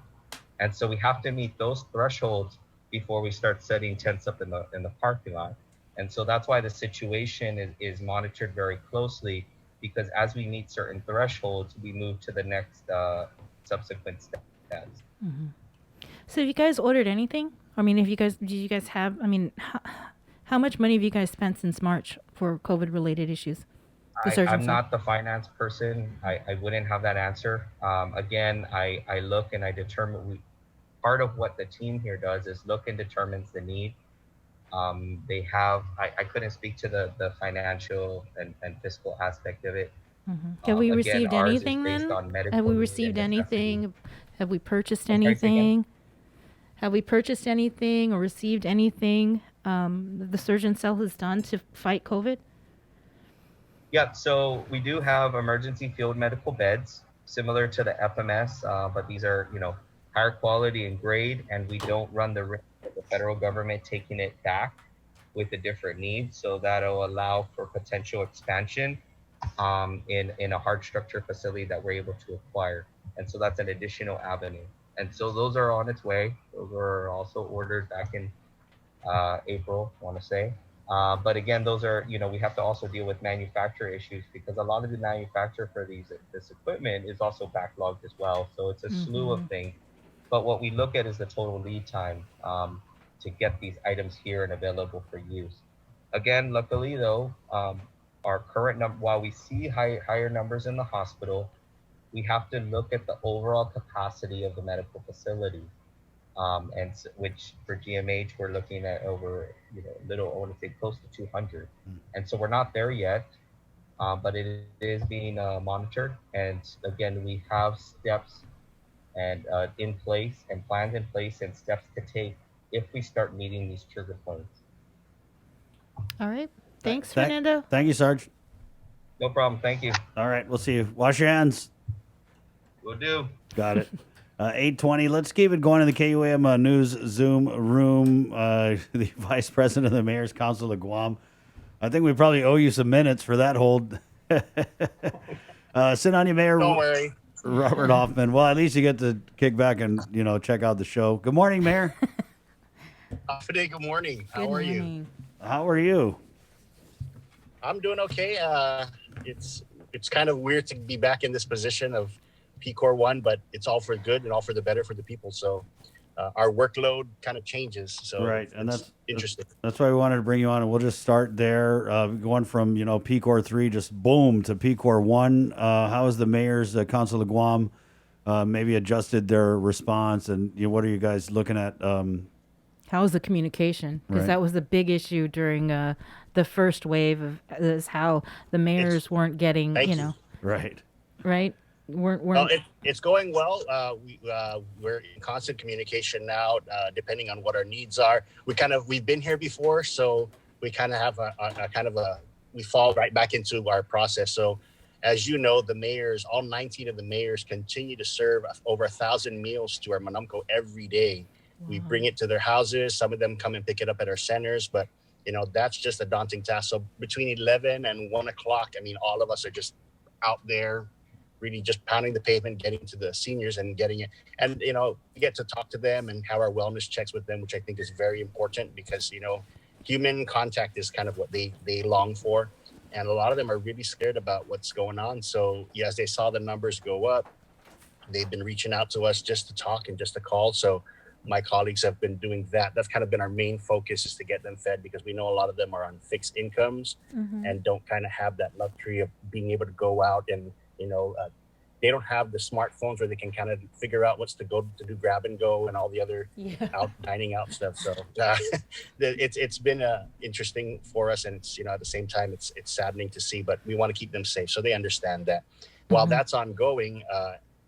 And so we have to meet those thresholds before we start setting tents up in the parking lot. And so that's why the situation is monitored very closely, because as we meet certain thresholds, we move to the next subsequent steps. So have you guys ordered anything? I mean, did you guys have, I mean, how much money have you guys spent since March for COVID-related issues? I'm not the finance person. I wouldn't have that answer. Again, I look and I determine, part of what the team here does is look and determines the need. They have, I couldn't speak to the financial and fiscal aspect of it. Have we Again, received ours is anything based then? on medical Have we need received and anything? Have we purchased I'm sorry, say again? anything? Have we purchased anything or received anything that the surgeon cell has done to fight COVID? Yeah, so we do have emergency field medical beds similar to the FMS, but these are, higher quality and grade, and we don't run the risk of the federal government taking it back with a different need. So that'll allow for potential expansion in a hard structure facility that we're able to acquire. And so that's an additional avenue. And so those are on its way. Those were also ordered back in April, I want to say. But again, those are, we have to also deal with manufacturer issues, because a lot of the manufacturer for this equipment is also backlogged as well. So it's a slew of things. But what we look at is the total lead time to get these items here and available for use. Again, luckily though, our current number, while we see higher numbers in the hospital, we have to look at the overall capacity of the medical facility. Which for GMH, we're looking at over, I want to say close to 200. And so we're not there yet, but it is being monitored. And again, we have steps and in place and plans in place and steps to take if we start meeting these trigger points. All right. Thanks, Fernando. Thank you, Sarge. No problem. Thank you. All right, we'll see you. Wash your hands. Will do. Got it. 8:20. Let's keep it going in the KUAM News Zoom room. The Vice President of the Mayor's Council of Guam. I think we probably owe you some minutes for that hold. Sit on you, Mayor. Don't worry. Robert Hoffman. Well, at least you get to kick back and check out the show. Good morning, Mayor. Fide, good morning. How are you? How are you? I'm doing okay. It's kind of weird to be back in this position of PCOR 1, but it's all for good and all for the better for the people. So our workload kind of changes. So right, and that's interesting. That's why we wanted to bring you on, and we'll just start there. Going from PCOR 3 just boom to PCOR 1. How has the Mayor's Council of Guam maybe adjusted their response, and what are you guys looking at How's the communication? Because Right. that was the big issue during the first wave of is how the mayors weren't getting, Thank you you. know, Right. right? Weren't Well, it's going well. We're in constant communication now, depending on what our needs are. We've been here before, so we kind of have we fall right back into our process. So, as you know, the mayors, all 19 of the mayors, continue to serve over 1,000 meals to our Manamco every day. We bring it to their houses. Some of them come and pick it up at our centers, but that's just a daunting task. So between 11 and 1 o'clock, I mean, all of us are just out there really just pounding the pavement, getting to the seniors and getting it. And, we get to talk to them and have our wellness checks with them, which I think is very important because, human contact is kind of what they long for. And a lot of them are really scared about what's going on. So as they saw the numbers go up, they've been reaching out to us just to talk and just to call. So my colleagues have been doing that. That's kind of been our main focus, is to get them fed, because we know a lot of them are on fixed incomes and don't kind of have that luxury of being able to go out and, they don't have the smartphones where they can kind of figure out what's to go to do grab and go and all the other out dining out stuff. So it's been interesting for us, and it's, at the same time it's saddening to see, but we want to keep them safe, so they understand that. While that's ongoing,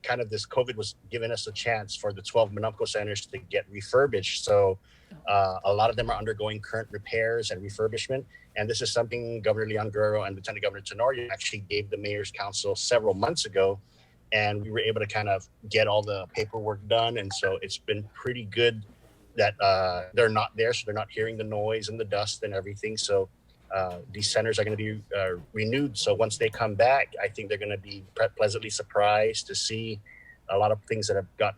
kind of this COVID was giving us a chance for the 12 Manamco centers to get refurbished. So a lot of them are undergoing current repairs and refurbishment. And this is something Governor Leon Guerrero and Lieutenant Governor Tenorio actually gave the Mayor's Council several months ago. And we were able to kind of get all the paperwork done. And so it's been pretty good that they're not there. So they're not hearing the noise and the dust and everything. So these centers are going to be renewed. So once they come back, I think they're going to be pleasantly surprised to see a lot of things that have got,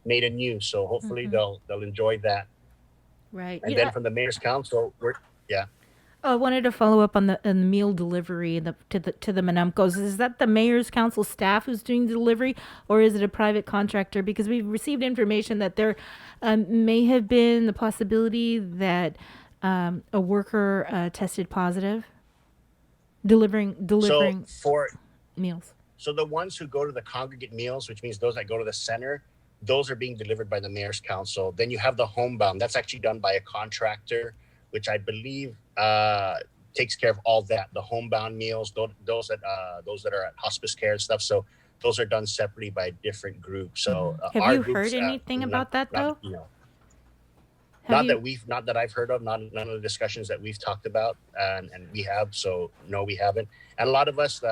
made anew. So hopefully they'll enjoy that. Right. And then from the Mayor's Council, I wanted to follow up on the meal delivery to the Manamcos. Is that the Mayor's Council staff who's doing the delivery, or is it a private contractor? Because we've received information that there may have been the possibility that a worker tested positive delivering meals. So the ones who go to the congregate meals, which means those that go to the center, those are being delivered by the Mayor's Council. Then you have the homebound. That's actually done by a contractor, which I believe takes care of all that. The homebound meals, those that are at hospice care and stuff. So those are done separately by different groups. So have you heard anything about that though? Not that I've heard of. None of the discussions that we've talked about, and we have. So no, we haven't. And a lot of us,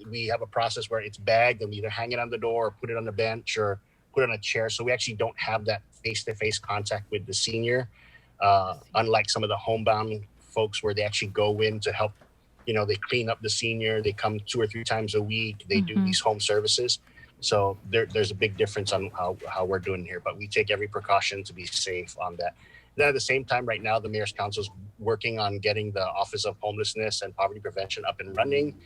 we have a process where it's bagged and we either hang it on the door or put it on the bench or put it on a chair. So we actually don't have that face-to-face contact with the senior. Unlike some of the homebound folks where they actually go in to help, they clean up the senior, they come 2 or 3 times a week, they do these home services. So there's a big difference on how we're doing here, but we take every precaution to be safe on that. Then at the same time, right now, the Mayor's Council is working on getting the Office of Homelessness and Poverty Prevention up and running.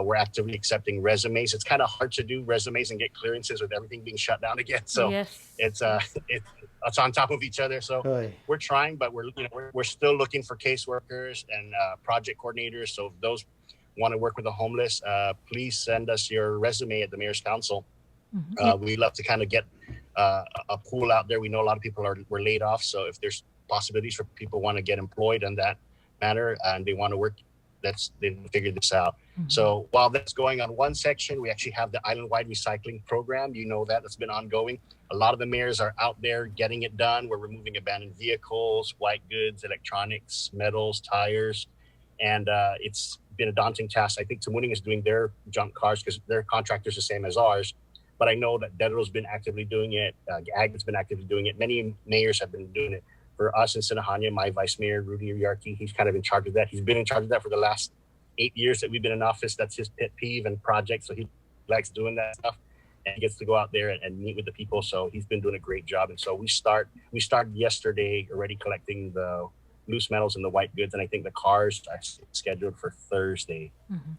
We're actively accepting resumes. It's kind of hard to do resumes and get clearances with everything being shut down again. So it's on top of each other. So we're trying, but we're still looking for caseworkers and project coordinators. So if those want to work with the homeless, please send us your resume at the Mayor's Council. We love to kind of get a pool out there. We know a lot of people were laid off. So if there's possibilities for people who want to get employed in that manner and they want to work, they figure this out. So while that's going on one section, we actually have the island-wide recycling program. That's been ongoing. A lot of the mayors are out there getting it done. We're removing abandoned vehicles, white goods, electronics, metals, tires, and it's been a daunting task. I think Tamuning is doing their junk cars because their contractor's the same as ours. But I know that Dedro's been actively doing it. Ag's been actively doing it. Many mayors have been doing it. For us in Sinajana, my vice mayor, Rudy Uriarte, he's kind of in charge of that. He's been in charge of that for the last 8 years that we've been in office. That's his pet peeve and project. So he likes doing that stuff. And he gets to go out there and meet with the people. So he's been doing a great job. And so we started yesterday already collecting the loose metals and the white goods. And I think the cars are scheduled for Thursday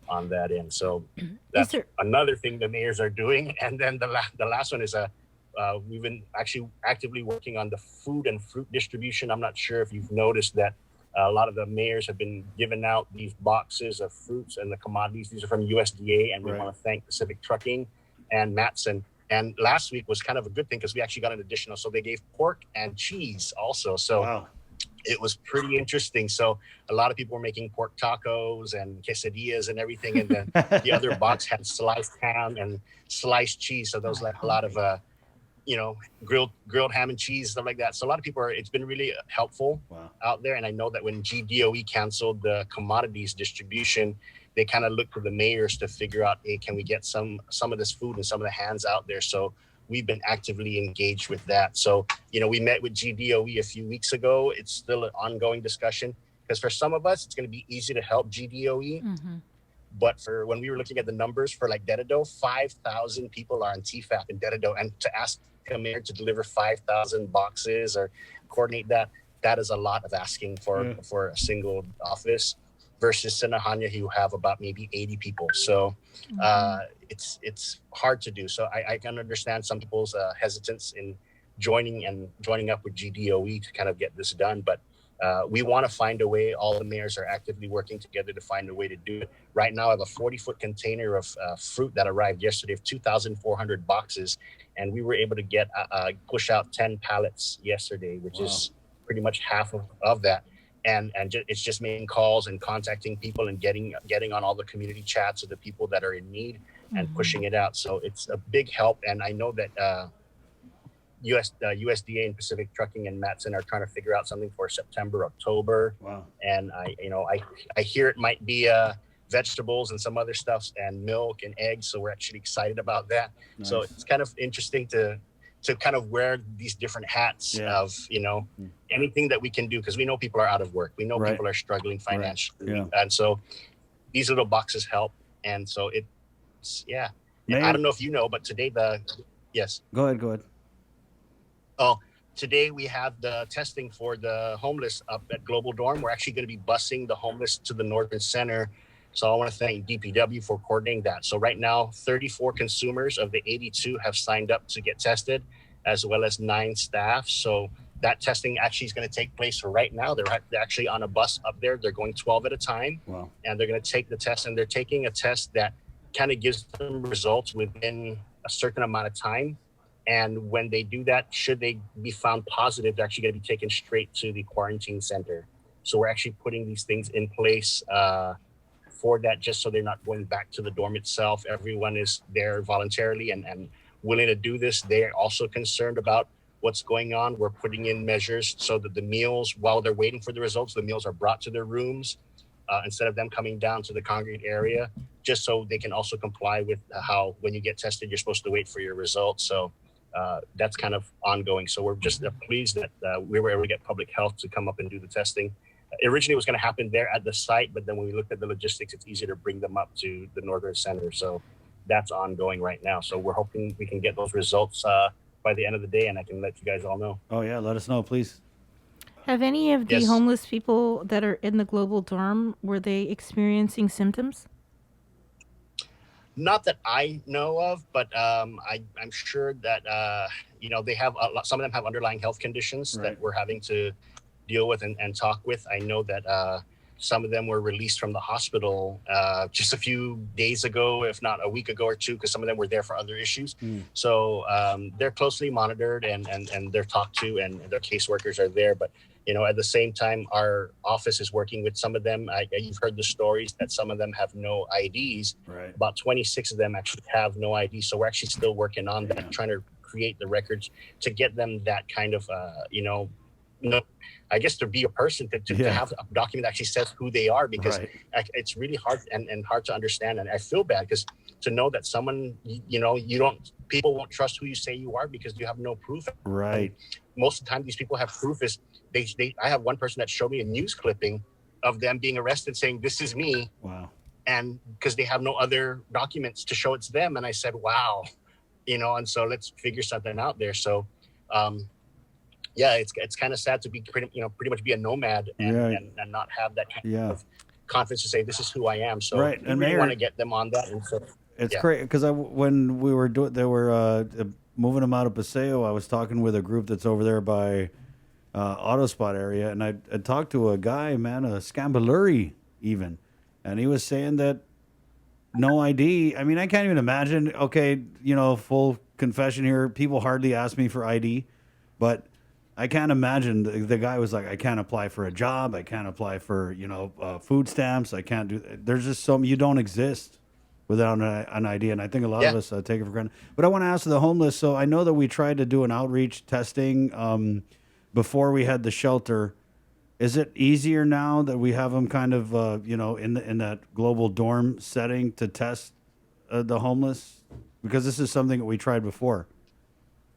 on that end. So that's another thing the mayors are doing. And then the last one is we've been actually actively working on the food and fruit distribution. I'm not sure if you've noticed that a lot of the mayors have been giving out these boxes of fruits and the commodities. These are from USDA, and we want to thank Pacific Trucking and Matson. And last week was kind of a good thing because we actually got an additional. So they gave pork and cheese also. So it was pretty interesting. So a lot of people were making pork tacos and quesadillas and everything. And then the other box had sliced ham and sliced cheese. So there was like a lot of, grilled ham and cheese, stuff like that. So a lot of people it's been really helpful out there. And I know that when GDOE canceled the commodities distribution, they kind of looked to the mayors to figure out, hey, can we get some of this food and some of the hands out there? So we've been actively engaged with that. So, we met with GDOE a few weeks ago. It's still an ongoing discussion because for some of us, it's going to be easy to help GDOE. Mm-hmm. But for when we were looking at the numbers for like Dededo, 5,000 people are on TFAP in Dededo. And to ask a mayor to deliver 5,000 boxes or coordinate that is a lot of asking for a single office versus Sinahanya, who have about maybe 80 people. So it's hard to do. So I can understand some people's hesitance in joining up with GDOE to kind of get this done. But we want to find a way. All the mayors are actively working together to find a way to do it. Right now, I have a 40-foot container of fruit that arrived yesterday of 2,400 boxes. And we were able to get push out 10 pallets yesterday, which is pretty much half of that. And it's just making calls and contacting people and getting on all the community chats of the people that are in need and pushing it out. So it's a big help. And I know that USDA and Pacific Trucking and Matson are trying to figure out something for September, October. Wow. And I hear it might be vegetables and some other stuff and milk and eggs. So we're actually excited about that. Nice. So it's kind of interesting to kind of wear these different hats of, anything that we can do, because we know people are out of work. We know people are struggling financially. Yeah. And so these little boxes help. And so it's, I don't know if you know, but today yes. Go ahead. Oh, today we have the testing for the homeless up at Global Dorm. We're actually going to be busing the homeless to the Northern Center. So I want to thank DPW for coordinating that. So right now, 34 consumers of the 82 have signed up to get tested, as well as 9 staff. So that testing actually is going to take place right now. They're actually on a bus up there. They're going 12 at a time. Wow. And they're going to take the test, and they're taking a test that kind of gives them results within a certain amount of time. And when they do that, should they be found positive, they're actually going to be taken straight to the quarantine center. So we're actually putting these things in place for that, just so they're not going back to the dorm itself. Everyone is there voluntarily and willing to do this. They're also concerned about what's going on. We're putting in measures so that the meals, while they're waiting for the results, the meals are brought to their rooms instead of them coming down to the congregate area, just so they can also comply with how when you get tested, you're supposed to wait for your results. So that's kind of ongoing. So we're just pleased that we were able to get public health to come up and do the testing. Originally, it was going to happen there at the site, but then when we looked at the logistics, it's easier to bring them up to the Northern Center. So that's ongoing right now. So we're hoping we can get those results by the end of the day, and I can let you guys all know. Oh, yeah. Let us know, please. Have any of the homeless people that are in the Global Dorm, were they experiencing symptoms? Not that I know of, but I'm sure that, they have some of them have underlying health conditions that we're having to deal with and talk with. I know that some of them were released from the hospital just a few days ago, if not a week ago or two, because some of them were there for other issues. So they're closely monitored and they're talked to, and their caseworkers are there. But, at the same time, our office is working with some of them. You've heard the stories that some of them have no IDs. Right. About 26 of them actually have no ID. So we're actually still working on that, trying to create the records to get them that kind of, I guess to be a person, to have a document that actually says who they are, because it's really hard and hard to understand. And I feel bad because to know that someone, people won't trust who you say you are because you have no proof. Right. Most of the time, these people have proof. I have one person that showed me a news clipping of them being arrested saying, "This is me." Wow. And because they have no other documents to show it's them. And I said, wow, and so let's figure something out there. So, it's kind of sad to be pretty much be a nomad and not have that kind of confidence to say, this is who I am. So we and really want to get them on that. And so it's great because when we were they were moving them out of Paseo, I was talking with a group that's over there by Autospot area, and I talked to a guy, man, a Scambaluri even, and he was saying that no ID. I mean, I can't even imagine. Okay, full confession here. People hardly ask me for ID, but I can't imagine the guy was like, I can't apply for a job. I can't apply for, food stamps. I can't do, there's just you don't exist without an ID. And I think a lot of us take it for granted. But I want to ask the homeless. So I know that we tried to do an outreach testing before we had the shelter. Is it easier now that we have them kind of, in that global dorm setting to test the homeless? Because this is something that we tried before.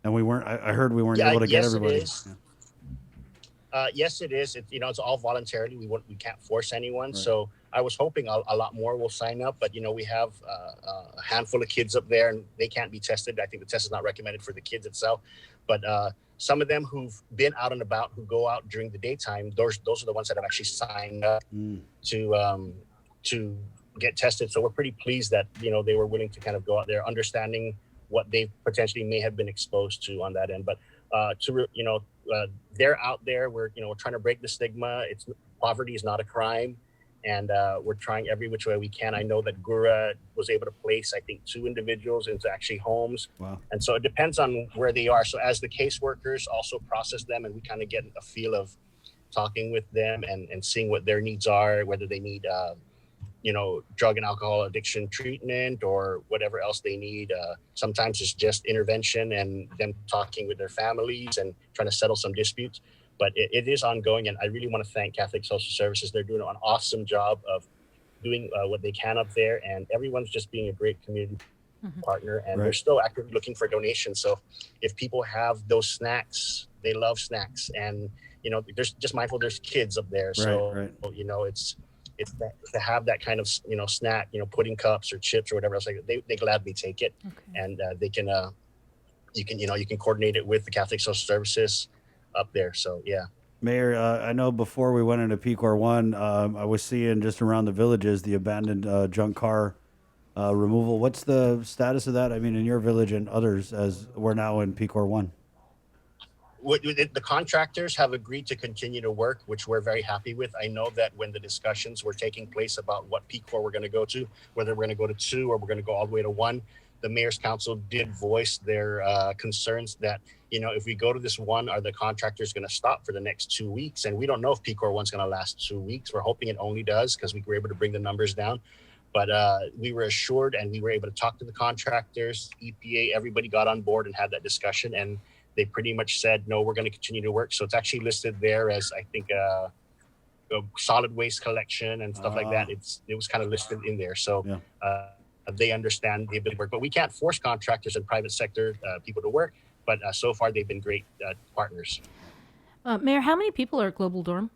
And we weren't. I heard we weren't able to get everybody. It is. Yes, it is. It's all voluntarily. We can't force anyone. Right. So I was hoping a lot more will sign up, but we have a handful of kids up there, and they can't be tested. I think the test is not recommended for the kids itself, but some of them who've been out and about, who go out during the daytime, those are the ones that have actually signed up to get tested. So we're pretty pleased that they were willing to kind of go out there, understanding what they potentially may have been exposed to on that end. But they're out there. We're trying to break the stigma. Poverty is not a crime, and we're trying every which way we can. I know that Gura was able to place, I think, 2 individuals into actually homes. Wow. And so it depends on where they are. So as the caseworkers also process them, and we kind of get a feel of talking with them and seeing what their needs are, whether they need drug and alcohol addiction treatment or whatever else they need. Sometimes it's just intervention and them talking with their families and trying to settle some disputes. But it is ongoing, and I really want to thank Catholic Social Services. They're doing an awesome job of doing what they can up there, and everyone's just being a great community partner, and they're still actively looking for donations. So if people have those snacks, they love snacks, and there's just mindful there's kids up there, so it's to have that kind of snack, pudding cups or chips or whatever else, like they gladly take it. And they can you can coordinate it with the Catholic Social Services up there. So yeah. Mayor, I know before we went into PCOR 1, I was seeing just around the villages the abandoned junk car removal. What's the status of that? I mean, in your village and others, as we're now in PCOR 1. The contractors have agreed to continue to work, which we're very happy with. I know that when the discussions were taking place about what PCOR we're going to go to, whether we're going to go to 2 or we're going to go all the way to 1, the Mayor's Council did voice their concerns that, if we go to this 1, are the contractors going to stop for the next 2 weeks? And we don't know if PCOR 1's going to last 2 weeks. We're hoping it only does, because we were able to bring the numbers down. But we were assured, and we were able to talk to the contractors, EPA, everybody got on board and had that discussion. And they pretty much said, no, we're going to continue to work. So it's actually listed there as, I think, a solid waste collection and stuff like that. It was kind of listed in there. So they understand the ability to work. But we can't force contractors and private sector people to work. But so far, they've been great partners. Mayor, how many people are at Global Dorm?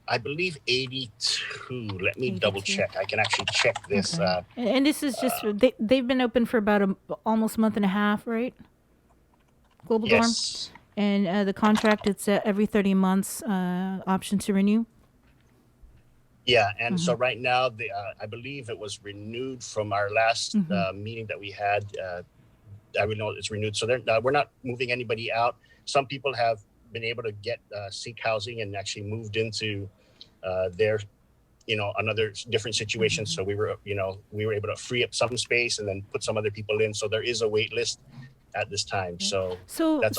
I believe 82. Let me double check. I can actually check this. Okay. And this is just, they've been open for about almost a month and a half, right? Global Dorm, and the contract, it's every 30 months, option to renew. Yeah, and so right now, I believe it was renewed from our last meeting that we had. I would know it's renewed, so we're not moving anybody out. Some people have been able to seek housing and actually moved into their, another different situation. So we were able to free up some space and then put some other people in. So there is a wait list at this time. So that's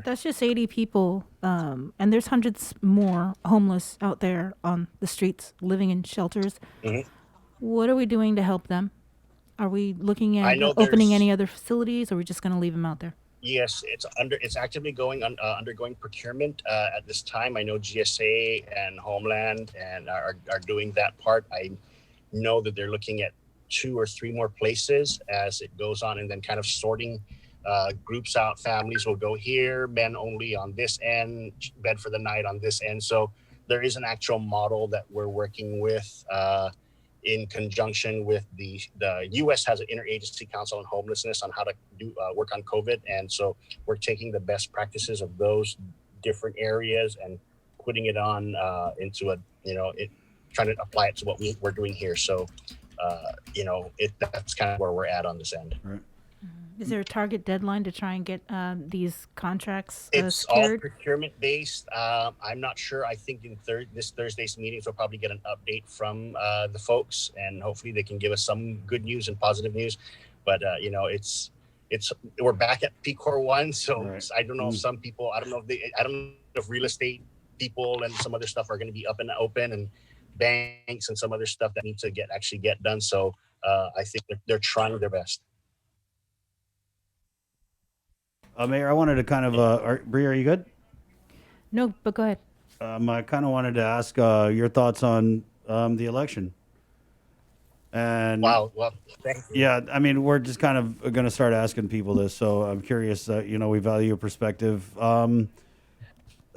that's just 80 people, and there's hundreds more homeless out there on the streets living in shelters. What are we doing to help them? Are we looking at opening any other facilities, or are we just going to leave them out there? Yes, it's actively undergoing procurement at this time. I know GSA and Homeland and are doing that part. I know that they're looking at 2 or 3 more places as it goes on, and then kind of sorting groups out. Families will go here, men only on this end, bed for the night on this end. So there is an actual model that we're working with in conjunction with the U.S. has an interagency council on homelessness on how to do work on COVID. And so we're taking the best practices of those different areas and putting it on into trying to apply it to what we're doing here. So that's kind of where we're at on this end. Right. Is there a target deadline to try and get these contracts It's secured? all procurement based. I'm not sure. I think in this Thursday's meetings, we'll probably get an update from the folks, and hopefully they can give us some good news and positive news. But we're back at PCOR 1, so Right. I don't know if some people, I don't know if real estate people and some other stuff are going to be up and open, and banks and some other stuff that need to get done. So I think they're trying their best. Mayor, I wanted to kind of, Bree, are you good? No, but go ahead. I kind of wanted to ask your thoughts on the election. And Wow. Well, thank you. yeah, I mean, we're just kind of going to start asking people this, so I'm curious. We value your perspective.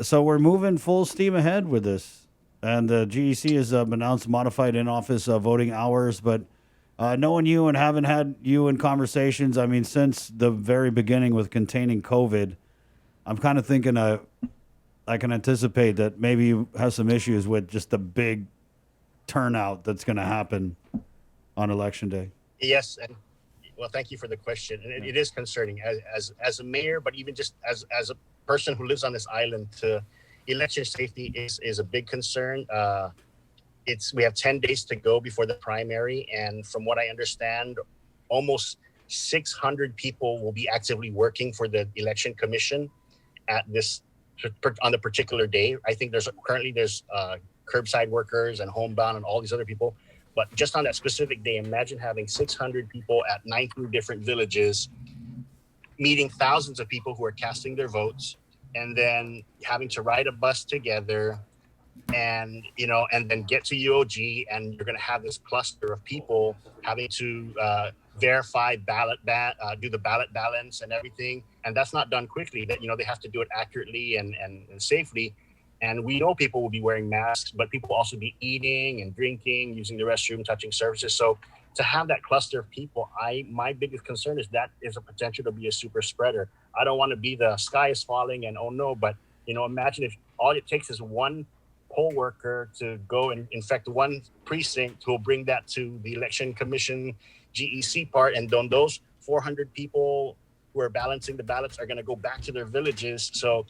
So we're moving full steam ahead with this, and the GEC has announced modified in-office voting hours. But knowing you and having had you in conversations, I mean, since the very beginning with containing COVID, I'm kind of thinking I can anticipate that maybe you have some issues with just the big turnout that's going to happen on election day. Yes, and well, thank you for the question. And it is concerning as a mayor, but even just as a person who lives on this island, election safety is a big concern. We have 10 days to go before the primary, and from what I understand, almost 600 people will be actively working for the election commission on the particular day. I think there's curbside workers and homebound and all these other people. But just on that specific day, imagine having 600 people at 19 different villages, meeting thousands of people who are casting their votes, and then having to ride a bus together, and then get to UOG, and you're going to have this cluster of people having to verify do the ballot balance and everything, and that's not done quickly. That they have to do it accurately and safely. And we know people will be wearing masks, but people will also be eating and drinking, using the restroom, touching surfaces. So to have that cluster of people, my biggest concern is that is a potential to be a super spreader. I don't want to be the sky is falling and oh no, but imagine if all it takes is one poll worker to go and infect one precinct, who will bring that to the election commission GEC part, and then those 400 people who are balancing the ballots are going to go back to their villages. So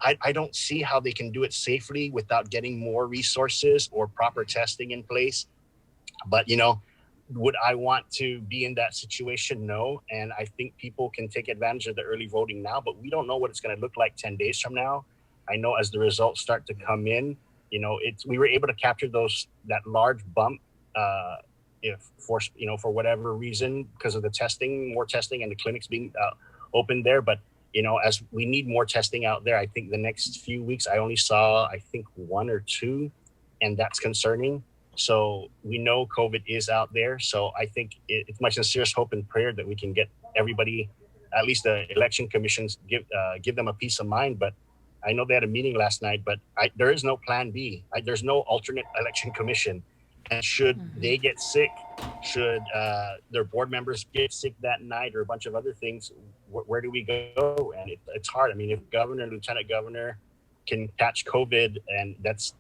I don't see how they can do it safely without getting more resources or proper testing in place. But, would I want to be in that situation? No. And I think people can take advantage of the early voting now, but we don't know what it's going to look like 10 days from now. I know as the results start to come in, we were able to capture that large bump for whatever reason, because of the more testing and the clinics being open there. But as we need more testing out there, I think the next few weeks, I only saw, I think, 1 or 2, and that's concerning. So we know COVID is out there. So I think it's my sincerest hope and prayer that we can get everybody, at least the election commissions, give them a peace of mind. But I know they had a meeting last night, but there is no plan B. There's no alternate election commission. And should they get sick, should their board members get sick that night, or a bunch of other things, where do we go? And it's hard. I mean, if governor and lieutenant governor can catch COVID, and that's,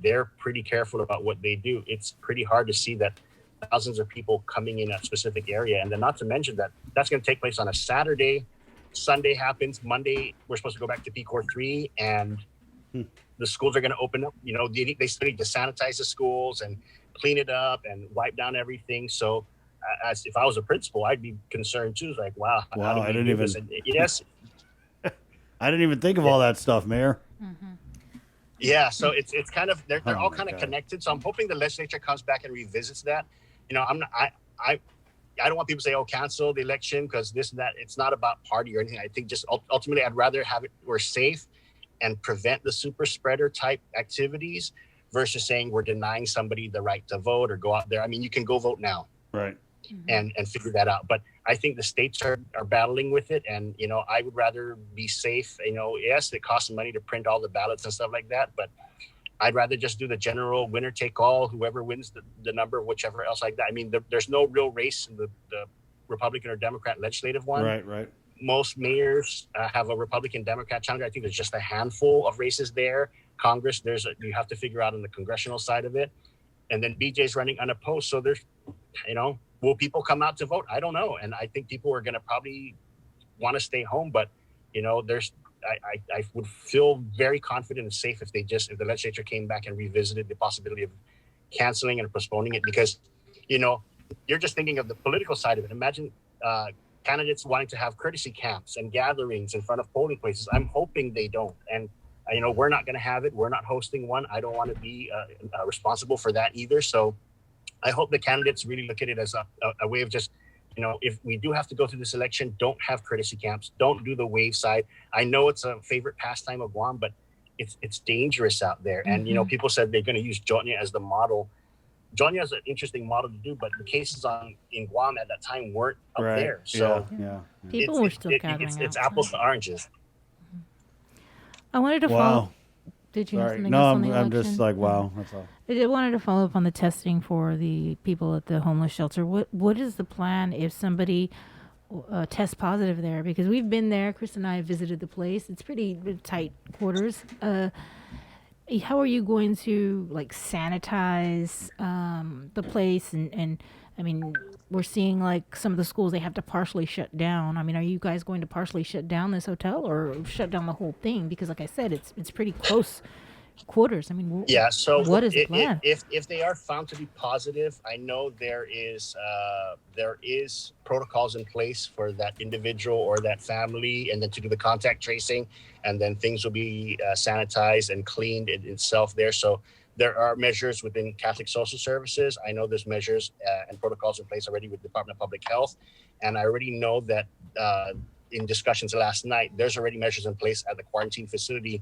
they're pretty careful about what they do, it's pretty hard to see that thousands of people coming in a specific area. And then not to mention that's going to take place on a Saturday. Sunday happens. Monday, we're supposed to go back to PCOR 3, and the schools are going to open up. They still need to sanitize the schools and clean it up and wipe down everything. So as if I was a principal, I'd be concerned too. It's like, wow, I didn't even. Yes. I didn't even think of all that stuff, Mayor. Yeah, so it's kind of they're all kind of connected. So I'm hoping the legislature comes back and revisits that. I don't want people to say, "Oh, cancel the election," because this and that. It's not about party or anything. I think just ultimately, I'd rather have it we're safe and prevent the super spreader type activities versus saying we're denying somebody the right to vote or go out there. I mean, you can go vote now, right? And figure that out. But I think the states are battling with it, and I would rather be safe. Yes, it costs money to print all the ballots and stuff like that, but I'd rather just do the general winner take all, whoever wins the number, whichever else like that. I mean, there's no real race in the Republican or Democrat legislative one. Right. Most mayors have a Republican Democrat challenger. I think there's just a handful of races there. Congress, you have to figure out on the congressional side of it. And then BJ's running unopposed. So there's, will people come out to vote? I don't know. And I think people are going to probably want to stay home, but I would feel very confident and safe if the legislature came back and revisited the possibility of canceling and postponing it, because, you're just thinking of the political side of it. Imagine candidates wanting to have courtesy camps and gatherings in front of polling places. I'm hoping they don't. And, we're not going to have it. We're not hosting one. I don't want to be responsible for that either. So I hope the candidates really look at it as a way of just, if we do have to go through this election, don't have courtesy camps. Don't do the wave side. I know it's a favorite pastime of Guam, but it's dangerous out there. And, people said they're going to use Jonya as the model. Jonya is an interesting model to do, but the cases in Guam at that time weren't up there. So People were still gathering it's apples to oranges. I wanted to follow. Did you have something else on the I'm just election? like, wow, that's all. I wanted to follow up on the testing for the people at the homeless shelter. What is the plan if somebody tests positive there? Because we've been there. Chris and I have visited the place. It's pretty tight quarters. How are you going to sanitize the place? And I mean, we're seeing some of the schools, they have to partially shut down. I mean, are you guys going to partially shut down this hotel or shut down the whole thing? Because like I said, it's pretty close quarters. I mean, So what is the plan? If they are found to be positive, I know there is protocols in place for that individual or that family, and then to do the contact tracing, and then things will be sanitized and cleaned itself there. So there are measures within Catholic Social Services. I know there's measures and protocols in place already with the Department of Public Health, and I already know that in discussions last night, there's already measures in place at the quarantine facility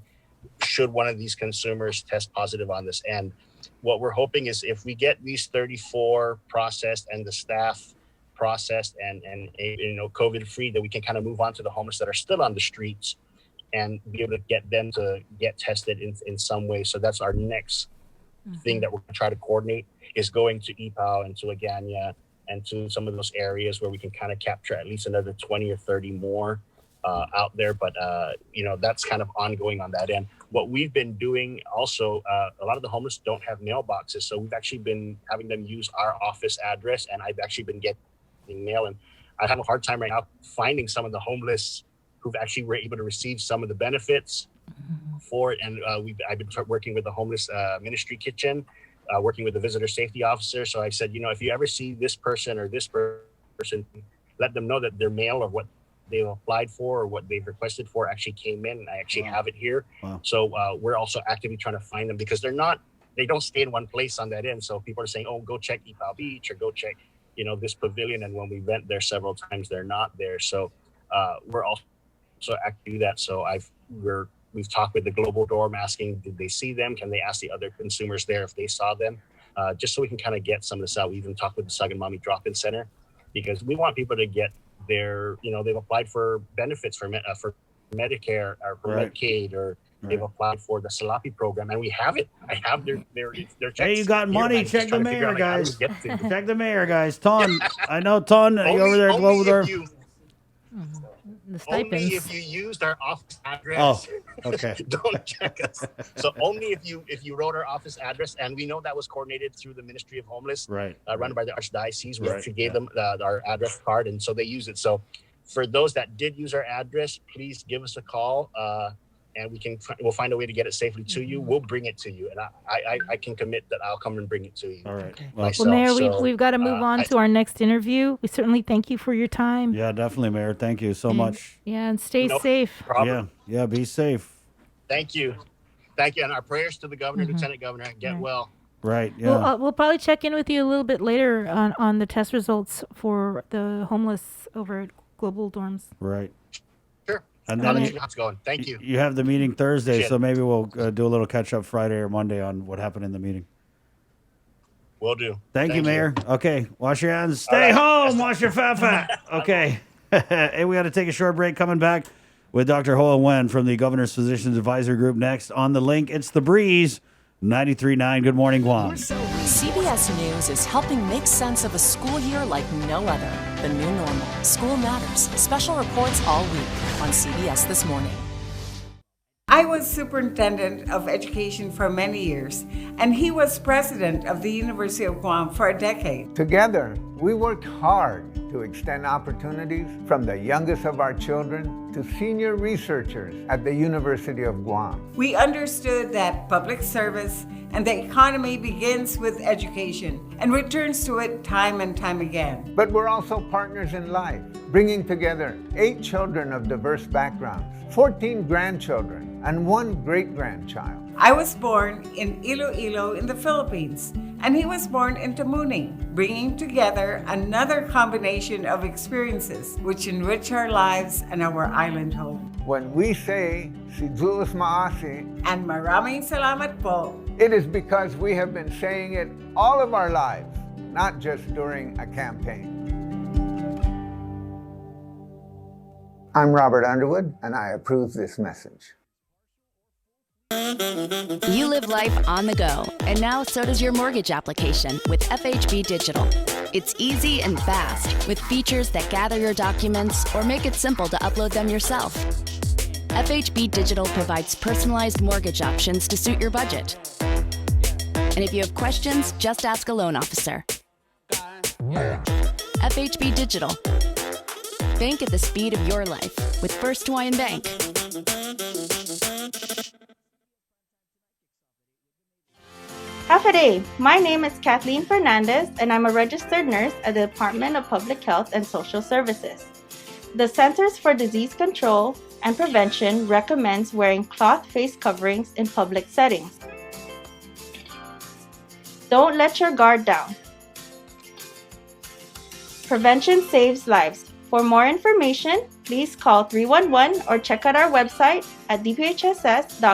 should one of these consumers test positive on this. And what we're hoping is if we get these 34 processed and the staff processed and COVID free, that we can kind of move on to the homeless that are still on the streets and be able to get them to get tested in some way. So that's our next thing that we're going to try to coordinate, is going to EPAL and to Agana and to some of those areas where we can kind of capture at least another 20 or 30 more out there. But, that's kind of ongoing on that end. What we've been doing also, a lot of the homeless don't have mailboxes. So we've actually been having them use our office address, and I've actually been getting mail. And I have a hard time right now finding some of the homeless who've actually were able to receive some of the benefits for it. And I've been working with the homeless ministry kitchen, working with the visitor safety officer. So I said, if you ever see this person or this person, let them know that their mail or what they've applied for or what they've requested for actually came in. I actually have it here. Wow. So we're also actively trying to find them, because they don't stay in one place on that end. So people are saying, oh, go check EPAL Beach or go check, this pavilion. And when we went there several times, they're not there. So we're also actively do that. So we've talked with the Global Dorm asking, did they see them? Can they ask the other consumers there if they saw them? Just so we can kind of get some of this out. We even talked with the Sagamami Drop-In Center, because we want people to get their, they've applied for benefits for Medicare or for Medicaid, or they've applied for the Salapi program, and we have it. I have their checks. Hey, you got money. Here. Check the mayor, guys. Check the mayor, guys. Ton, I know Ton, you over there, Global Dorm. The stipends. Only if you used our office address. Oh, okay. Don't check us. So only if you wrote our office address, and we know that was coordinated through the Ministry of Homeless, run by the Archdiocese. We actually gave them our address card, and so they use it. So for those that did use our address, please give us a call, and we'll find a way to get it safely to you. We'll bring it to you, and I can commit that I'll come and bring it to you. All right. Well, Mayor, we've got to move on to our next interview. We certainly thank you for your time. Yeah, definitely, Mayor. Thank you so much. Yeah, and stay safe. Problem. Yeah, be safe. Thank you. And our prayers to the governor, Lieutenant Governor. Get well. Right. Yeah. We'll probably check in with you a little bit later on the test results for the homeless over at Global Dorms. Right. Sure. And I'll then let you know how it's going. Thank you. You have the meeting Thursday, Appreciate so it. maybe we'll do a little catch up Friday or Monday on what happened in the meeting. Will do. Thank you, Mayor. Okay, wash your hands. All Stay right. home. Wash your fat. Okay. Hey, we got to take a short break. Coming back with Dr. Hoa Nguyen from the Governor's Physicians Advisory Group next on The Link. It's The Breeze, 93.9. Good morning, Guam. CBS News is helping make sense of a school year like no other. The new normal. School matters. Special reports all week on CBS This Morning. I was superintendent of education for many years, and he was president of the University of Guam for a decade. Together, we worked hard to extend opportunities from the youngest of our children to senior researchers at the University of Guam. We understood that public service and the economy begins with education and returns to it time and time again. But we're also partners in life, bringing together 8 children of diverse backgrounds, 14 grandchildren, and 1 great-grandchild. I was born in Iloilo in the Philippines, and he was born in Tamuning, bringing together another combination of experiences which enrich our lives and our island home. When we say Si Jules Maasi and Maraming Salamat po, it is because we have been saying it all of our lives, not just during a campaign. I'm Robert Underwood, and I approve this message. You live life on the go, and now so does your mortgage application with FHB Digital. It's easy and fast with features that gather your documents or make it simple to upload them yourself. FHB Digital provides personalized mortgage options to suit your budget. And if you have questions, just ask a loan officer. FHB Digital. Bank at the speed of your life with First Hawaiian Bank. Half a day. My name is Kathleen Fernandez, and I'm a registered nurse at the Department of Public Health and Social Services. The Centers for Disease Control and Prevention recommends wearing cloth face coverings in public settings. Don't let your guard down. Prevention saves lives. For more information, please call 311 or check out our website at dphss.guam.gov.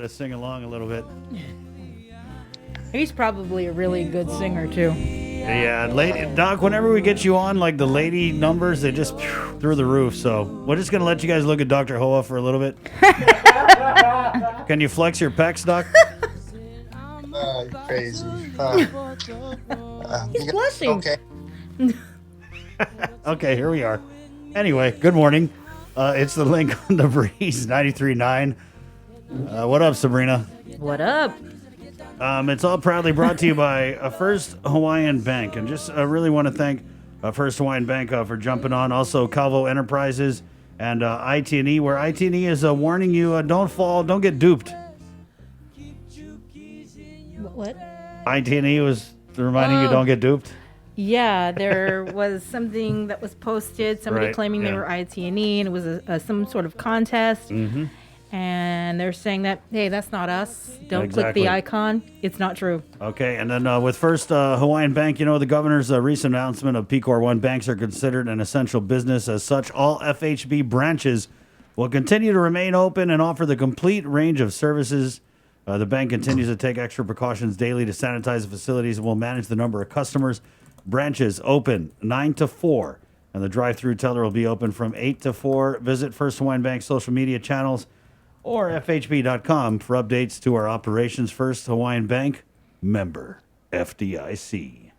Sing along a little bit. He's probably a really good singer too. Yeah, Doc, whenever we get you on, like the lady numbers, they just through the roof. So we're just gonna let you guys look at Dr. Hoa for a little bit. Can you flex your pecs, Doc? Crazy. He's blushing. Okay. Okay, here we are. Anyway, good morning. It's the Link on the Breeze 93.9. What up, Sabrina? What up? It's all proudly brought to you by First Hawaiian Bank. And just really want to thank First Hawaiian Bank for jumping on. Also, Calvo Enterprises and IT&E, where IT&E is warning you, don't fall, don't get duped. What? IT&E was reminding you, don't get duped. Yeah, there was something that was posted, somebody Right, claiming they yeah. were IT&E, and it was some sort of contest. Mm-hmm. And they're saying that, hey, that's not us. Don't click Exactly. the icon. It's not true. Okay, and then with First Hawaiian Bank, the governor's recent announcement of PCOR 1 banks are considered an essential business. As such, all FHB branches will continue to remain open and offer the complete range of services. The bank continues to take extra precautions daily to sanitize the facilities and will manage the number of customers. Branches open 9 to 4, and the drive-through teller will be open from 8 to 4. Visit First Hawaiian Bank social media channels or FHB.com for updates to our operations. First Hawaiian Bank, member FDIC.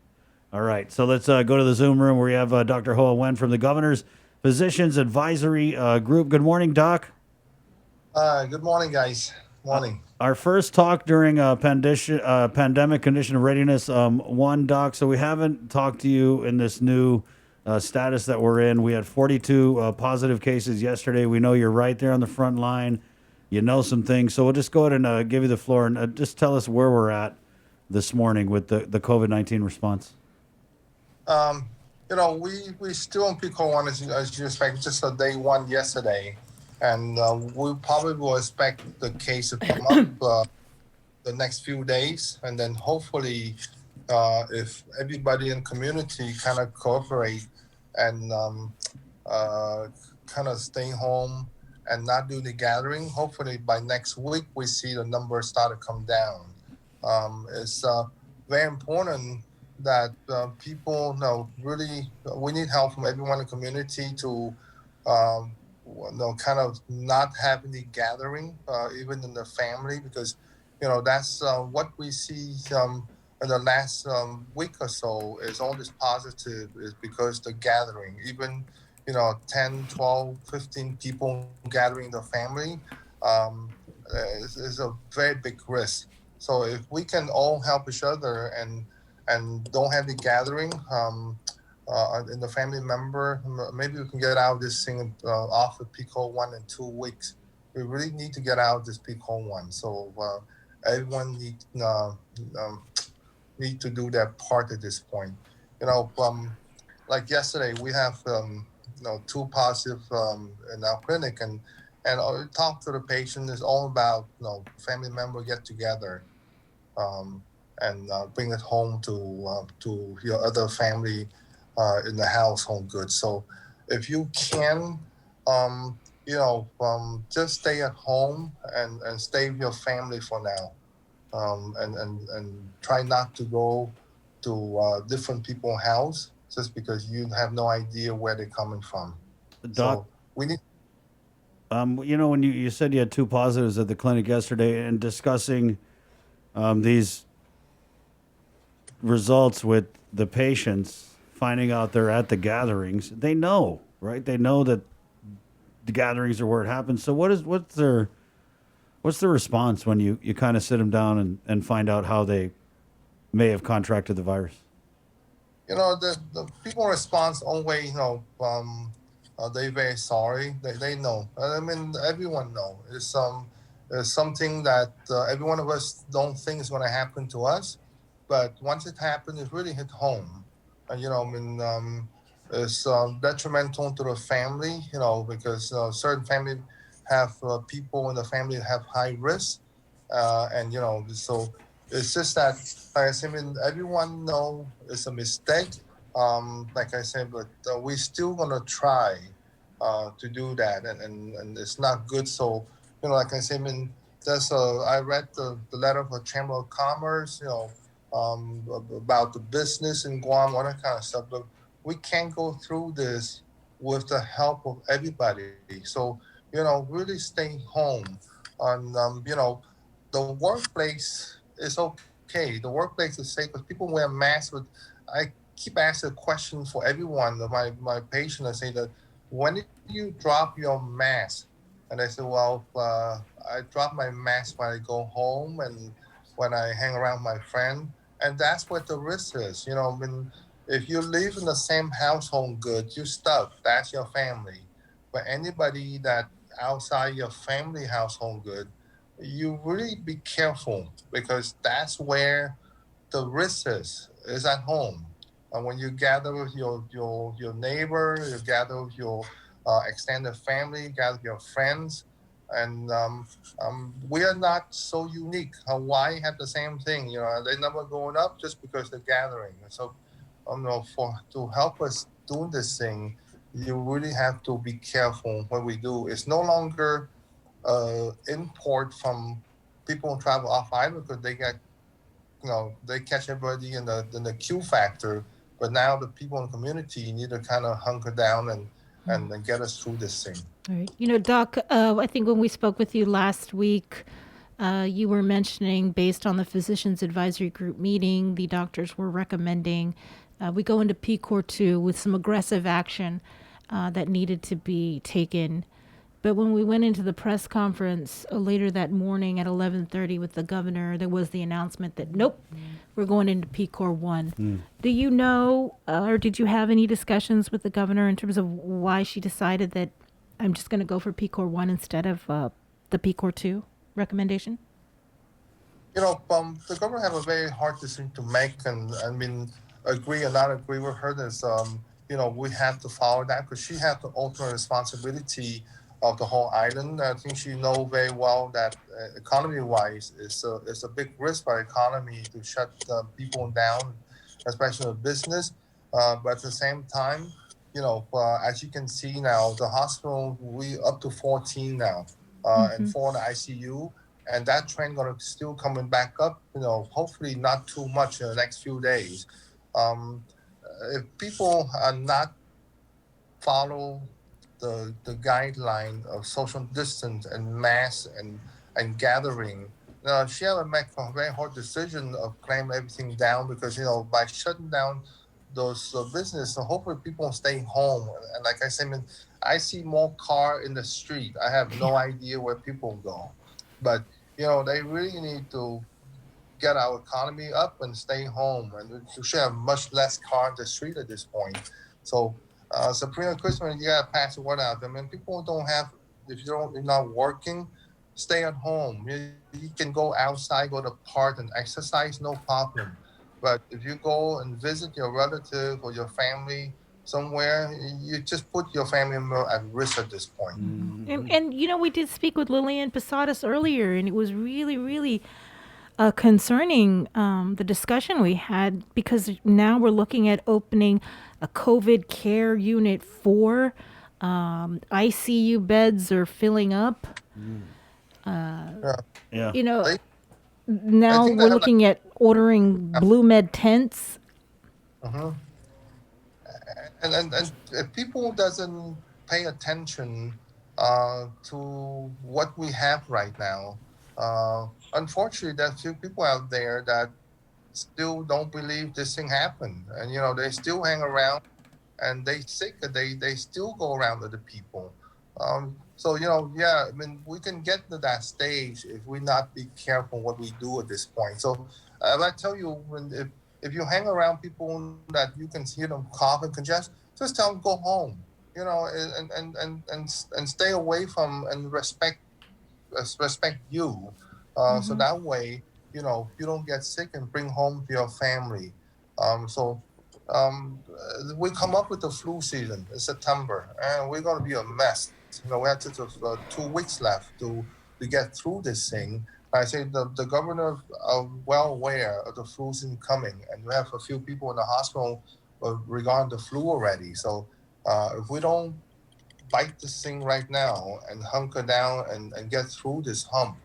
All right, so let's go to the Zoom room where we have Dr. Hoa Wen from the Governor's Physicians Advisory Group. Good morning, Doc. Good morning, guys. Morning. Our first talk during pandemic condition of readiness 1, Doc. So we haven't talked to you in this new status that we're in. We had 42 positive cases yesterday. We know you're right there on the front line. You know some things. So we'll just go ahead and give you the floor and just tell us where we're at this morning with the COVID-19 response. We still on PCOR 1 as you expect, just a day 1 yesterday. And we probably will expect the case to come up the next few days. And then hopefully, if everybody in the community kind of cooperate and kind of stay home and not do the gathering, hopefully by next week, we see the numbers start to come down. It's very important that people really, we need help from everyone in the community to kind of not have any gathering, even in the family, because that's what we see in the last week or so is all this positive is because the gathering, even 10, 12, 15 people gathering the family is a very big risk. So if we can all help each other and don't have the gathering in the family member, maybe we can get out of this thing off of PCOR 1 in 2 weeks. We really need to get out of this PCOR 1. So everyone need to do their part at this point. Like yesterday, we have 2 positive in our clinic, and talk to the patient is all about family member get together and bring it home to your other family in the household goods. So if you can, just stay at home and stay with your family for now, and try not to go to different people's house just because you have no idea where they're coming from. Doc, so we need. When you said you had 2 positives at the clinic yesterday and discussing these results with the patients, finding out they're at the gatherings, they know, right? They know that the gatherings are where it happens. So what's their response when you kind of sit them down and find out how they may have contracted the virus? The people response always, they're very sorry. They know. I mean, everyone knows. It's something that every one of us don't think is going to happen to us. But once it happens, it really hit home. And, it's detrimental to the family, because certain families have people in the family that have high risk. So it's just that, like I said, everyone knows it's a mistake. Like I said, but we're still going to try to do that. And it's not good. So, like I said, I read the letter of the Chamber of Commerce, about the business in Guam, all that kind of stuff. But we can't go through this with the help of everybody. So, really stay home. The workplace is okay. The workplace is safe because people wear masks. I keep asking a question for everyone, my patient. I say that, when did you drop your mask? And I said, well, I drop my mask when I go home and when I hang around my friend. And that's what the risk is. If you live in the same household good, you stuck. That's your family. But anybody that outside your family household good, you really be careful, because that's where the risk is at home. And when you gather with your neighbor, you gather with your extended family, gather with your friends, And we are not so unique. Hawaii have the same thing. They never going up just because they're gathering. So, to help us do this thing, you really have to be careful what we do. It's no longer import from people who travel off island because they get, they catch everybody in the Q factor. But now the people in the community need to kind of hunker down and get us through this thing. All right. Doc, I think when we spoke with you last week, you were mentioning, based on the Physicians Advisory Group meeting, the doctors were recommending we go into PCOR 2 with some aggressive action that needed to be taken. But when we went into the press conference later that morning at 11:30 with the governor, there was the announcement that, nope, we're going into PCOR 1. Do you know, or did you have any discussions with the governor in terms of why she decided that I'm just going to go for PCOR 1 instead of the PCOR 2 recommendation? The governor have a very hard decision to make, and agree or not agree with her. There's, we have to follow that because she has the ultimate responsibility of the whole island. I think she knows very well that economy-wise, it's a big risk for the economy to shut people down, especially the business. But at the same time, as you can see now, the hospital, we up to 14 now, and 4 in the ICU, and that trend going to still coming back up. Hopefully not too much in the next few days. If people are not follow the guideline of social distance and mask and gathering, she had to make a very hard decision of claiming everything down because by shutting down those business, hopefully people stay home. And like I said, I see more car in the street. I have no idea where people go, but they really need to get our economy up and stay home. And we should have much less car in the street at this point. So, Sabrina, Christmas, you gotta pass the word out. People don't have. If you're not working, stay at home. You can go outside, go to the park and exercise, no problem. But if you go and visit your relative or your family somewhere, you just put your family member at risk at this point. And we did speak with Lillian Posadas earlier, and it was really, really concerning the discussion we had, because now we're looking at opening a COVID care unit 4. ICU beds are filling up. Now we're looking at ordering Blue Med tents. And if people doesn't pay attention to what we have right now, unfortunately, there's few people out there that still don't believe this thing happened, and they still hang around, and they sick, they still go around with the people. So we can get to that stage if we not be careful what we do at this point. So I tell you, if you hang around people that you can hear them cough and congest, just tell them go home, and stay away from and respect you. So that way, you don't get sick and bring home to your family. We come up with the flu season in September, and we're going to be a mess. We have just 2 weeks left to get through this thing. I say the governor are well aware of the flu season coming, and we have a few people in the hospital regarding the flu already. So if we don't bite this thing right now and hunker down and get through this hump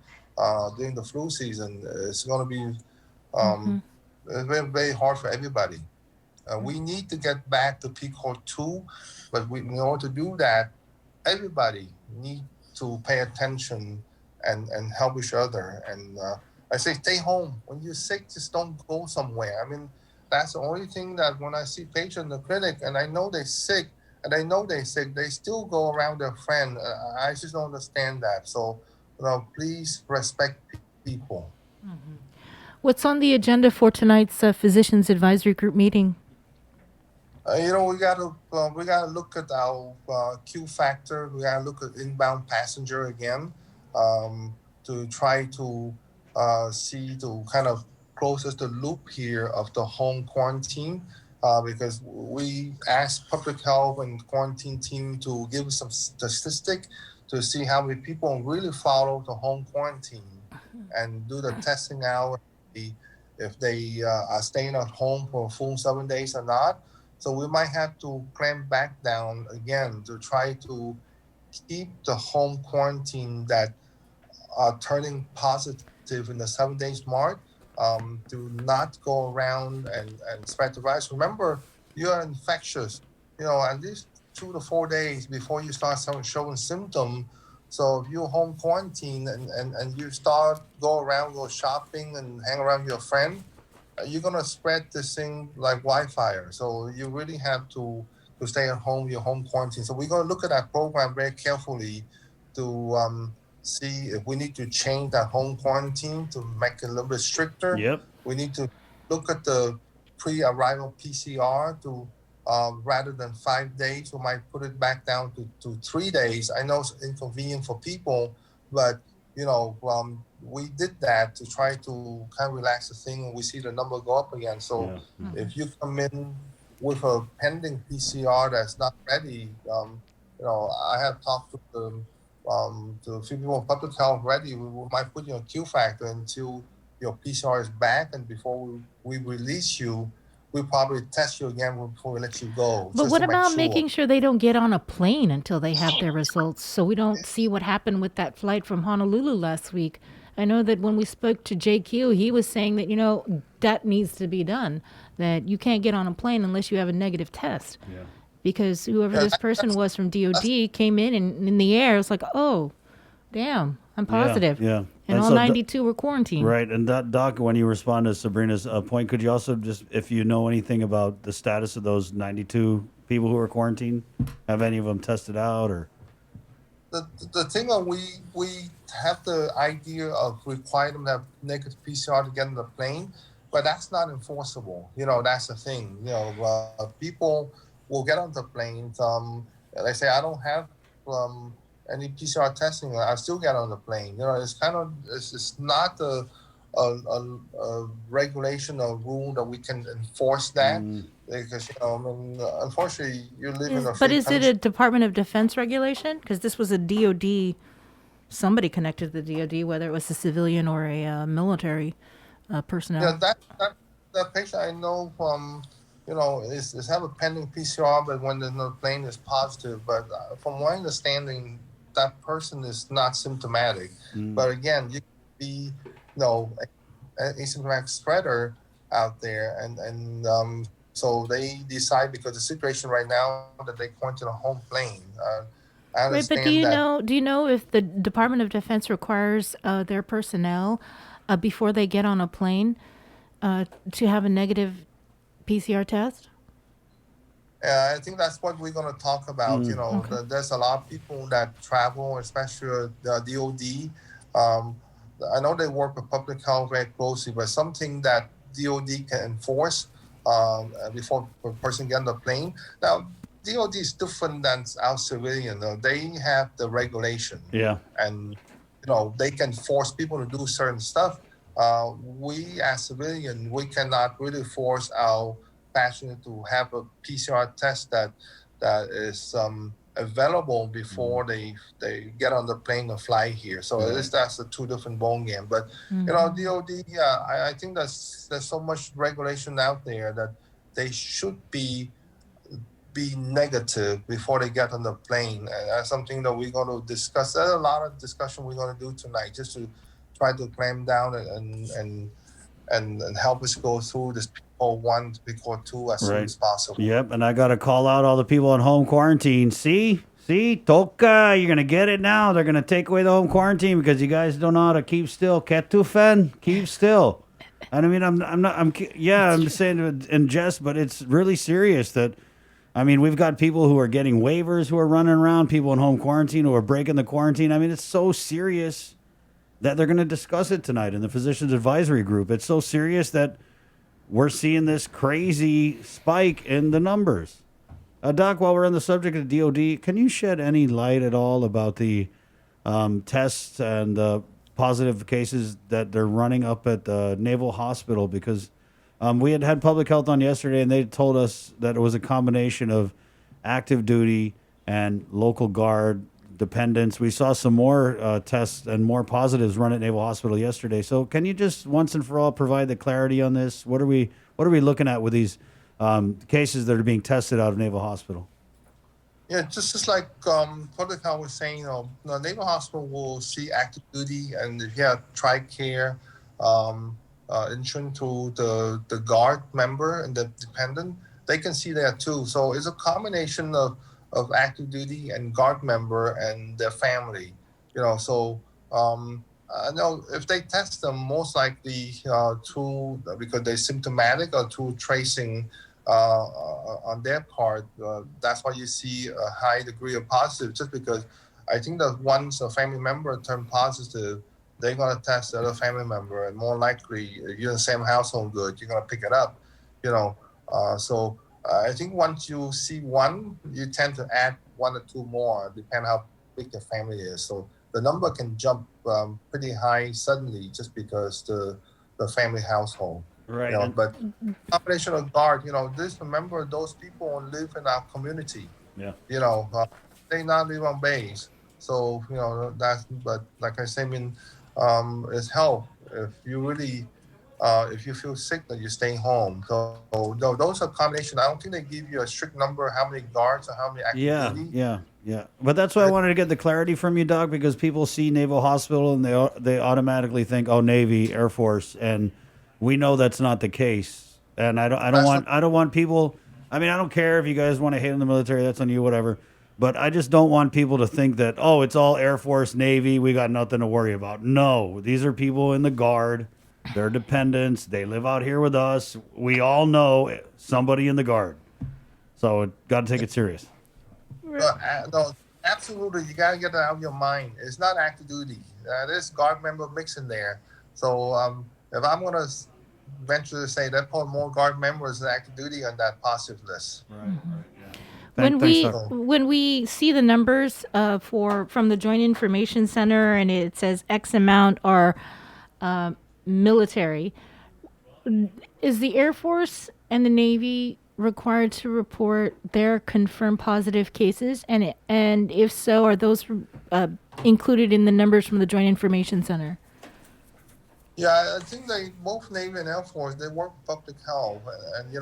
during the flu season, it's going to be very, very hard for everybody. We need to get back to PCOR 2, but in order to do that, everybody need to pay attention and help each other. And I say stay home. When you're sick, just don't go somewhere. That's the only thing that when I see patients in the clinic and I know they're sick, they still go around their friend. I just don't understand that. So, please respect people. What's on the agenda for tonight's Physicians Advisory Group meeting? We gotta look at our Q factor. We gotta look at inbound passenger again, to try to see to kind of closes the loop here of the home quarantine, because we asked public health and quarantine team to give some statistic to see how many people really follow the home quarantine and do the testing out, if they are staying at home for a full 7 days or not. So we might have to clamp back down again to try to keep the home quarantine that are turning positive in the 7 days mark, to not go around and spread the virus. Remember, you are infectious, at least 2 to 4 days before you start showing symptoms. So if you're home quarantine and you go shopping and hang around your friend, you're gonna spread this thing like wildfire. So you really have to stay at home, your home quarantine. So we're gonna look at that program very carefully to see if we need to change that home quarantine to make it a little bit stricter. Yep. We need to look at the pre-arrival PCR to rather than 5 days, we might put it back down to 3 days. I know it's inconvenient for people, but we did that to try to kind of relax the thing, and we see the number go up again. So if you come in with a pending PCR that's not ready, I have talked to a few people in public health already. We might put you on Q factor until your PCR is back, and before we release you, we probably test you again before we let you go. But what about making sure they don't get on a plane until they have their results, so we don't see what happened with that flight from Honolulu last week? I know that when we spoke to JQ, he was saying that, that needs to be done, that you can't get on a plane unless you have a negative test. Yeah. Because whoever this person was from DOD came in the air, it was like, oh, damn, I'm positive. Yeah. And all so 92 were quarantined. Right. And Doc, when you respond to Sabrina's point, could you also just, if you know anything about the status of those 92 people who are quarantined, have any of them tested out or? The thing that we have the idea of requiring them to have negative PCR to get on the plane, but that's not enforceable. That's the thing. People will get on the planes. They say, I don't have any PCR testing, I still get on the plane. It's kind of, it's not a regulation or rule that we can enforce that, because unfortunately you live in a free But is it country. a Department of Defense regulation? Because this was a DOD, somebody connected to the DOD, whether it was a civilian or a military personnel. Yeah, that patient I know from, is have a pending PCR, but when the plane is positive. But from my understanding, that person is not symptomatic. But again, you can be, an asymptomatic spreader out there, and so they decide, because the situation right now that they quarantine a home plane. I Right, understand but do you know if the Department of Defense requires their personnel before they get on a plane to have a negative PCR test? I think that's what we're going to talk about. There's a lot of people that travel, especially the DOD. I know they work with public health very closely, but something that DOD can enforce before a person gets on the plane. Now, DOD is different than our civilian. They have the regulation. Yeah. And, they can force people to do certain stuff. We, as civilian, we cannot really force our passionate to have a PCR test that is available before they get on the plane and fly here. So that's a two different ball game. But DOD, I think there's so much regulation out there that they should be negative before they get on the plane, and that's something that we're going to discuss. There's a lot of discussion we're going to do tonight, just to try to clamp down and help us go through this P-Core 1 to P-Core 2 as soon as possible. Yep, and I got to call out all the people on home quarantine. See, Toka, you're going to get it now. They're going to take away the home quarantine because you guys don't know how to keep still. Ketufen, keep still. And I mean, I'm just saying it in jest, but it's really serious that, I mean, we've got people who are getting waivers who are running around, people in home quarantine who are breaking the quarantine. I mean, it's so serious that they're going to discuss it tonight in the Physicians Advisory Group. It's so serious that we're seeing this crazy spike in the numbers. Doc, while we're on the subject of DOD, can you shed any light at all about the tests and the positive cases that they're running up at the Naval Hospital? Because we had public health on yesterday, and they told us that it was a combination of active duty and local guard dependents. We saw some more tests and more positives run at Naval Hospital yesterday. So can you just once and for all provide the clarity on this? What are we looking at with these cases that are being tested out of Naval Hospital? Yeah, just like Public Health was saying, the Naval Hospital will see active duty, and if you have TRICARE insurance to the guard member and the dependent, they can see that too. So it's a combination of active duty and guard member and their family. So I know if they test them, most likely through because they're symptomatic or through tracing on their part, that's why you see a high degree of positive. Just because I think that once a family member turned positive, they're gonna test the other family member, and more likely, if you're in the same household good, you're gonna pick it up. So I think once you see one, you tend to add one or two more, depending how big the family is. So the number can jump pretty high suddenly just because the family household. Right. But combination of guard, just remember those people live in our community. Yeah. They not live on base. So, but like I say, it's help. If you really, if you feel sick, then you stay home. So those are combination. I don't think they give you a strict number, how many guards or how many active duty. Yeah. But that's why I wanted to get the clarity from you, Doc, because people see Naval Hospital and they automatically think, oh, Navy, Air Force, and we know that's not the case. And I don't want people. I mean, I don't care if you guys want to hate on the military. That's on you, whatever. But I just don't want people to think that, oh, it's all Air Force, Navy. We got nothing to worry about. No, these are people in the Guard. They're dependents. They live out here with us. We all know somebody in the Guard. So got to take it serious. No, absolutely. You got to get that out of your mind. It's not active duty. There's Guard member mixed in there. So if I'm going to venture to say that, put more Guard members than active duty on that positive list. Right. When we see the numbers from the Joint Information Center and it says X amount are military, is the Air Force and the Navy required to report their confirmed positive cases? And if so, are those included in the numbers from the Joint Information Center? Yeah, I think both Navy and Air Force, they work with public health, and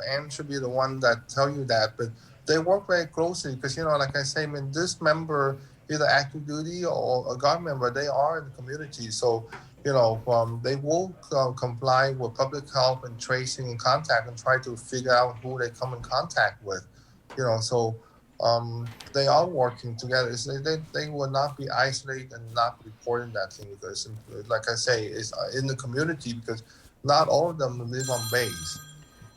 Anne should be the one that tell you that, but they work very closely because, like I say, this member, either active duty or a Guard member, they are in the community. So, they will comply with public health and tracing and contact and try to figure out who they come in contact with, So they are working together. They will not be isolated and not reporting that thing because, like I say, it's in the community because not all of them live on base.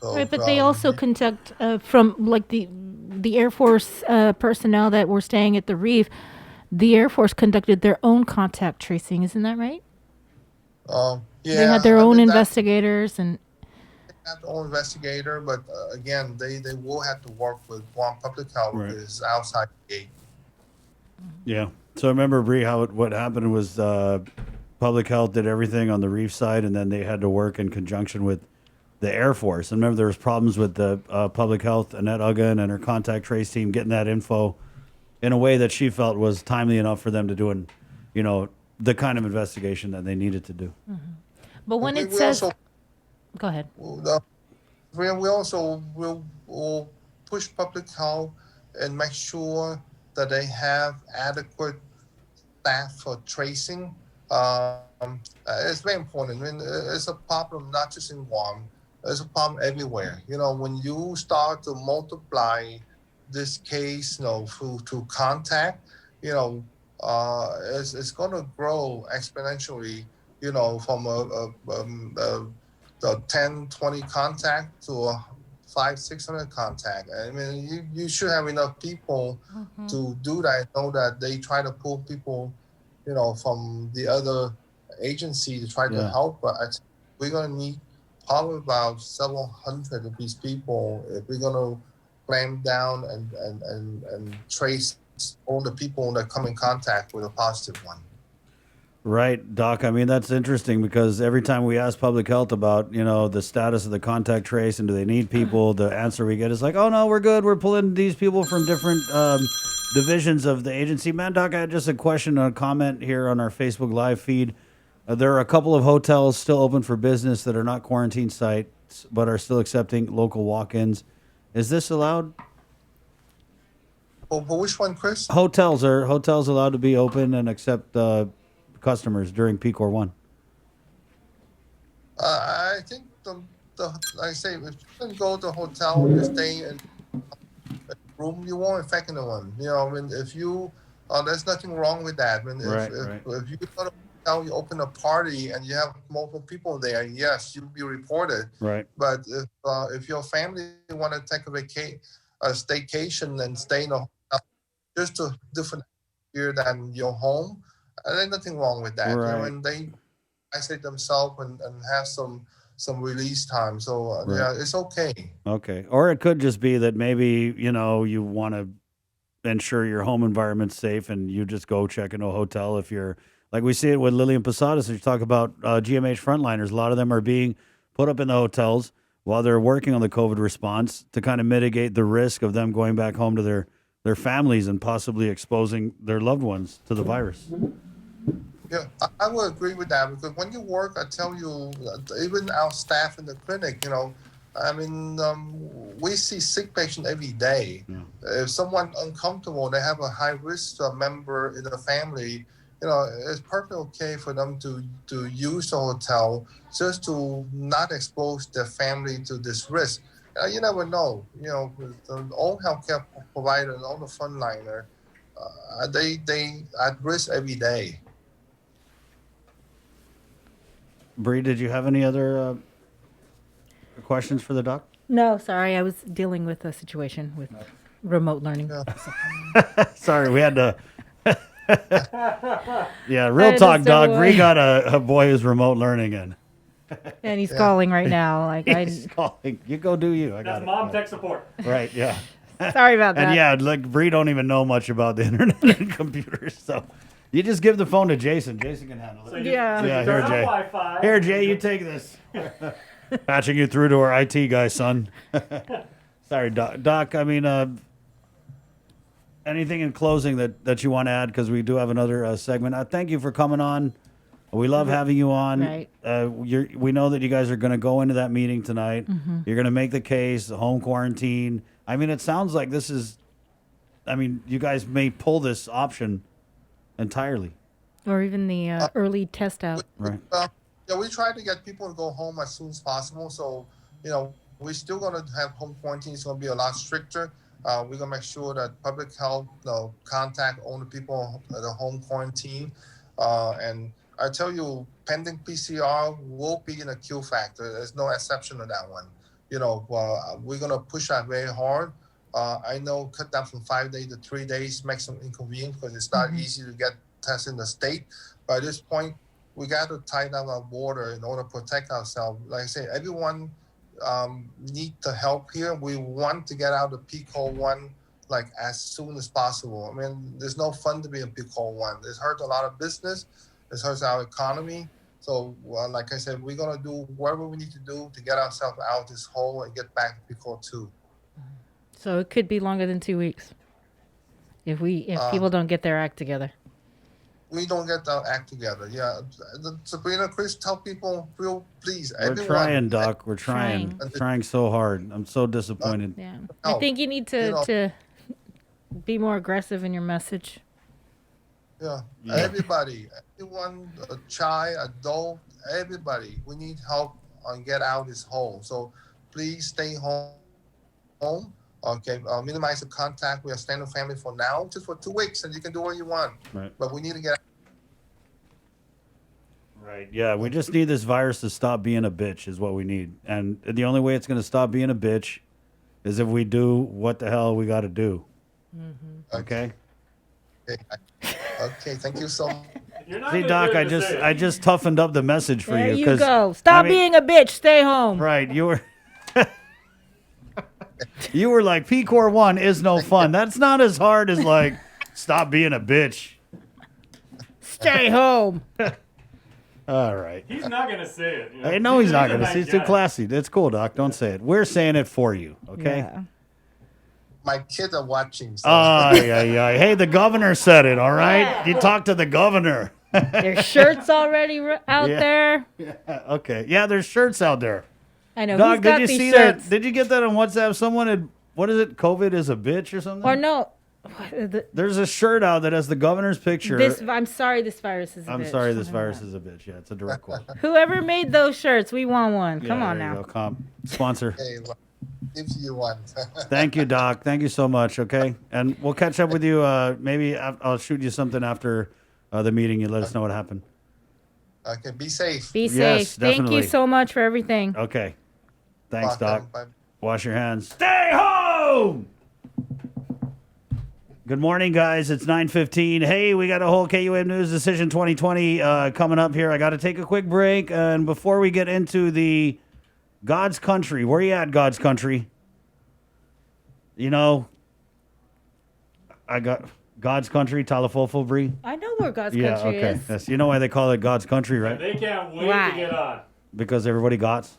So, right, but they also conduct from like the Air Force personnel that were staying at the Reef. The Air Force conducted their own contact tracing, isn't that right? Yeah, they had their own investigators and. They have their own investigator, but again, they will have to work with Guam Public Health, which is outside the gate. Yeah. So I remember, Bree, what happened was Public Health did everything on the Reef side, and then they had to work in conjunction with the Air Force. And remember, there was problems with the Public Health, Annette Uggan and her contact trace team getting that info in a way that she felt was timely enough for them to do the kind of investigation that they needed to do. Mm-hmm. But when it says... Go ahead. We also will push public health and make sure that they have adequate staff for tracing. It's very important. It's a problem not just in Guam. It's a problem everywhere. When you start to multiply this case, through contact, it's going to grow exponentially. From a 10, 20 contact to a 500-600 contact. I mean, you should have enough people to do that. Know that they try to pull people, from the other agency to try to help. But we're gonna need probably about several hundred of these people if we're gonna clamp down and trace all the people that come in contact with a positive one. Right, Doc. I mean, that's interesting because every time we ask public health about, the status of the contact trace and do they need people, the answer we get is like, oh, no, we're good. We're pulling these people from different divisions of the agency. Man, Doc, I had just a question, a comment here on our Facebook Live feed. There are a couple of hotels still open for business that are not quarantine sites, but are still accepting local walk-ins. Is this allowed? But which one, Chris? Hotels allowed to be open and accept customers during Peak or 1? I think like I say, if you can go to a hotel, you stay in a room, you won't infect anyone. I mean, if you, there's nothing wrong with that. I mean, if you go to a hotel, you open a party and you have multiple people there, yes, you'll be reported. Right. But if your family want to take a staycation and stay in a hotel, just a different atmosphere than your home, there's nothing wrong with that. Right. And they isolate themselves and have some release time. So yeah, it's okay. Okay. Or it could just be that maybe, you want to ensure your home environment's safe and you just go check into a hotel if you're, like we see it with Lillian Posadas, you talk about GMH frontliners. A lot of them are being put up in the hotels while they're working on the COVID response to kind of mitigate the risk of them going back home to their families and possibly exposing their loved ones to the virus. Yeah, I would agree with that because when you work, I tell you, even our staff in the clinic, I mean, we see sick patients every day. Yeah. If someone uncomfortable, they have a high risk member in the family, it's perfectly okay for them to use the hotel just to not expose their family to this risk. You never know. All healthcare providers, all the frontliner, they at risk every day. Bree, did you have any other questions for the doc? No, sorry. I was dealing with a situation with remote learning. Yeah. Sorry, we had to. Yeah, real talk, Doc. Bree got a boy who's remote learning in. And he's calling right now. He's calling. You go do you. I got That's mom tech support. Right, yeah. Sorry about that. And yeah, like Bree don't even know much about the internet and computers, so you just give the phone to Jason. Jason can handle it. So Yeah. Here, Jay. Wi-Fi. Here, Jay, you take this. Patching you through to our IT guy, son. Sorry, Doc. Doc, I mean, anything in closing that you want to add? Because we do have another segment. Thank you for coming on. We love having you on. Right. We know that you guys are going to go into that meeting tonight. Mm-hmm. You're going to make the case, the home quarantine. I mean, it sounds like this is, you guys may pull this option entirely. Or even the early test out. Right. Yeah, we try to get people to go home as soon as possible. So, we're still going to have home quarantine. It's going to be a lot stricter. We're going to make sure that public health contact all the people at the home quarantine. And I tell you, pending PCR will be in a Q factor. There's no exception to that one. We're going to push that very hard. I know cut down from 5 days to 3 days makes some inconvenience because it's not easy to get tests in the state. But at this point, we got to tighten up our border in order to protect ourselves. Like I say, everyone need the help here. We want to get out of PCOR 1 as soon as possible. I mean, there's no fun to be in PCOR 1. It's hurt a lot of business. It hurts our economy. So, like I said, we're going to do whatever we need to do to get ourselves out of this hole and get back to PCOR 2. So it could be longer than 2 weeks if people don't get their act together. We don't get our act together. Yeah. Sabrina, Chris, tell people, please. We're trying, Doc. We're trying. Trying so hard. I'm so disappointed. Yeah. I think you need to be more aggressive in your message. Yeah. Everybody, everyone, a child, adult, everybody, we need help on get out of this hole. So please stay home. Okay, minimize the contact with your standard family for now, just for 2 weeks, and you can do what you want. Right. But we need to get. Right. Yeah, we just need this virus to stop being a bitch is what we need. And the only way it's going to stop being a bitch is if we do what the hell we got to do. Mm-hmm. Okay? Okay, thank you so much. See, Doc, I just toughened up the message for there you. There you go. Stop being a bitch. Stay home. Right. You were... You were like, PCOR 1 is no fun. That's not as hard as stop being a bitch. Stay home. All right. He's not gonna say it. You know? I know he's not a going to. nice He's too guy. classy. That's cool, Doc. Don't say it. We're saying it for you, okay? Yeah. My kids are watching. So. Hey, the governor said it, all right? You talk to the governor. There's shirts already out Yeah. there. Yeah, okay. Yeah, there's shirts out there. I know. Doc, Who's got did you these see shirts? that? Did you get that on WhatsApp? Someone had, what is it? COVID is a bitch or something? Or no. There's a shirt out that has the governor's picture. I'm sorry this virus is a I'm bitch. sorry this virus is a bitch. Yeah, it's a direct quote. Whoever made those shirts, we want one. Come Yeah, on there you now. go, comp. Sponsor. Hey, if you want. Thank you, Doc. Thank you so much, okay? And we'll catch up with you. Maybe I'll shoot you something after the meeting. You let us know what happened. Okay, be safe. Be safe. Yes, Thank you definitely. so much for everything. Okay. Thanks, Welcome. Doc. Bye. Wash your hands. Stay home! Good morning, guys. It's 9:15. Hey, we got a whole KUM News Decision 2020 coming up here. I got to take a quick break. And before we get into the God's Country, where you at, God's Country? You know, I got God's Country, Talafofo Bree. I know where God's Yeah, country okay. is. Yes, you know why they call it God's Country, right? They can't wait Why? to get on. Because everybody got.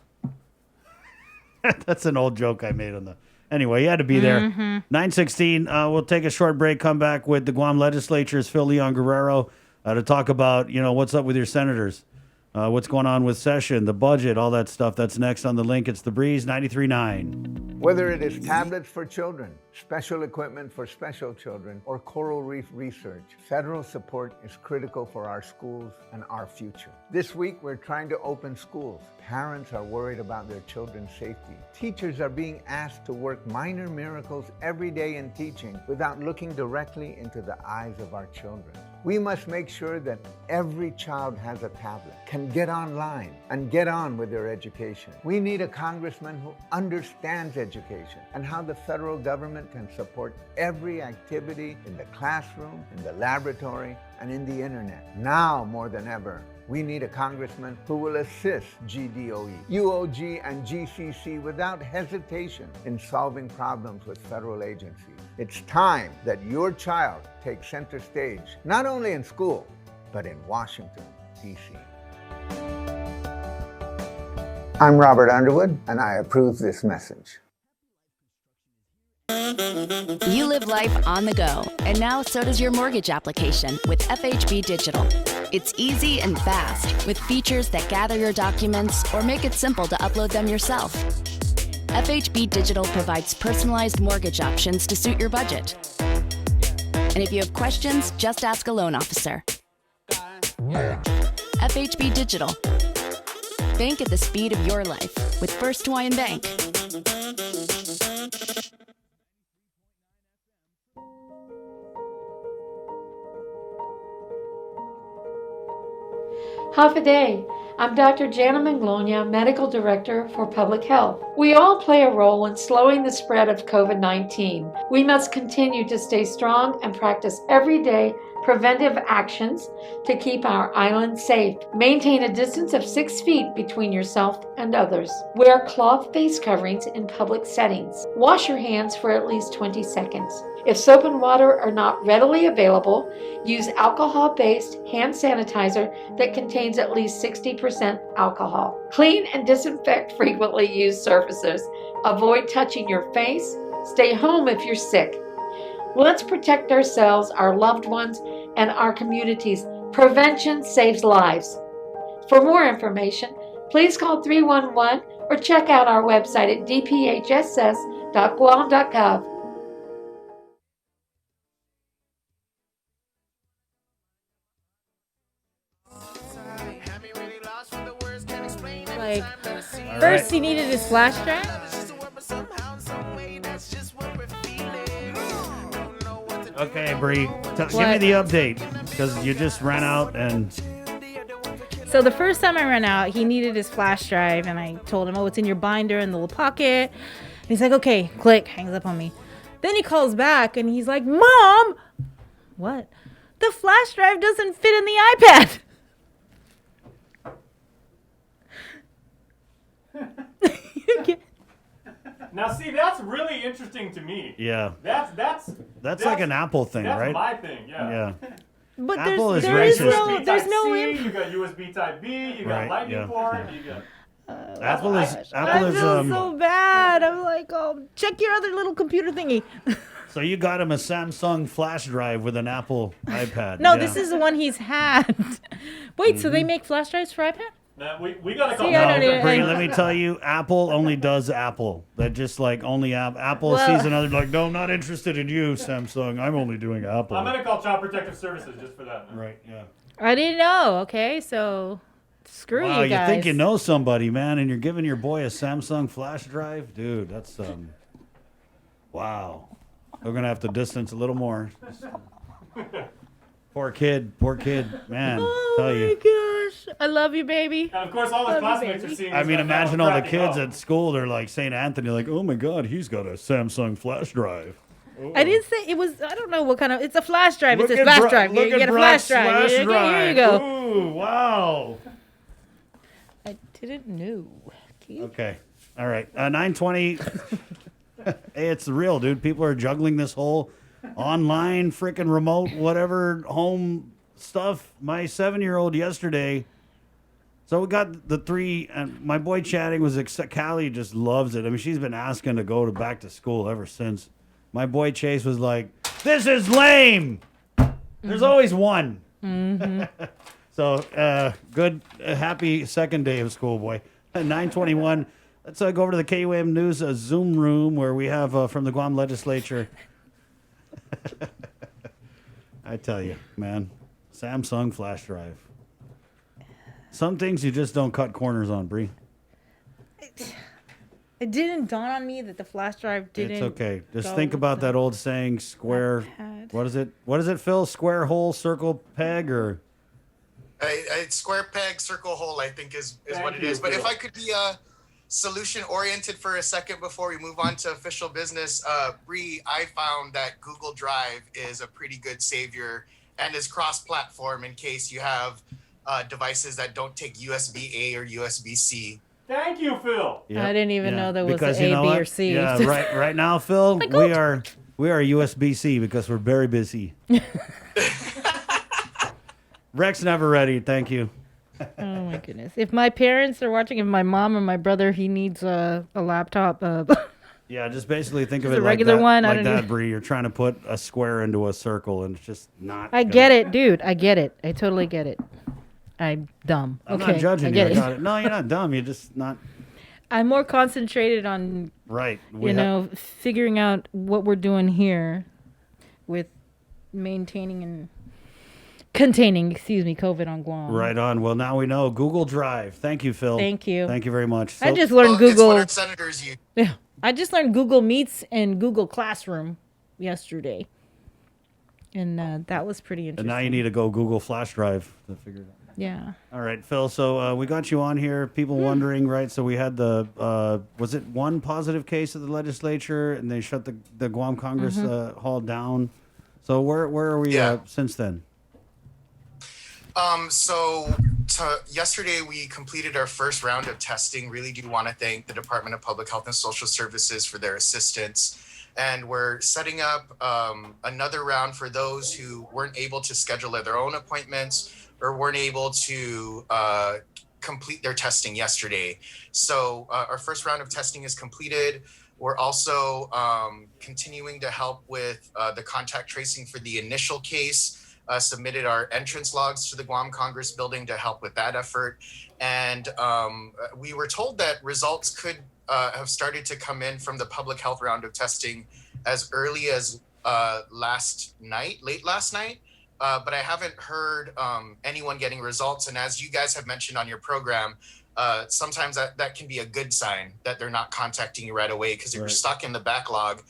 That's an old joke I made on the. Anyway, you had to be there. 9:16. We'll take a short break. Come back with the Guam legislature's Phil Leon Guerrero to talk about what's up with your senators, what's going on with session, the budget, all that stuff. That's next on the link. It's the Breeze 93.9. Whether it is tablets for children, special equipment for special children, or coral reef research, federal support is critical for our schools and our future. This week, we're trying to open schools. Parents are worried about their children's safety. Teachers are being asked to work minor miracles every day in teaching without looking directly into the eyes of our children. We must make sure that every child has a tablet, can get online, and get on with their education. We need a congressman who understands education and how the federal government can support every activity in the classroom, in the laboratory, and in the internet. Now more than ever, we need a congressman who will assist GDOE, UOG, and GCC without hesitation in solving problems with federal agencies. It's time that your child takes center stage, not only in school, but in Washington, D.C. I'm Robert Underwood, and I approve this message. You live life on the go, and now so does your mortgage application with FHB Digital. It's easy and fast with features that gather your documents or make it simple to upload them yourself. FHB Digital provides personalized mortgage options to suit your budget. And if you have questions, just ask a loan officer. FHB Digital. Bank at the speed of your life with First Hawaiian Bank. Half a day. I'm Dr. Jana Manglonia, Medical Director for Public Health. We all play a role in slowing the spread of COVID-19. We must continue to stay strong and practice everyday preventive actions to keep our island safe. Maintain a distance of 6 feet between yourself and others. Wear cloth face coverings in public settings. Wash your hands for at least 20 seconds. If soap and water are not readily available, use alcohol-based hand sanitizer that contains at least 60% alcohol. Clean and disinfect frequently used surfaces. Avoid touching your face. Stay home if you're sick. Let's protect ourselves, our loved ones, and our communities. Prevention saves lives. For more information, please call 311 or check out our website at dphss.guam.gov. Like, first he needed his flash drive. Okay, Bree, give me the update because you just ran out and. So the first time I ran out, he needed his flash drive, and I told him, "Oh, it's in your binder in the little pocket." And he's like, "Okay," click, hangs up on me. Then he calls back, and he's like, "Mom, what? The flash drive doesn't fit in the iPad." Now, see, that's really interesting to me. Yeah. That's like an Apple thing, that's right? my thing, yeah. But Apple is there's racist. there's no C, you got USB Type B, you got Right, Lightning yeah. port, you got. Apple is I feel so bad. I'm like, oh, check your other little computer thingy. So you got him a Samsung flash drive with an Apple iPad. No, Yeah. this is the one he's had. Wait, so they make flash drives for iPad? Nah, we gotta call. See, I don't even- Bree, let me tell you, Apple only does Apple. That just like only Apple Well- sees another like, no, not interested in you, Samsung. I'm only doing Apple. I'm gonna call Child Protective Services just for that. Right. Yeah. I didn't know. Okay, so screw Wow, you guys. you think you know somebody, man, and you're giving your boy a Samsung flash drive, dude. That's wow. We're gonna have to distance a little more. Poor kid, man. Oh tell my you. gosh, I love you, baby. And of course, all his classmates are seeing. I this mean, right now imagine and all the cracking kids up. at school. They're like St. Anthony, like, oh my God, he's got a Samsung flash drive. I didn't say it was. I don't know what kind of. It's a flash drive. Look It's a at flash Bra- drive. look You at get a Brock's flash drive. flash Okay, drive. here you go. Ooh, wow. I didn't know. Okay. All right. 920. Hey, it's real, dude. People are juggling this whole online, freaking remote, whatever, home stuff. My 7-year-old yesterday. So we got the three, and my boy chatting was, Callie just loves it. I mean, she's been asking to go to back to school ever since. My boy Chase was like, this is lame. There's always one. Mm-hmm. So, good, happy second day of school, boy. At 9:21, let's go over to the KUAM News Zoom room where we have from the Guam legislature. I tell you, man, Samsung flash drive. Some things you just don't cut corners on, Bree. It didn't dawn on me that the flash drive didn't. It's okay. Just go think with about the- that old saying, square. iPad. What is it? What is it, Phil? Square hole, circle peg, or Square peg, circle hole, I think is Thank what it you, is. But if Phil. I could be solution oriented for a second before we move on to official business, Bree, I found that Google Drive is a pretty good savior and is cross-platform in case you have devices that don't take USB-A or USB-C. Thank you, Phil. Yep. I didn't even know there was Because an you A, know B, what? or C. Yeah, right now, Phil, we are USB-C because we're very busy. Rex never ready. Thank you. Oh my goodness! If my parents are watching, if my mom or my brother, he needs a laptop. Yeah, just basically think of Just it a like regular that, one, I like don't that, even- Bree. You're trying to put a square into a circle, and it's just not. I gonna- get it, dude. I get it. I totally get it. I'm dumb. I'm okay, not judging I you. get I it. got it. No, you're not dumb. You're just not I'm more concentrated on right. figuring out what we're doing here with maintaining and containing, COVID on Guam. Right on. Well, now we know Google Drive. Thank you, Phil. Thank you. Thank you very much. I So- just learned Google. It's what our senators use. Yeah, I just learned Google Meets and Google Classroom yesterday, and that was pretty And interesting. now you need to go Google Flash Drive to figure it out. Yeah. All right, Phil. So we got you on here. People wondering, right? So we had was it one positive case of the legislature, and they shut the Guam Congress Hall down. So where are we since then? Yesterday we completed our first round of testing. Really do want to thank the Department of Public Health and Social Services for their assistance. And we're setting up another round for those who weren't able to schedule their own appointments or weren't able to complete their testing yesterday. So our first round of testing is completed. We're also continuing to help with the contact tracing for the initial case. Submitted our entrance logs to the Guam Congress building to help with that effort. And we were told that results could have started to come in from the public health round of testing as early as late last night. But I haven't heard anyone getting results. And as you guys have mentioned on your program, sometimes that can be a good sign that they're not contacting you right away. Because if you're stuck in the backlog,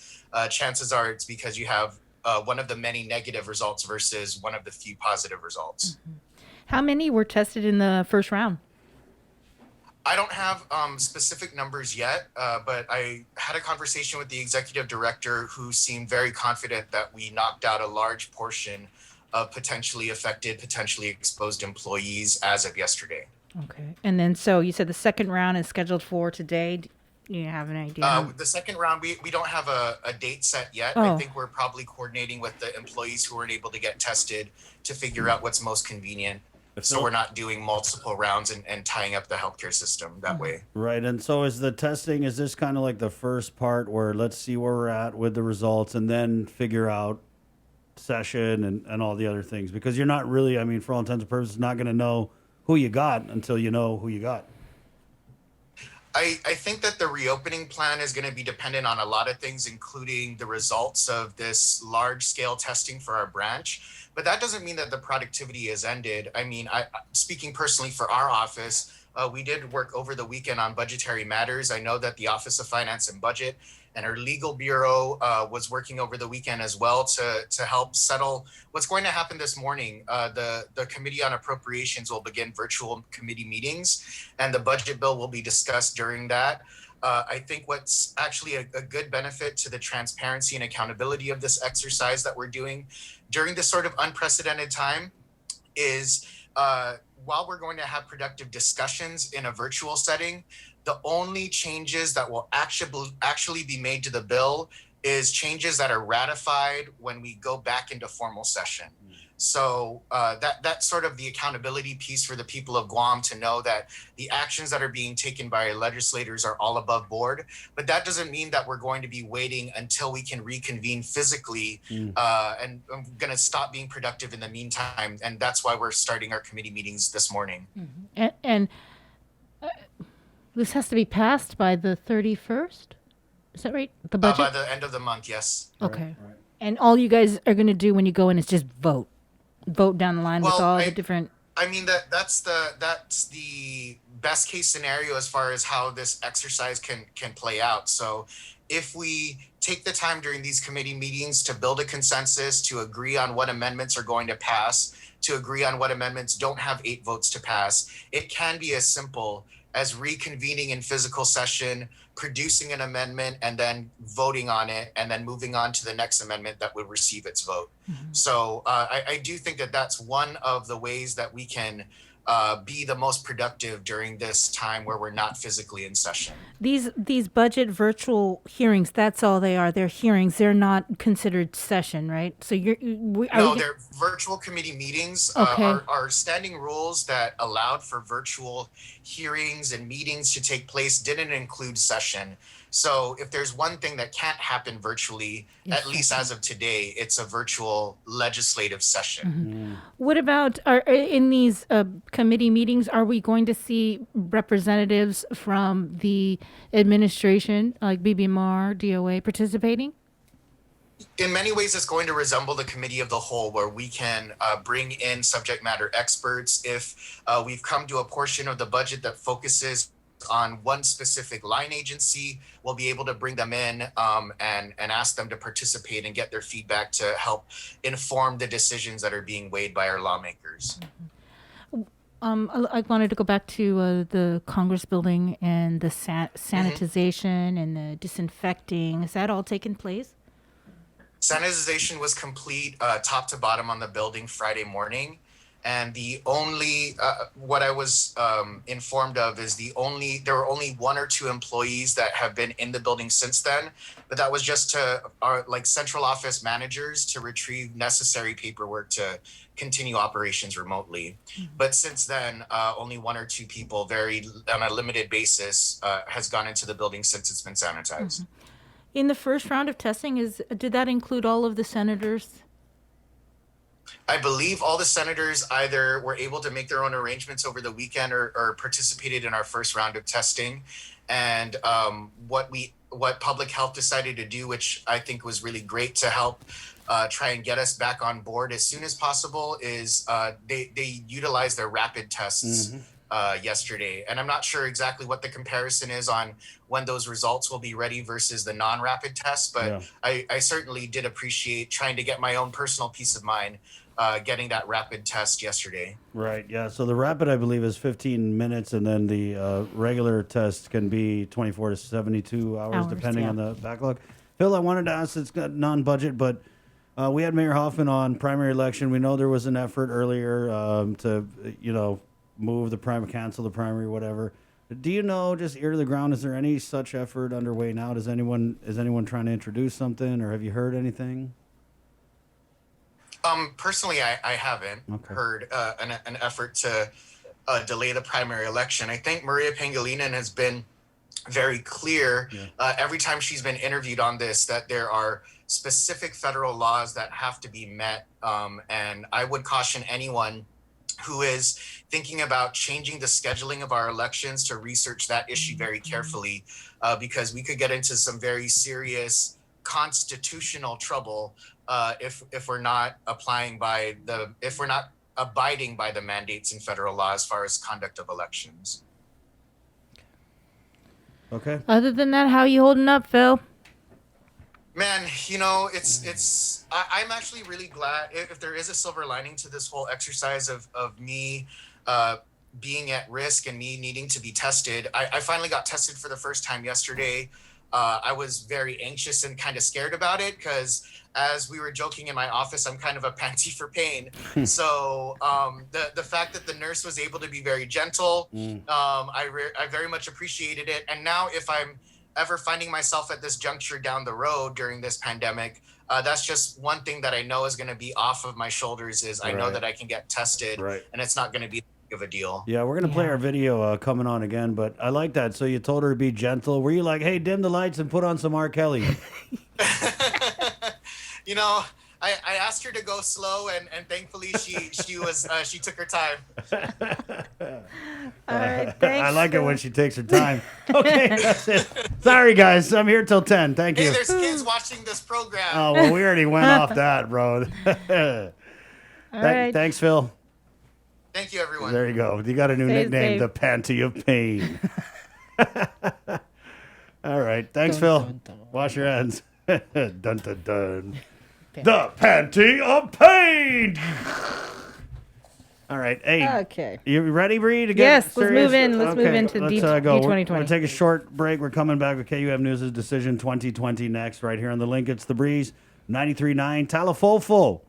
chances are it's because you have one of the many negative results versus one of the few positive results. How many were tested in the first round? I don't have specific numbers yet, but I had a conversation with the executive director who seemed very confident that we knocked out a large portion of potentially affected, potentially exposed employees as of yesterday. Okay. And then, so you said the second round is scheduled for today. You have an idea? The second round, we don't have a date set yet. Oh. I think we're probably coordinating with the employees who weren't able to get tested to figure out what's most convenient. So we're not doing multiple rounds and tying up the healthcare system that way. Right. And so is the testing, is this kind of like the first part where let's see where we're at with the results and then figure out session and all the other things? Because you're not really, I mean, for all intents and purposes, not going to know who you got until you know who you got. I think that the reopening plan is going to be dependent on a lot of things, including the results of this large scale testing for our branch. But that doesn't mean that the productivity has ended. I mean, speaking personally for our office, we did work over the weekend on budgetary matters. I know that the Office of Finance and Budget and our legal bureau was working over the weekend as well to help settle what's going to happen this morning. The Committee on Appropriations will begin virtual committee meetings, and the budget bill will be discussed during that. I think what's actually a good benefit to the transparency and accountability of this exercise that we're doing during this sort of unprecedented time is while we're going to have productive discussions in a virtual setting, the only changes that will actually be made to the bill is changes that are ratified when we go back into formal session. So that's sort of the accountability piece for the people of Guam to know that the actions that are being taken by our legislators are all above board. But that doesn't mean that we're going to be waiting until we can reconvene physically. And I'm going to stop being productive in the meantime. And that's why we're starting our committee meetings this morning. And this has to be passed by the 31st? Is that right? The budget? By the end of the month, yes. Okay. And all you guys are going to do when you go in is just vote down the line with all the different. I mean that's the best case scenario as far as how this exercise can play out. So if we take the time during these committee meetings to build a consensus, to agree on what amendments are going to pass, to agree on what amendments don't have 8 votes to pass, it can be as simple as reconvening in physical session, producing an amendment, and then voting on it, and then moving on to the next amendment that would receive its vote. So I do think that that's one of the ways that we can be the most productive during this time where we're not physically in session. These budget virtual hearings, that's all they are. They're hearings. They're not considered session, right? So they're virtual committee meetings. Okay. Our standing rules that allowed for virtual hearings and meetings to take place didn't include session. So if there's one thing that can't happen virtually, at least as of today, it's a virtual legislative session. What about in these committee meetings? Are we going to see representatives from the administration, like BBMR, DOA, participating? In many ways, it's going to resemble the committee of the whole, where we can bring in subject matter experts. If we've come to a portion of the budget that focuses on one specific line agency, we'll be able to bring them in and ask them to participate and get their feedback to help inform the decisions that are being weighed by our lawmakers. I wanted to go back to the Congress building and the sanitization and the disinfecting. Is that all taking place? Sanitization was complete top to bottom on the building Friday morning. And the only, what I was informed of is there were only 1 or 2 employees that have been in the building since then, but that was just to our central office managers to retrieve necessary paperwork to continue operations remotely. But since then, only 1 or 2 people on a limited basis has gone into the building since it's been sanitized. In the first round of testing, did that include all of the senators? I believe all the senators either were able to make their own arrangements over the weekend or participated in our first round of testing. And what public health decided to do, which I think was really great to help try and get us back on board as soon as possible, is they utilized their rapid tests yesterday. And I'm not sure exactly what the comparison is on when those results will be ready versus the non-rapid tests, but I certainly did appreciate trying to get my own personal peace of mind getting that rapid test yesterday. Right, yeah. So the rapid, I believe, is 15 minutes, and then the regular test can be 24 to 72 hours depending on the backlog. Phil, I wanted to ask, it's got non-budget, but we had Mayor Hoffman on primary election. We know there was an effort earlier to, move the primary, cancel the primary, whatever. Do you know, just ear to the ground, is there any such effort underway now? Is anyone trying to introduce something, or have you heard anything? Personally, I haven't heard an effort to delay the primary election. I think Maria Pangilinan has been very clear every time she's been interviewed on this that there are specific federal laws that have to be met. And I would caution anyone who is thinking about changing the scheduling of our elections to research that issue very carefully, because we could get into some very serious constitutional trouble if we're not abiding by the mandates in federal law as far as conduct of elections. Okay. Other than that, how you holding up, Phil? Man, I'm actually really glad if there is a silver lining to this whole exercise of me being at risk and me needing to be tested. I finally got tested for the first time yesterday. I was very anxious and kind of scared about it because, as we were joking in my office, I'm kind of a panty for pain. So the fact that the nurse was able to be very gentle, I very much appreciated it. And now if I'm ever finding myself at this juncture down the road during this pandemic, that's just one thing that I know is going to be off of my shoulders is I know that I can get tested and it's not going to be of a deal. Yeah, we're going to play our video coming on again, but I like that. So you told her to be gentle. Were you like, hey, dim the lights and put on some R. Kelly? You know, I asked her to go slow, and thankfully she took her time. All right, thanks. I like it when she takes her time. Okay, that's it. Sorry, guys. I'm here till 10. Thank you. Hey, there's kids watching this program. Oh, well, we already went off that, bro. right. Thanks, Phil. Thank you, everyone. There you go. You got a new Stay nickname, safe. the Panty of Pain. All right. Thanks, Phil. Wash your hands. Dun, dun, dun. The Panty of Pain. All right. Hey. Okay. You ready, Bree, to get Yes, let's serious? move in. Let's move Okay, into let's, D2020. go. We're going to take a short break. We're coming back with KUM News' Decision 2020 next, right here on the link. It's The Breeze, 93.9 Talafofo.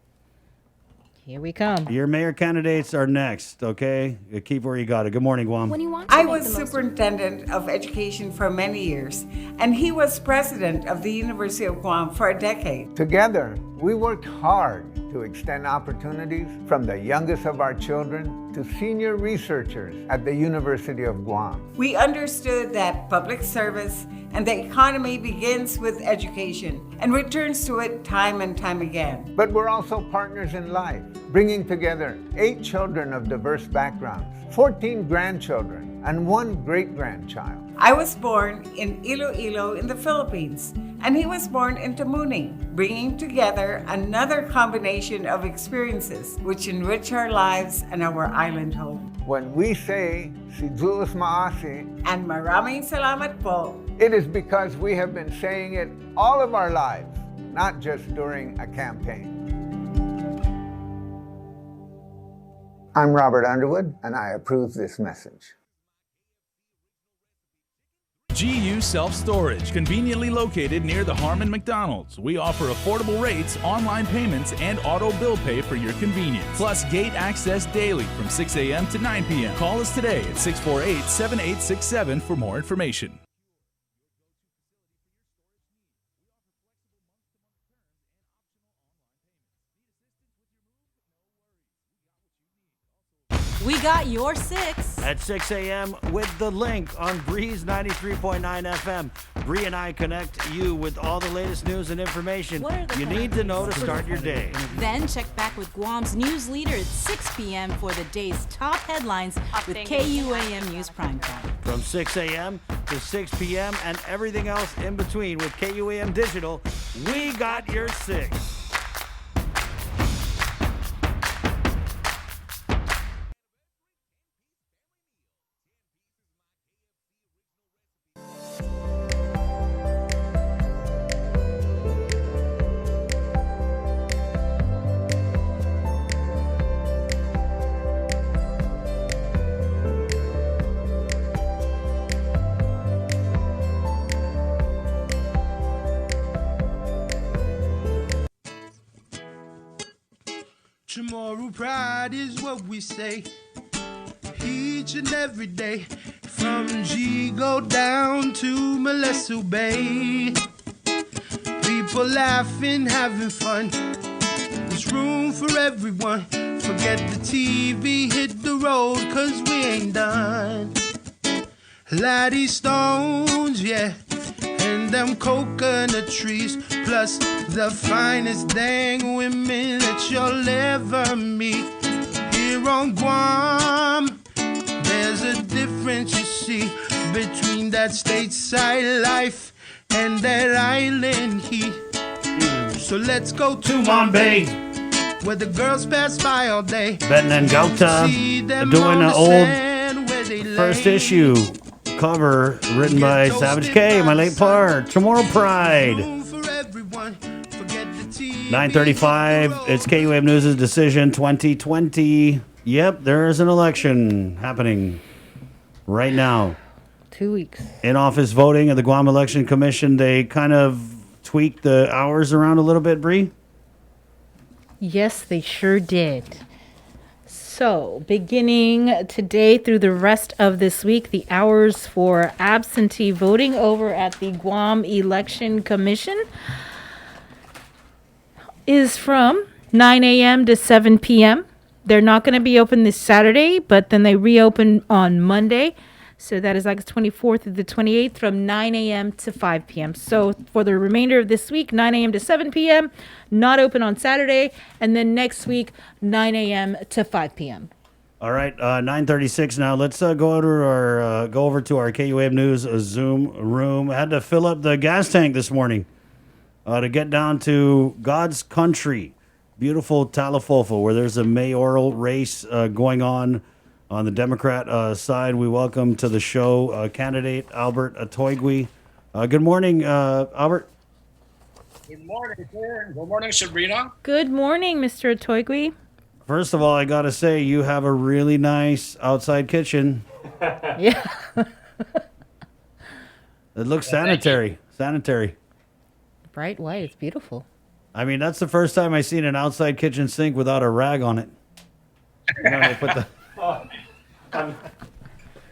Here we come. Your mayor candidates are next, okay? Keep where you got it. Good morning, Guam. I was superintendent of education for many years, and he was president of the University of Guam for a decade. Together, we worked hard to extend opportunities from the youngest of our children to senior researchers at the University of Guam. We understood that public service and the economy begins with education and returns to it time and time again. But we're also partners in life, bringing together 8 children of diverse backgrounds, 14 grandchildren, and 1 great-grandchild. I was born in Iloilo in the Philippines, and he was born in Tamuning, bringing together another combination of experiences which enrich our lives and our island home. When we say Si Julius Maasi and Maraming Salamat po, it is because we have been saying it all of our lives, not just during a campaign. I'm Robert Underwood, and I approve this message. GU Self-Storage, conveniently located near the Harmon McDonald's. We offer affordable rates, online payments, and auto bill pay for your convenience. Plus gate access daily from 6 a.m. to 9 p.m. Call us today at 648-7867 for more information. We got your 6. At 6 a.m. with the link on Breeze 93.9 FM. Bree and I connect you with all the latest news and information you need to know to start your day. Then check back with Guam's news leader at 6 p.m. for the day's top headlines with KUAM News Primetime. From 6 a.m. to 6 p.m. and everything else in between with KUAM Digital, we got your 6. Tomorrow pride is what we say each and every day. From G go down to Molesso Bay. People laughing, having fun. There's room for everyone. Forget the TV, hit the road, cause we ain't done. Laddie Stones, yeah, and them coconut trees, plus the finest dang women that you'll ever meet. Here on Guam, there's a difference you see between that stateside life and that island heat. So let's go to Bombay, where the girls pass by all day. Benton and Gauta doing an old first issue cover written by Savage K, my late part. Tomorrow Pride. 9:35. It's KUAM News' Decision 2020. Yep, there's an election happening right now. 2 weeks. In-office voting at the Guam Election Commission. They kind of tweaked the hours around a little bit, Bree. Yes, they sure did. So, beginning today through the rest of this week, the hours for absentee voting over at the Guam Election Commission is from 9 a.m. to 7 p.m. They're not going to be open this Saturday, but then they reopen on Monday. So that is like the 24th through the 28th from 9 a.m. to 5 p.m. So for the remainder of this week, 9 a.m. to 7 p.m., not open on Saturday. And then next week, 9 a.m. to 5 p.m. All right, 9:36 now. Let's go over to our KUAM News Zoom room. I had to fill up the gas tank this morning to get down to God's country, beautiful Talofofo, where there's a mayoral race going on the Democrat side. We welcome to the show candidate Albert Atoigui. Good morning, Albert. Good morning, sir. Good morning, Sabrina. Good morning, Mr. Atoigui. First of all, I got to say, you have a really nice outside kitchen. Yeah. It looks sanitary. Sanitary. Bright white. It's beautiful. I mean, that's the first time I've seen an outside kitchen sink without a rag on it. You know, they put the...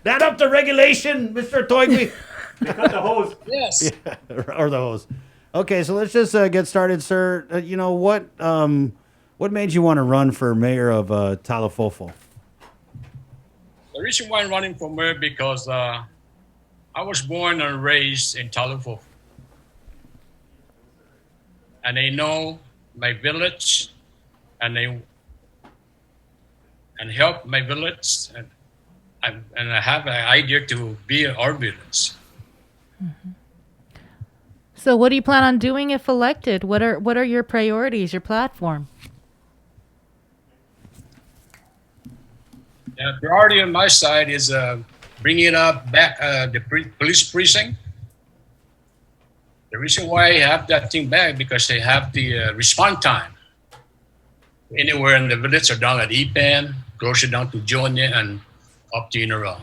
That up to regulation, Mr. Toigui. They cut the hose. Yes. Yeah, or the hose. Okay, so let's just get started, sir. You know, what made you want to run for mayor of Talofofo? The reason why I'm running for mayor because I was born and raised in Talofofo. And I know my village and help my village and I have an idea to be our village. Mm-hmm. So what do you plan on doing if elected? What are your priorities, your platform? The priority on my side is bringing up back the police precinct. The reason why I have that thing back because they have the response time. Anywhere in the village or down at Epan, closer down to Jonia and up to Inarao.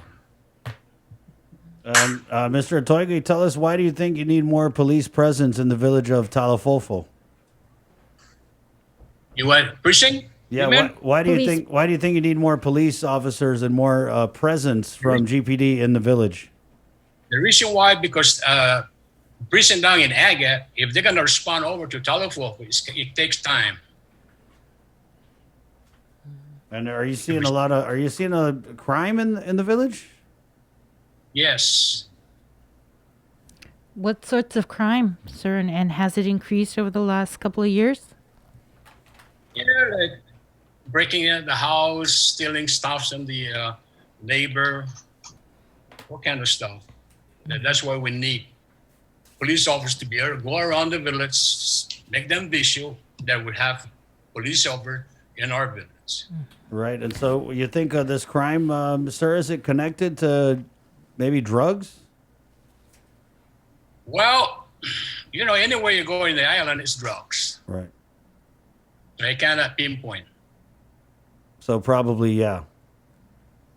Mr. Atoigui, tell us, why do you think you need more police presence in the village of Talofofo? You want precinct? Yeah. Why do you think you need more police officers and more presence from GPD in the village? The reason why because precinct down in Aga, if they're gonna respond over to Talofofo, it takes time. And are you seeing a crime in the village? Yes. What sorts of crime, sir, and has it increased over the last couple of years? Yeah, like breaking into the house, stealing stuff from the neighbor, what kind of stuff. That's why we need police officers to be able to go around the village, make them visual that we have police officers in our village. Right, and so you think this crime, sir, is it connected to maybe drugs? Well, you know, anywhere you go in the island, it's drugs. Right. I cannot pinpoint. So probably, yeah.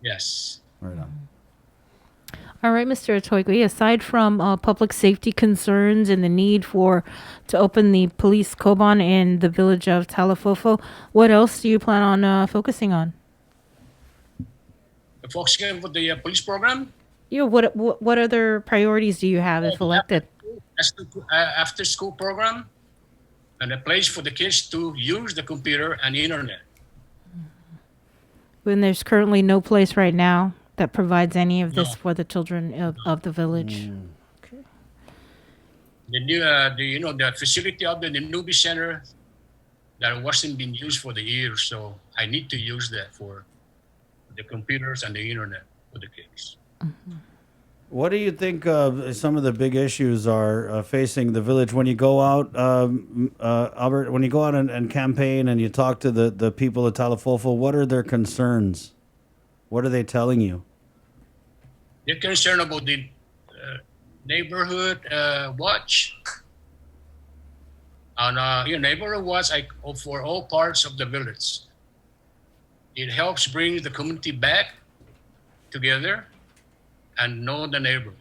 Yes. Right on. All right, Mr. Atoigui, aside from public safety concerns and the need to open the police Koban in the village of Talofofo, what else do you plan on focusing on? Focusing for the police program? What other priorities do you have if elected? After school program, and a place for the kids to use the computer and the internet. When there's currently no place right now that provides any of this for the children of the village. The new, the facility of the Newbie Center that wasn't being used for the years, so I need to use that for the computers and the internet for the kids. What do you think some of the big issues are facing the village when you go out, Albert? When you go out and campaign and you talk to the people of Talofofo, what are their concerns? What are they telling you? They're concerned about the neighborhood watch. And neighborhood watch for all parts of the village. It helps bring the community back together and know the neighborhood.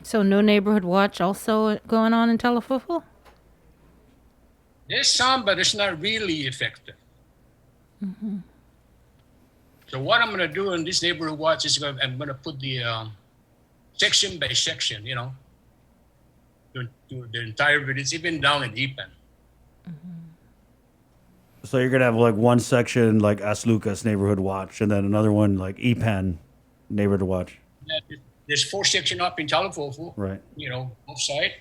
So no neighborhood watch also going on in Talofofo? There's some, but it's not really effective. Mm-hmm. So what I'm going to do in this neighborhood watch is I'm going to put the section by section, to the entire village, even down in Ipan. So you're gonna have like one section like As Lucas Neighborhood Watch, and then another one like Ipan Neighborhood Watch. Yeah, there's 4 sections up in Talofofo, Right. Both sides.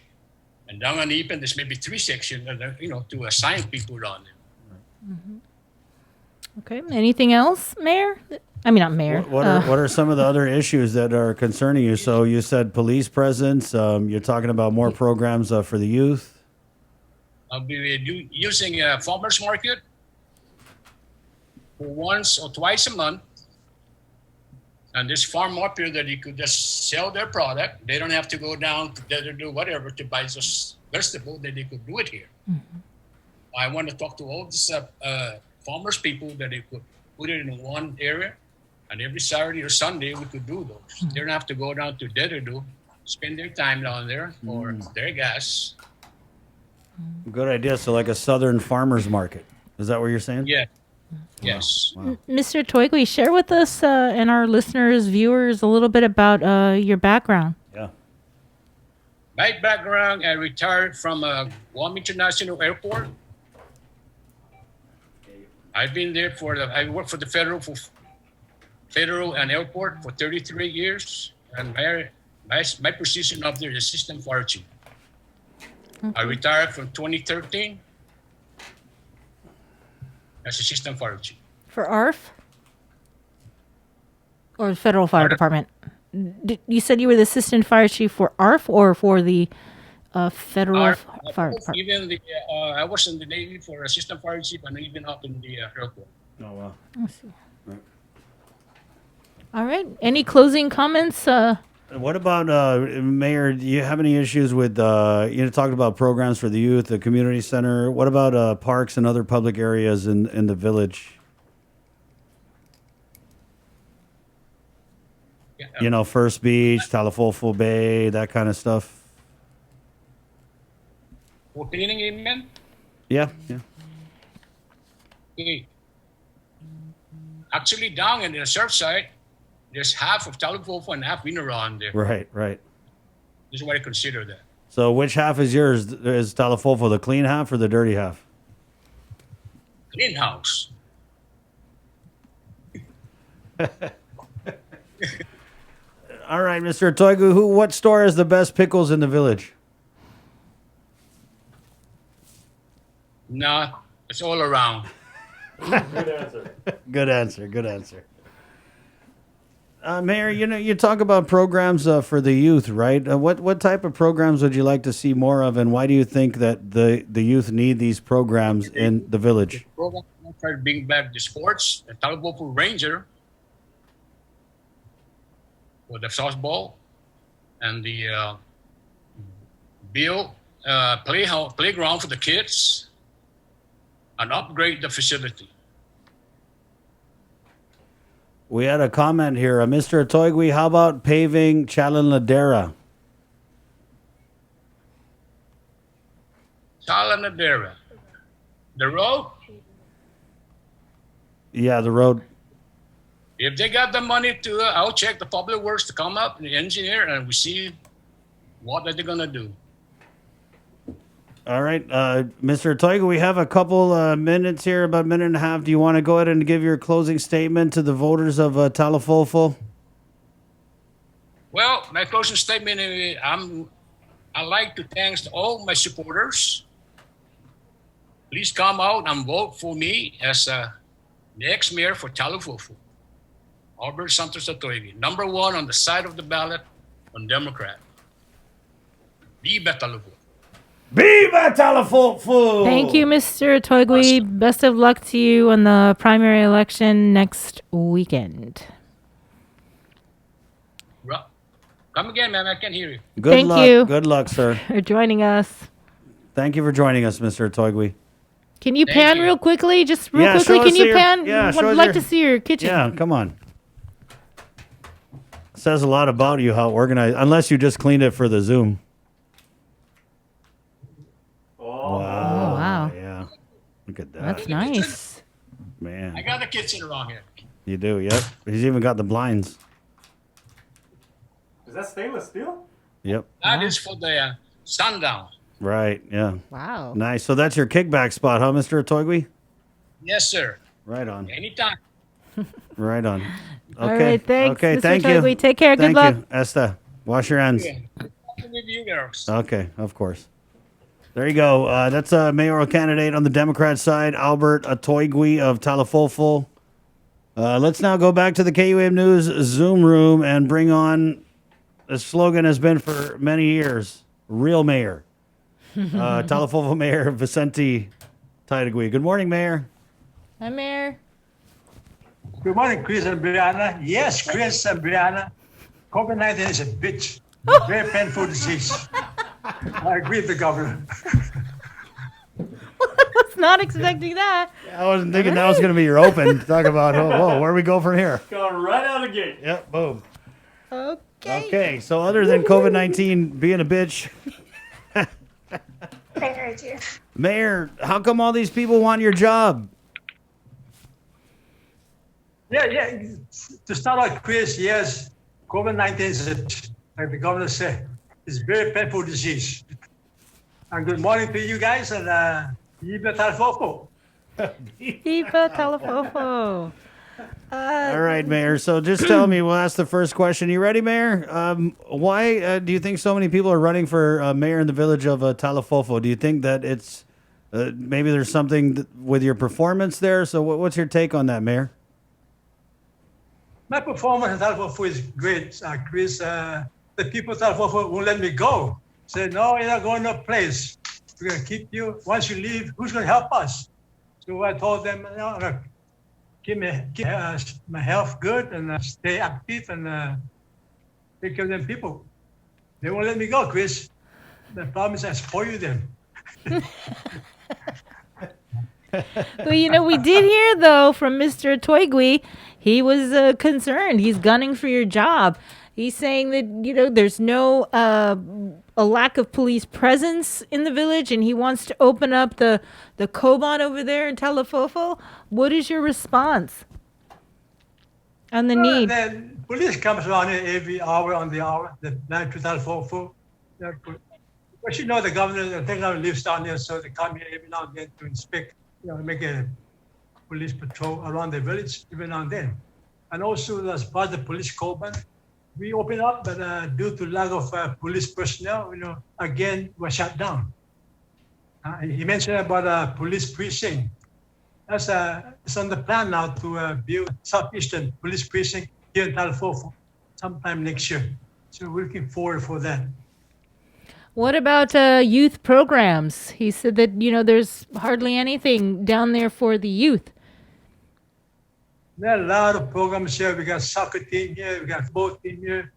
And down on Ipan, there's maybe 3 sections, to assign people down there. Mm-hmm. Okay. Anything else, Mayor? I mean, not Mayor. What are some of the other issues that are concerning you? So you said police presence. You're talking about more programs for the youth. I'll be using a farmer's market for once or twice a month. And this farm up here that you could just sell their product. They don't have to go down to do whatever to buy those vegetables, that they could do it here. Mm-hmm. I want to talk to all these farmers people that they could put it in one area. And every Saturday or Sunday, we could do those. They don't have to go down to Dededo, spend their time down there for their gas. Good idea. So like a southern farmers market. Is that what you're saying? Yeah. Yes. Wow. Mr. Toigui, share with us and our listeners, viewers, a little bit about your background. Yeah. My background, I retired from Guam International Airport. I've been there I worked for the Federal and Airport for 33 years, and my position up there is Assistant Fire Chief. I retired from 2013 as Assistant Fire Chief. For ARF? Or Federal Fire Department? You said you were the Assistant Fire Chief for ARF or for the Federal Fire Department? Even I was in the Navy for Assistant Fire Chief and even up in the airport. Oh, wow. I see. All right. Any closing comments? What about, Mayor, do you have any issues with, talking about programs for the youth, the community center? What about parks and other public areas in the village? Yeah. First Beach, Talofofo Bay, that kind of stuff. For cleaning, amen? Yeah. Okay. Actually, down in the surf side, there's half of Talofofo and half Winaron there. Right. This is why I consider that. So which half is yours? Is Talofofo the clean half or the dirty half? Clean house. All right, Mr. Toigui, what store has the best pickles in the village? No, it's all around. Good answer. Mayor, you talk about programs for the youth, right? What type of programs would you like to see more of, and why do you think that the youth need these programs in the village? Program try to bring back the sports, the Talofofo Ranger, for the softball, and the playground for the kids, and upgrade the facility. We had a comment here. Mr. Toigui, how about paving Chalan Ladera? Chalan Ladera. The road? Yeah, the road. If they got the money to, I'll check the public works to come up and the engineer, and we see what are they gonna do. All right, Mr. Toigo, we have a couple minutes here, about a minute and a half. Do you want to go ahead and give your closing statement to the voters of Talafofo? Well, my closing statement is I'd like to thank all my supporters. Please come out and vote for me as the next mayor for Talafofo, Albert Santos Atoygi, number 1 on the side of the ballot on Democrat. Viva Talafofo. Viva Talafofo! Thank you, Mr. Toigui. Best of luck to you on the primary election next weekend. Come again, man. I can't hear you. Good luck. you. Good luck, sir. For joining us. Thank you for joining us, Mr. Toigui. Can you pan real quickly? Just real Yeah, quickly, show can us you your- pan? yeah, show Would us like your- to see your kitchen. Yeah, come on. Says a lot about you, how organized, unless you just cleaned it for the Zoom. Oh, wow. Yeah. Look at that. That's nice. Man. I got a kitchen around here. You do, yep. He's even got the blinds. Is that stainless steel? Yep. That is for the sundown. Right, yeah. Wow. Nice. So that's your kickback spot, huh, Mr. Toigui? Yes, sir. Right on. Anytime. Right on. Okay. All right, thanks, Okay, Mr. thank Toigui. you. Take care. Good Thank luck. you. Esther, wash your hands. Yeah. With you girls. Okay, of course. There you go. That's a mayoral candidate on the Democrat side, Albert Atoigui of Talafofo. Let's now go back to the KUAM News Zoom room and bring on, the slogan has been for many years, real mayor. Talafofo Mayor Vicente Taidagui. Good morning, Mayor. Hi, Mayor. Good morning, Chris and Brianna. Yes, Chris and Brianna. COVID-19 is a bitch. Very painful disease. I agree with the governor. Was not expecting that. I wasn't thinking that was going to be your open. Talk about, whoa, where we go from here? Going right out of the gate. Yep, boom. Okay. Okay, so other than COVID-19 being a bitch, Mayor, how come all these people want your job? Yeah. To start out, Chris, yes, COVID-19 is, like the governor said, it's a very painful disease. And good morning to you guys, and Viva Talafofo. Viva Talafofo. All right, Mayor. So just tell me, we'll ask the first question. You ready, Mayor? Why do you think so many people are running for mayor in the village of Talafofo? Do you think that it's maybe there's something with your performance there? So what's your take on that, Mayor? My performance in Talafofo is great, Chris. The people of Talafofo won't let me go. Say, no, you're not going no place. We're going to keep you. Once you leave, who's going to help us? So I told them, keep my health good and stay active and take care of them people. They won't let me go, Chris. The problem is I spoil them. Well, we did hear, though, from Mr. Toigui, he was concerned. He's gunning for your job. He's saying that, there's no a lack of police presence in the village, and he wants to open up the Koban over there in Talafofo. What is your response on the need? The police comes around here every hour on the hour, the 9 to Talafofo. But the governor, the governor lives down there, so they come here every now and then to inspect, make a police patrol around the village every now and then. And also, as part of the police Koban, we open up, but due to lack of police personnel, again, we're shut down. He mentioned about a police precinct. It's on the plan now to build Southeastern Police Precinct here in Talafofo sometime next year. So we're looking forward for that. What about youth programs? He said that, there's hardly anything down there for the youth. There are a lot of programs here. We got soccer team here. We got football team here.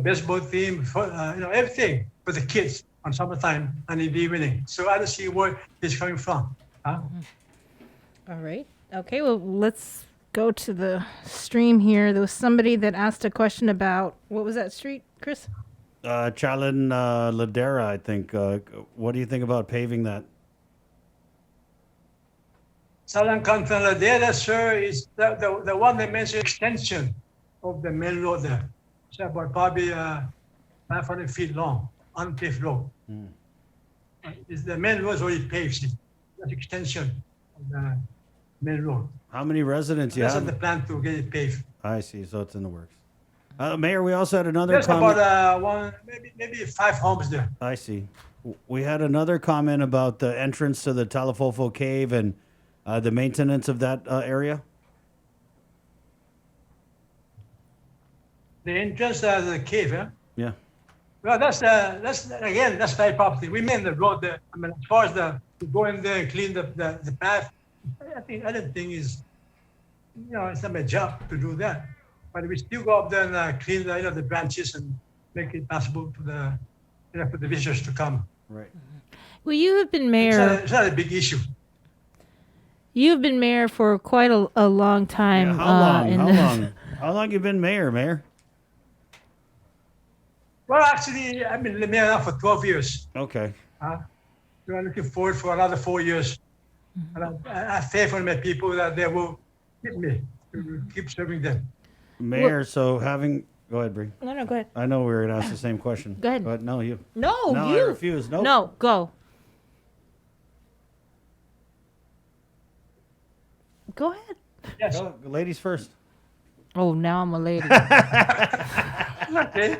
Baseball team. Everything for the kids on summertime and in the evening. So I don't see where it's coming from. Huh? All right. Okay. Well, let's go to the stream here. There was somebody that asked a question about what was that street, Chris? Chalin Ladera, I think. What do you think about paving that? Southern Cantonal. The other, sir, is the one they mentioned, extension of the main road there. It's about probably 500 feet long, unpaved road. It's the main road is already paved. That's extension of the main road. How many residents you That's have? the plan to get it paved. I see. So it's in the works. Mayor, we also had another There's comment. about maybe 5 homes there. I see. We had another comment about the entrance to the Talafofo Cave and the maintenance of that area. The entrance to the cave, huh? Yeah. Well, that's private property. We made the road there. I mean, as far as to go in there and clean the path, I don't think is, it's not my job to do that. But we still go up there and clean the branches and make it possible for the visitors to come. Right. Well, you have been mayor. It's not a big issue. You've been mayor for quite a long time. Yeah, how long? How long you been mayor? Well, actually, I've been the mayor now for 12 years. Okay. So I'm looking forward for another 4 years. And I have faith in my people that they will keep me, to keep serving them. Mayor, so go ahead, Bree. No, go ahead. I know we were going to ask the same question. Go ahead. But no, you. No, I you. refuse. Nope. No, go. Go ahead. Yes. Go, ladies first. Oh, now I'm a lady. Okay.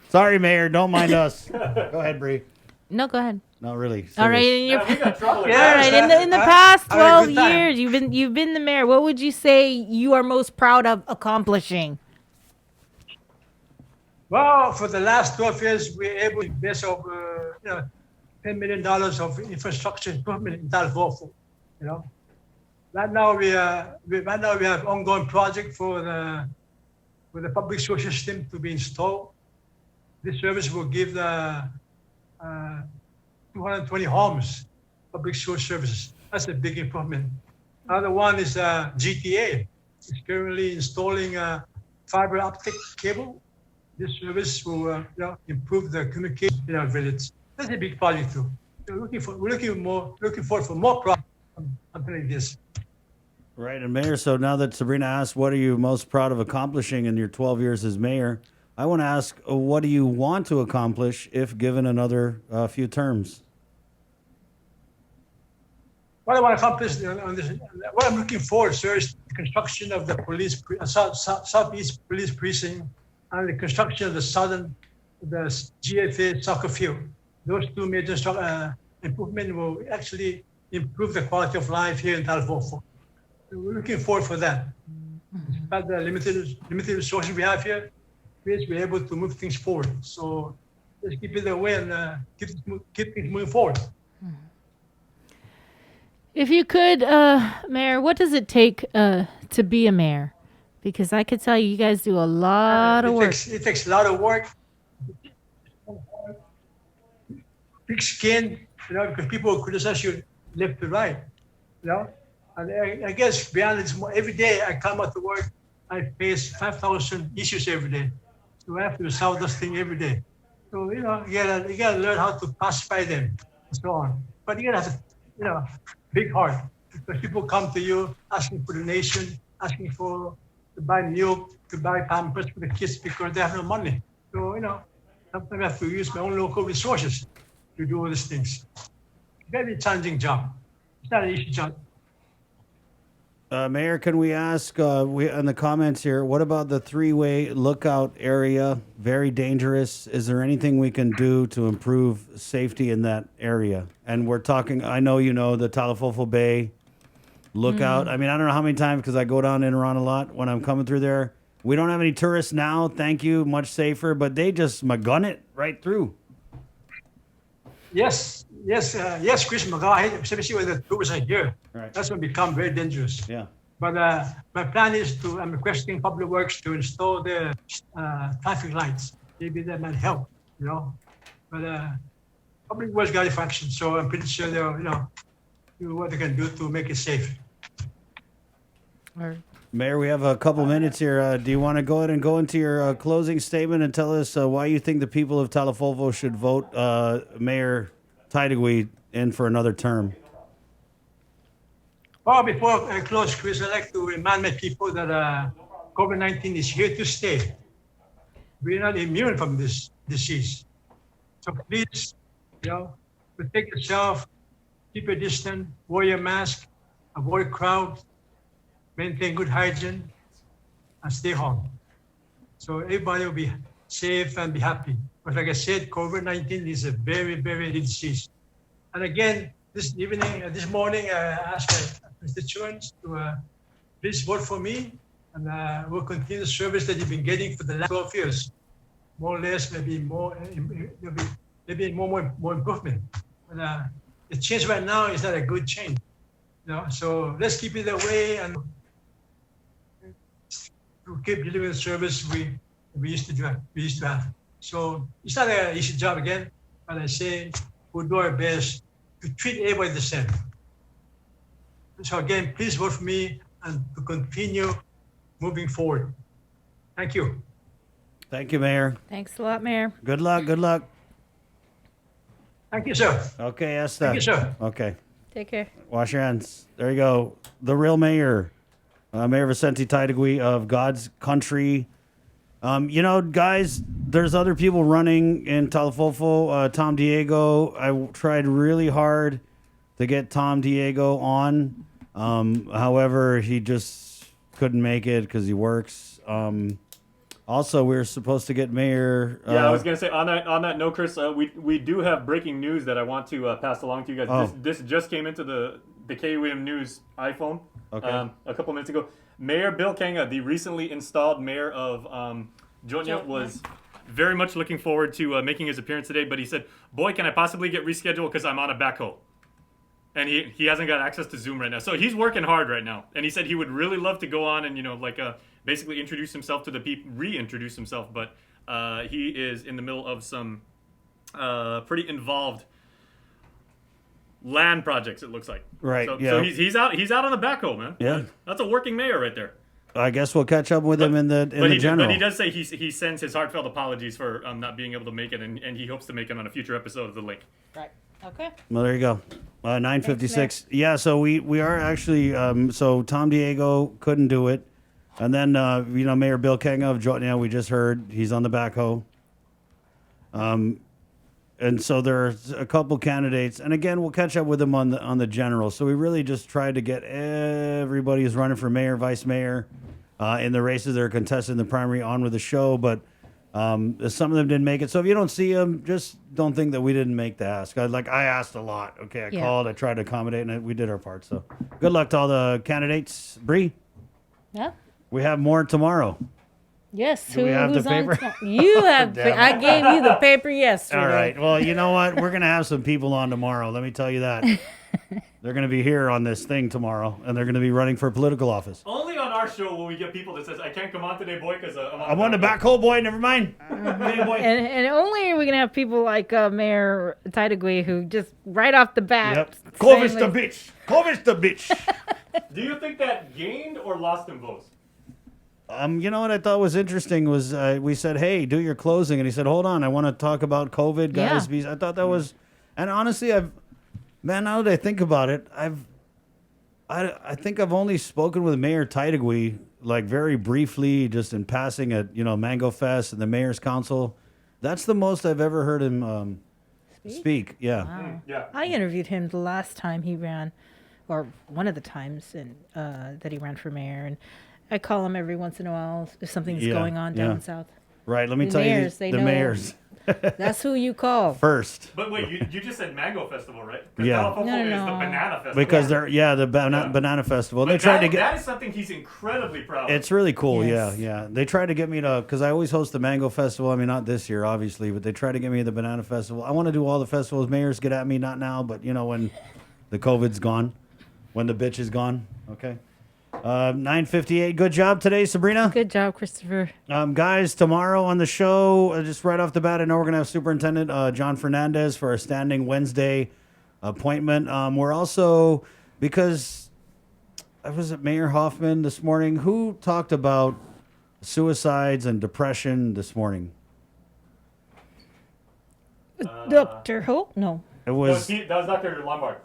Sorry, Mayor. Don't mind us. Go ahead, Bree. No, go ahead. Not really. All right, Serious. in your, all Yeah, right. In the past 12 years, you've been the mayor. What would you say you are most proud of accomplishing? Well, for the last 12 years, we're able to invest over $10 million of infrastructure improvement in Talafofo. Right now we have ongoing project for the public sewer system to be installed. This service will give the 220 homes public sewer services. That's a big improvement. Another one is GTA. It's currently installing fiber optic cable. This service will improve the communication in our village. That's a big project too. We're looking forward for more projects, something like this. Right, and Mayor, so now that Sabrina asked, what are you most proud of accomplishing in your 12 years as mayor, I want to ask, what do you want to accomplish if given another few terms? What I want to accomplish on this, what I'm looking for, sir, is the construction of the Southeast Police Precinct and the construction of the GFA soccer field. Those two major improvements will actually improve the quality of life here in Talafofo. We're looking forward for that. Despite the limited resources we have here, we're able to move things forward. So let's keep it away and keep things moving forward. If you could, Mayor, what does it take to be a mayor? Because I could tell you guys do a lot of work. It takes a lot of work. Thick skin, because people will criticize you left to right, And I guess beyond this, every day I come out to work, I face 5,000 issues every day. So I have to solve this thing every day. So, you gotta learn how to pacify them and so on. But you gotta have big heart. Because people come to you asking for donation, asking to buy milk, to buy pampers for the kids because they have no money. So, sometimes I have to use my own local resources to do all these things. Very challenging job. It's not an easy job. Mayor, can we ask, in the comments here, what about the three-way lookout area? Very dangerous. Is there anything we can do to improve safety in that area? And we're talking, I know the Talafofo Bay lookout. I mean, I don't know how many times, because I go down in Iran a lot when I'm coming through there. We don't have any tourists now, thank you, much safer, but they just gun it right through. Yes, Chris McGaw, especially when the tourists are here. Right. That's when it become very dangerous. Yeah. But my plan is I'm requesting Public Works to install the traffic lights. Maybe that might help, But Public Works got a function, so I'm pretty sure they'll, do what they can do to make it safe. Mayor, we have a couple minutes here. Do you want to go ahead and go into your closing statement and tell us why you think the people of Talafofo should vote Mayor Taitigui in for another term? Before I close, Chris, I'd like to remind my people that COVID-19 is here to stay. We're not immune from this disease. So please, protect yourself, keep your distance, wear your mask, avoid crowds, maintain good hygiene, and stay home. So everybody will be safe and be happy. But like I said, COVID-19 is a very, very disease. And again, this morning, I asked my constituents to please vote for me, and we'll continue the service that you've been getting for the last 12 years. More or less, maybe more improvement. But the change right now is not a good change. So let's keep it that way and to keep delivering the service we used to have. So it's not an easy job again, but I say we'll do our best to treat everybody the same. So again, please vote for me and to continue moving forward. Thank you. Thank you, Mayor. Thanks a lot, Mayor. Good luck. Good luck. Thank you, sir. Okay, Esther. Thank you, sir. Okay. Take care. Wash your hands. There you go. The real mayor, Mayor Vicente Taidegui of God's Country. Guys, there's other people running in Talafofo. Tom Diego. I tried really hard to get Tom Diego on. However, he just couldn't make it because he works. Also, we were supposed to get Mayor. I was gonna say on that note, Chris, we do have breaking news that I want to pass along to you guys. Oh. This just came into the KUAM News iPhone a couple minutes ago. Mayor Bill Kenga, the recently installed mayor of Jotnya, was very much looking forward to making his appearance today. But he said, "Boy, can I possibly get rescheduled because I'm on a backhoe." And he hasn't got access to Zoom right now. So he's working hard right now. And he said he would really love to go on and, basically introduce himself to the people, reintroduce himself. But he is in the middle of some pretty involved land projects, it looks like. Right, So, yeah. so he's out on the backhoe, man. Yeah. That's a working mayor right there. I guess we'll catch up with him in the general. But he does say he sends his heartfelt apologies for not being able to make it, and he hopes to make it on a future episode of The Link. Right. Okay. Well, there you go. 9:56. Yeah, so we are actually. So Tom Diego couldn't do it, and then Mayor Bill Kenga of Jotnya, we just heard he's on the backhoe. And so there's a couple candidates, and again we'll catch up with them on the general. So we really just tried to get everybody who's running for mayor, vice mayor, in the races that are contested in the primary on with the show, but. Some of them didn't make it. So if you don't see them, just don't think that we didn't make the ask. I asked a lot. Okay, I called. I tried to accommodate, and we did our part. So good luck to all the candidates. Bree? Yeah. We have more tomorrow. Yes. Do we have the paper? You have. I gave you the paper yesterday. All right. Well, you know what? We're going to have some people on tomorrow. Let me tell you that. They're going to be here on this thing tomorrow, and they're going to be running for political office. Only on our show will we get people that says, "I can't come on today, boy, because I'm on the backhoe, boy. Never mind." And only are we gonna have people like Mayor Taidegui who just right off the bat. Yep. COVID the bitch. COVID the bitch. Do you think that gained or lost him votes? You know what I thought was interesting was we said, "Hey, do your closing," and he said, "Hold on, I want to talk about COVID, guys." Yeah. I thought that was, and honestly, now that I think about it, I think I've only spoken with Mayor Taidegui like very briefly, just in passing at Mango Fest and the Mayor's Council. That's the most I've ever heard him speak. Yeah. Wow. Yeah. I interviewed him the last time he ran, or one of the times that he ran for mayor, and I call him every once in a while if something's going on down south. Right. Let me The tell mayors, you, they the know. mayors. That's who you call First. But wait, you just said Mango Festival, right? 'Cause Yeah. Talafofo is the Banana Festival. Because the Banana Festival. But They tried to get. that is something he's incredibly proud of. It's really cool, Yes. yeah. They tried to get me to, because I always host the Mango Festival. I mean, not this year, obviously, but they tried to get me to the Banana Festival. I want to do all the festivals. Mayors get at me, not now, but when the COVID's gone, when the bitch is gone. Okay. 9:58. Good job today, Sabrina. Good job, Christopher. Guys, tomorrow on the show, just right off the bat, I know we're going to have Superintendent John Fernandez for our standing Wednesday appointment. We're also, because I was at Mayor Hoffman this morning, who talked about suicides and depression this morning? Dr. Who? No. It was that was Dr. Lombard.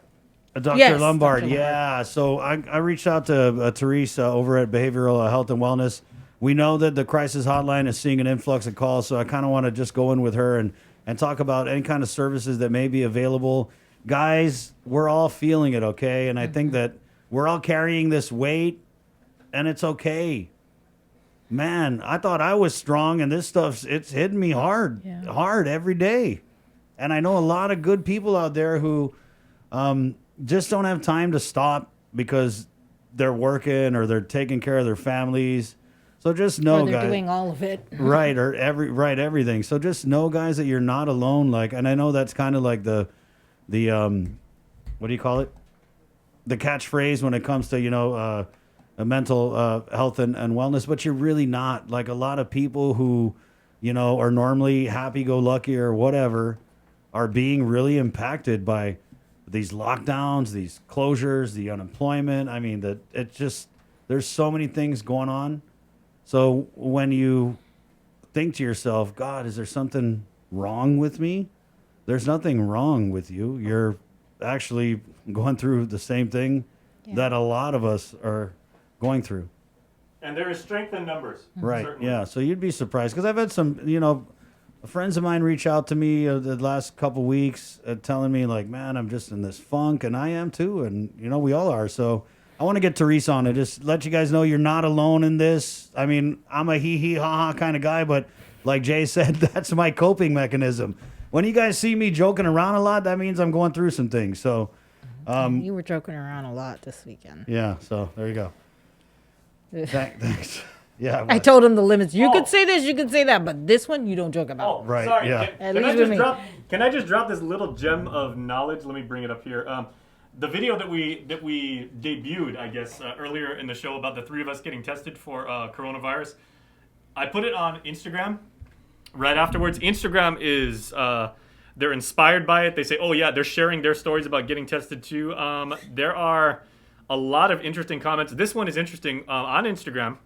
Dr. Yes, Lombard, Dr. Lombard. yeah. So I reached out to Therese over at Behavioral Health and Wellness. We know that the crisis hotline is seeing an influx of calls, so I kind of want to just go in with her and talk about any kind of services that may be available. Guys, we're all feeling it, okay? And I think that we're all carrying this weight, and it's okay. Man, I thought I was strong, and this stuff's it's hitting me hard every day. And I know a lot of good people out there who just don't have time to stop because they're working or they're taking care of their families. So just know, Or they're guys, doing all of it. right? Or everything. So just know, guys, that you're not alone. Like, and I know that's kind of like the what do you call it? The catchphrase when it comes to a mental health and wellness, but you're really not. Like a lot of people who are normally happy-go-lucky or whatever are being really impacted by these lockdowns, these closures, the unemployment. I mean, there's so many things going on. So when you think to yourself, God, is there something wrong with me? There's nothing wrong with you. You're actually going through the same thing that a lot of us are going through. And there is strength in numbers. Right. Certainly. Yeah. So you'd be surprised because I've had some, friends of mine reach out to me the last couple weeks telling me like, man, I'm just in this funk, and I am too. And, we all are. So I want to get Therese on it. Just let you guys know you're not alone in this. I mean, I'm a hee ha ha kind of guy, but like Jay said, that's my coping mechanism. When you guys see me joking around a lot, that means I'm going through some things. So, You were joking around a lot this weekend. yeah. So there you go. Thanks. Yeah. I told him the limits. You could say this, you could say that, but this one you don't joke about. Right. Sorry, Yeah. Can I just drop this little gem of knowledge? Let me bring it up here. The video that we debuted, I guess, earlier in the show about the three of us getting tested for coronavirus, I put it on Instagram right afterwards. Instagram is they're inspired by it. They say, oh yeah, they're sharing their stories about getting tested too. There are a lot of interesting comments. This one is interesting on Instagram.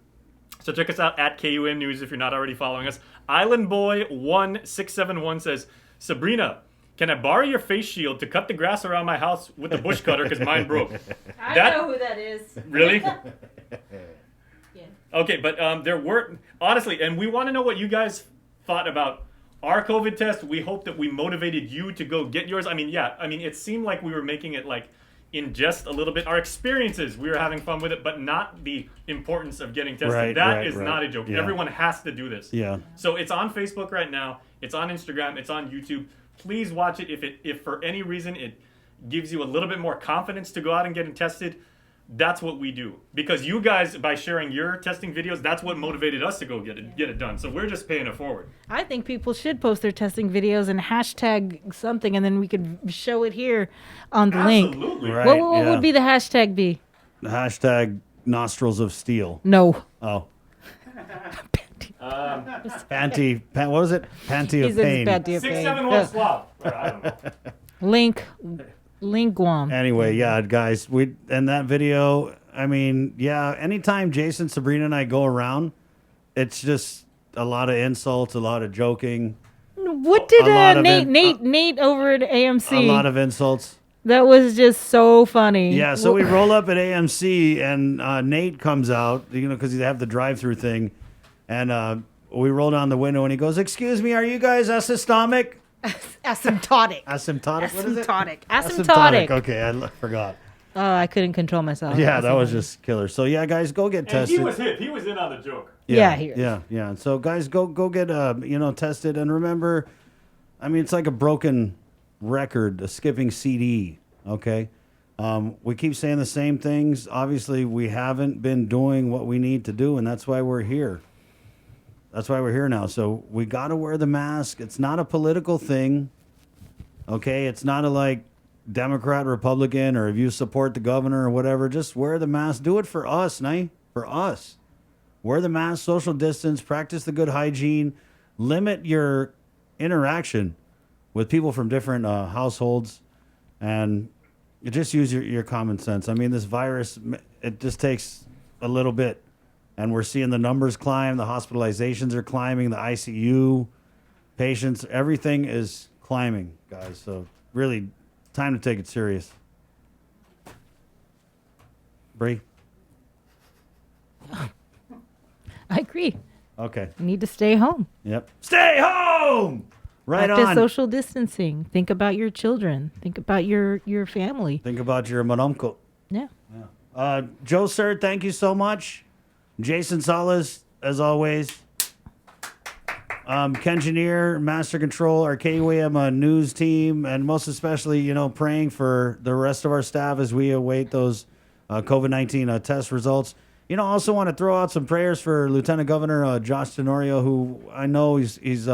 So check us out at KUM News if you're not already following us. Island Boy 1671 says, Sabrina, can I borrow your face shield to cut the grass around my house with the bush cutter because mine broke? I know who that is. Really? Okay, but there were, honestly, and we want to know what you guys thought about our COVID test. We hope that we motivated you to go get yours. I mean, it seemed like we were making it like in just a little bit. Our experiences, we were having fun with it, but not the importance of getting tested. That is not a joke. Yeah. Everyone has to do this. Yeah. So it's on Facebook right now. It's on Instagram. It's on YouTube. Please watch it. If for any reason it gives you a little bit more confidence to go out and get tested, that's what we do. Because you guys, by sharing your testing videos, that's what motivated us to go get it done. So we're just paying it forward. I think people should post their testing videos and hashtag something, and then we could show it here on the link. Right, What would be the hashtag be? The hashtag nostrils of steel. No. Oh. Panty. What was it? Panty of pain. 671 swab. I don't know. Link Guam. Anyway, yeah, guys, and that video, I mean, yeah, anytime Jason, Sabrina, and I go around, it's just a lot of insults, a lot of joking. What did Nate over at AMC? A lot of insults. That was just so funny. Yeah, so we roll up at AMC, and Nate comes out, because they have the drive-through thing, and we roll down the window, and he goes, "Excuse me, are you guys asymptomatic?" Asymptotic. Asymptotic? What is it? Asymptotic. Okay, I forgot. Oh, I couldn't control myself. Yeah, that was just killer. So yeah, guys, go get And tested. he was hip. He was in on the joke. Yeah. So guys, go get tested, and remember, I mean, it's like a broken record, a skipping CD. Okay, we keep saying the same things. Obviously, we haven't been doing what we need to do, and that's why we're here. That's why we're here now. So we got to wear the mask. It's not a political thing. Okay, it's not a like Democrat, Republican, or if you support the governor or whatever, just wear the mask. Do it for us, for us. Wear the mask, social distance, practice the good hygiene, limit your interaction with people from different households, and you just use your common sense. I mean, this virus, it just takes a little bit, and we're seeing the numbers climb, the hospitalizations are climbing, the ICU patients, everything is climbing, guys. So really, time to take it serious. Bree? I agree. Okay. You need to stay home. Yep. Stay home. Right Practice on. social distancing. Think about your children. Think about your family. Think about your mononco. Yeah. Joe, sir, thank you so much. Jason Salas, as always. Kengineer, Master Control, our KUAM news team, and most especially, praying for the rest of our staff as we await those COVID-19 test results. Also want to throw out some prayers for Lieutenant Governor Josh Tenorio, who I know he's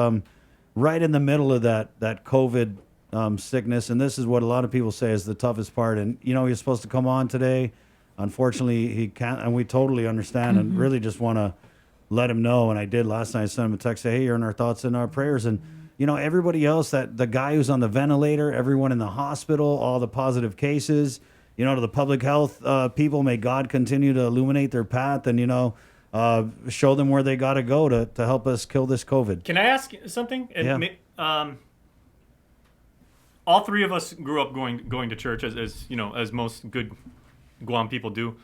right in the middle of that COVID sickness, and this is what a lot of people say is the toughest part. And he's supposed to come on today. Unfortunately, he can't, and we totally understand and really just want to let him know. And I did last night. I sent him a text, say, hey, you're in our thoughts and our prayers. And everybody else, that the guy who's on the ventilator, everyone in the hospital, all the positive cases. To the public health people, may God continue to illuminate their path and, show them where they got to go to help us kill this COVID. Can I ask something? All three of us grew up going to church as most good Guam people do.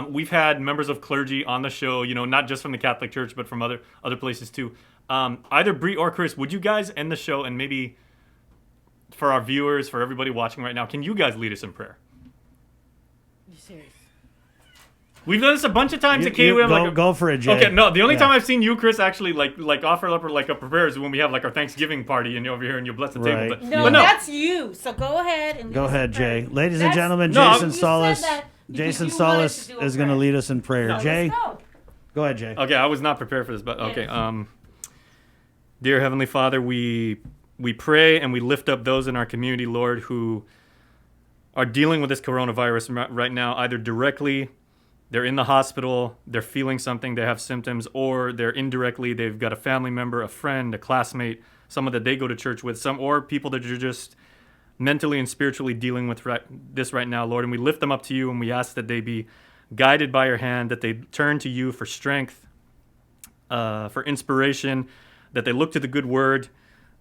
We've had members of clergy on the show, not just from the Catholic Church, but from other places too. Either Bree or Chris, would you guys end the show and maybe for our viewers, for everybody watching right now, can you guys lead us in prayer? You serious? We've done this a bunch of times at KUM. Go for it, Jay. Okay, no, the only time I've seen you, Chris, actually like offer up like a prayer is when we have like our Thanksgiving party and you're over here and you bless the Right. table. No, that's you. So go ahead and Go ahead, Jay. Ladies and That's- gentlemen, No, Jason you said Salas. that because Jason you wanted Salas to do a is going to lead us in prayer. No, Jay, let's go. go ahead, Jay. Okay, I was not prepared for this, but okay. Dear Heavenly Father, we pray and we lift up those in our community, Lord, who are dealing with this coronavirus right now, either directly, they're in the hospital, they're feeling something, they have symptoms, or they're indirectly, they've got a family member, a friend, a classmate, someone that they go to church with, or people that are just mentally and spiritually dealing with this right now, Lord. And we lift them up to you and we ask that they be guided by your hand, that they turn to you for strength, for inspiration, that they look to the good word,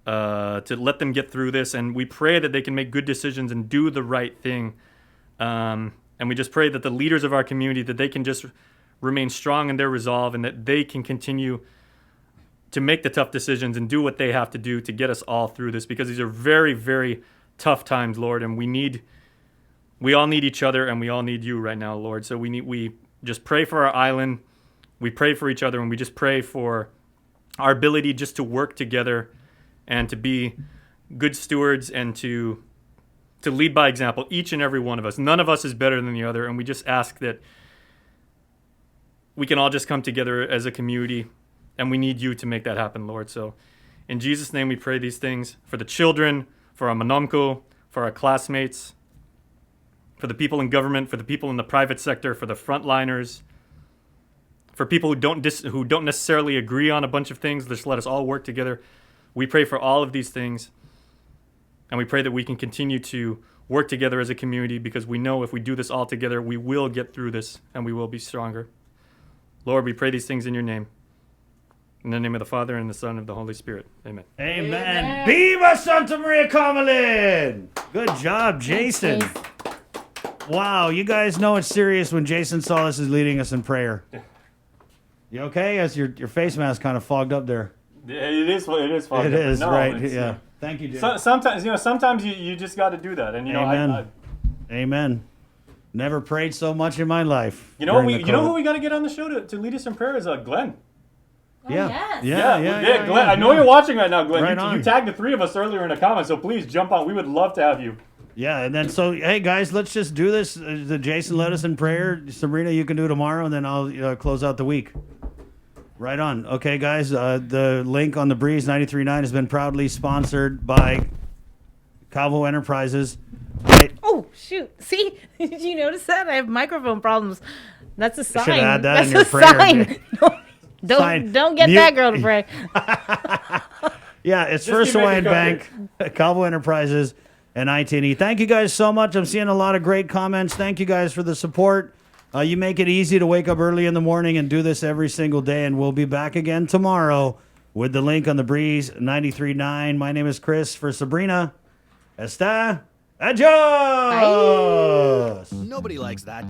to let them get through this. And we pray that they can make good decisions and do the right thing. And we just pray that the leaders of our community, that they can just remain strong in their resolve and that they can continue to make the tough decisions and do what they have to do to get us all through this, because these are very, very tough times, Lord. And we all need each other and we all need you right now, Lord. So we just pray for our island. We pray for each other, and we just pray for our ability just to work together and to be good stewards and to lead by example, each and every one of us. None of us is better than the other, and we just ask that we can all just come together as a community, and we need you to make that happen, Lord. So in Jesus' name we pray these things for the children, for our Manomco, for our classmates, for the people in government, for the people in the private sector, for the frontliners, for people who don't necessarily agree on a bunch of things. Just let us all work together. We pray for all of these things. And we pray that we can continue to work together as a community, because we know if we do this all together, we will get through this and we will be stronger. Lord, we pray these things in your name. In the name of the Father, and the Son, and the Holy Spirit. Amen. Amen. Viva Santa Maria Carmelin! Good job, Jason. Wow, you guys know it's serious when Jason Salas is leading us in prayer. You okay? As your face mask kind of fogged up there. Yeah, it is fogged up. It is, No, right. it's, Yeah. Thank you, Jay. Sometimes you just got to do that. And Amen. Amen. Never prayed so much in my life. You know who we got to get on the show to lead us in prayer is Glenn. Yeah. Glenn. I know you're watching right now, Glenn. Right You tagged the three of us earlier in the comments, so please jump on. We would love to have you. Yeah, and then hey guys, let's just do this. Jason led us in prayer. Sabrina, you can do it tomorrow, and then I'll close out the week. Right on. Okay, guys, the link on the Breeze 93.9 has been proudly sponsored by Calvo Enterprises. Right. Oh, shoot. See? Did you notice that? I have microphone problems. That's a sign. Should add that That's in your a prayer. sign. Sign. Don't get Mute. that girl to pray. Yeah, it's Just First keep Hawaiian making Bank, Calvo Enterprises, and IT&E. Thank you guys so much. I'm seeing a lot of great comments. Thank you guys for the support. You make it easy to wake up early in the morning and do this every single day, and we'll be back again tomorrow with the link on the Breeze 93.9. My name is Chris. For Sabrina, está adios. Nobody likes that.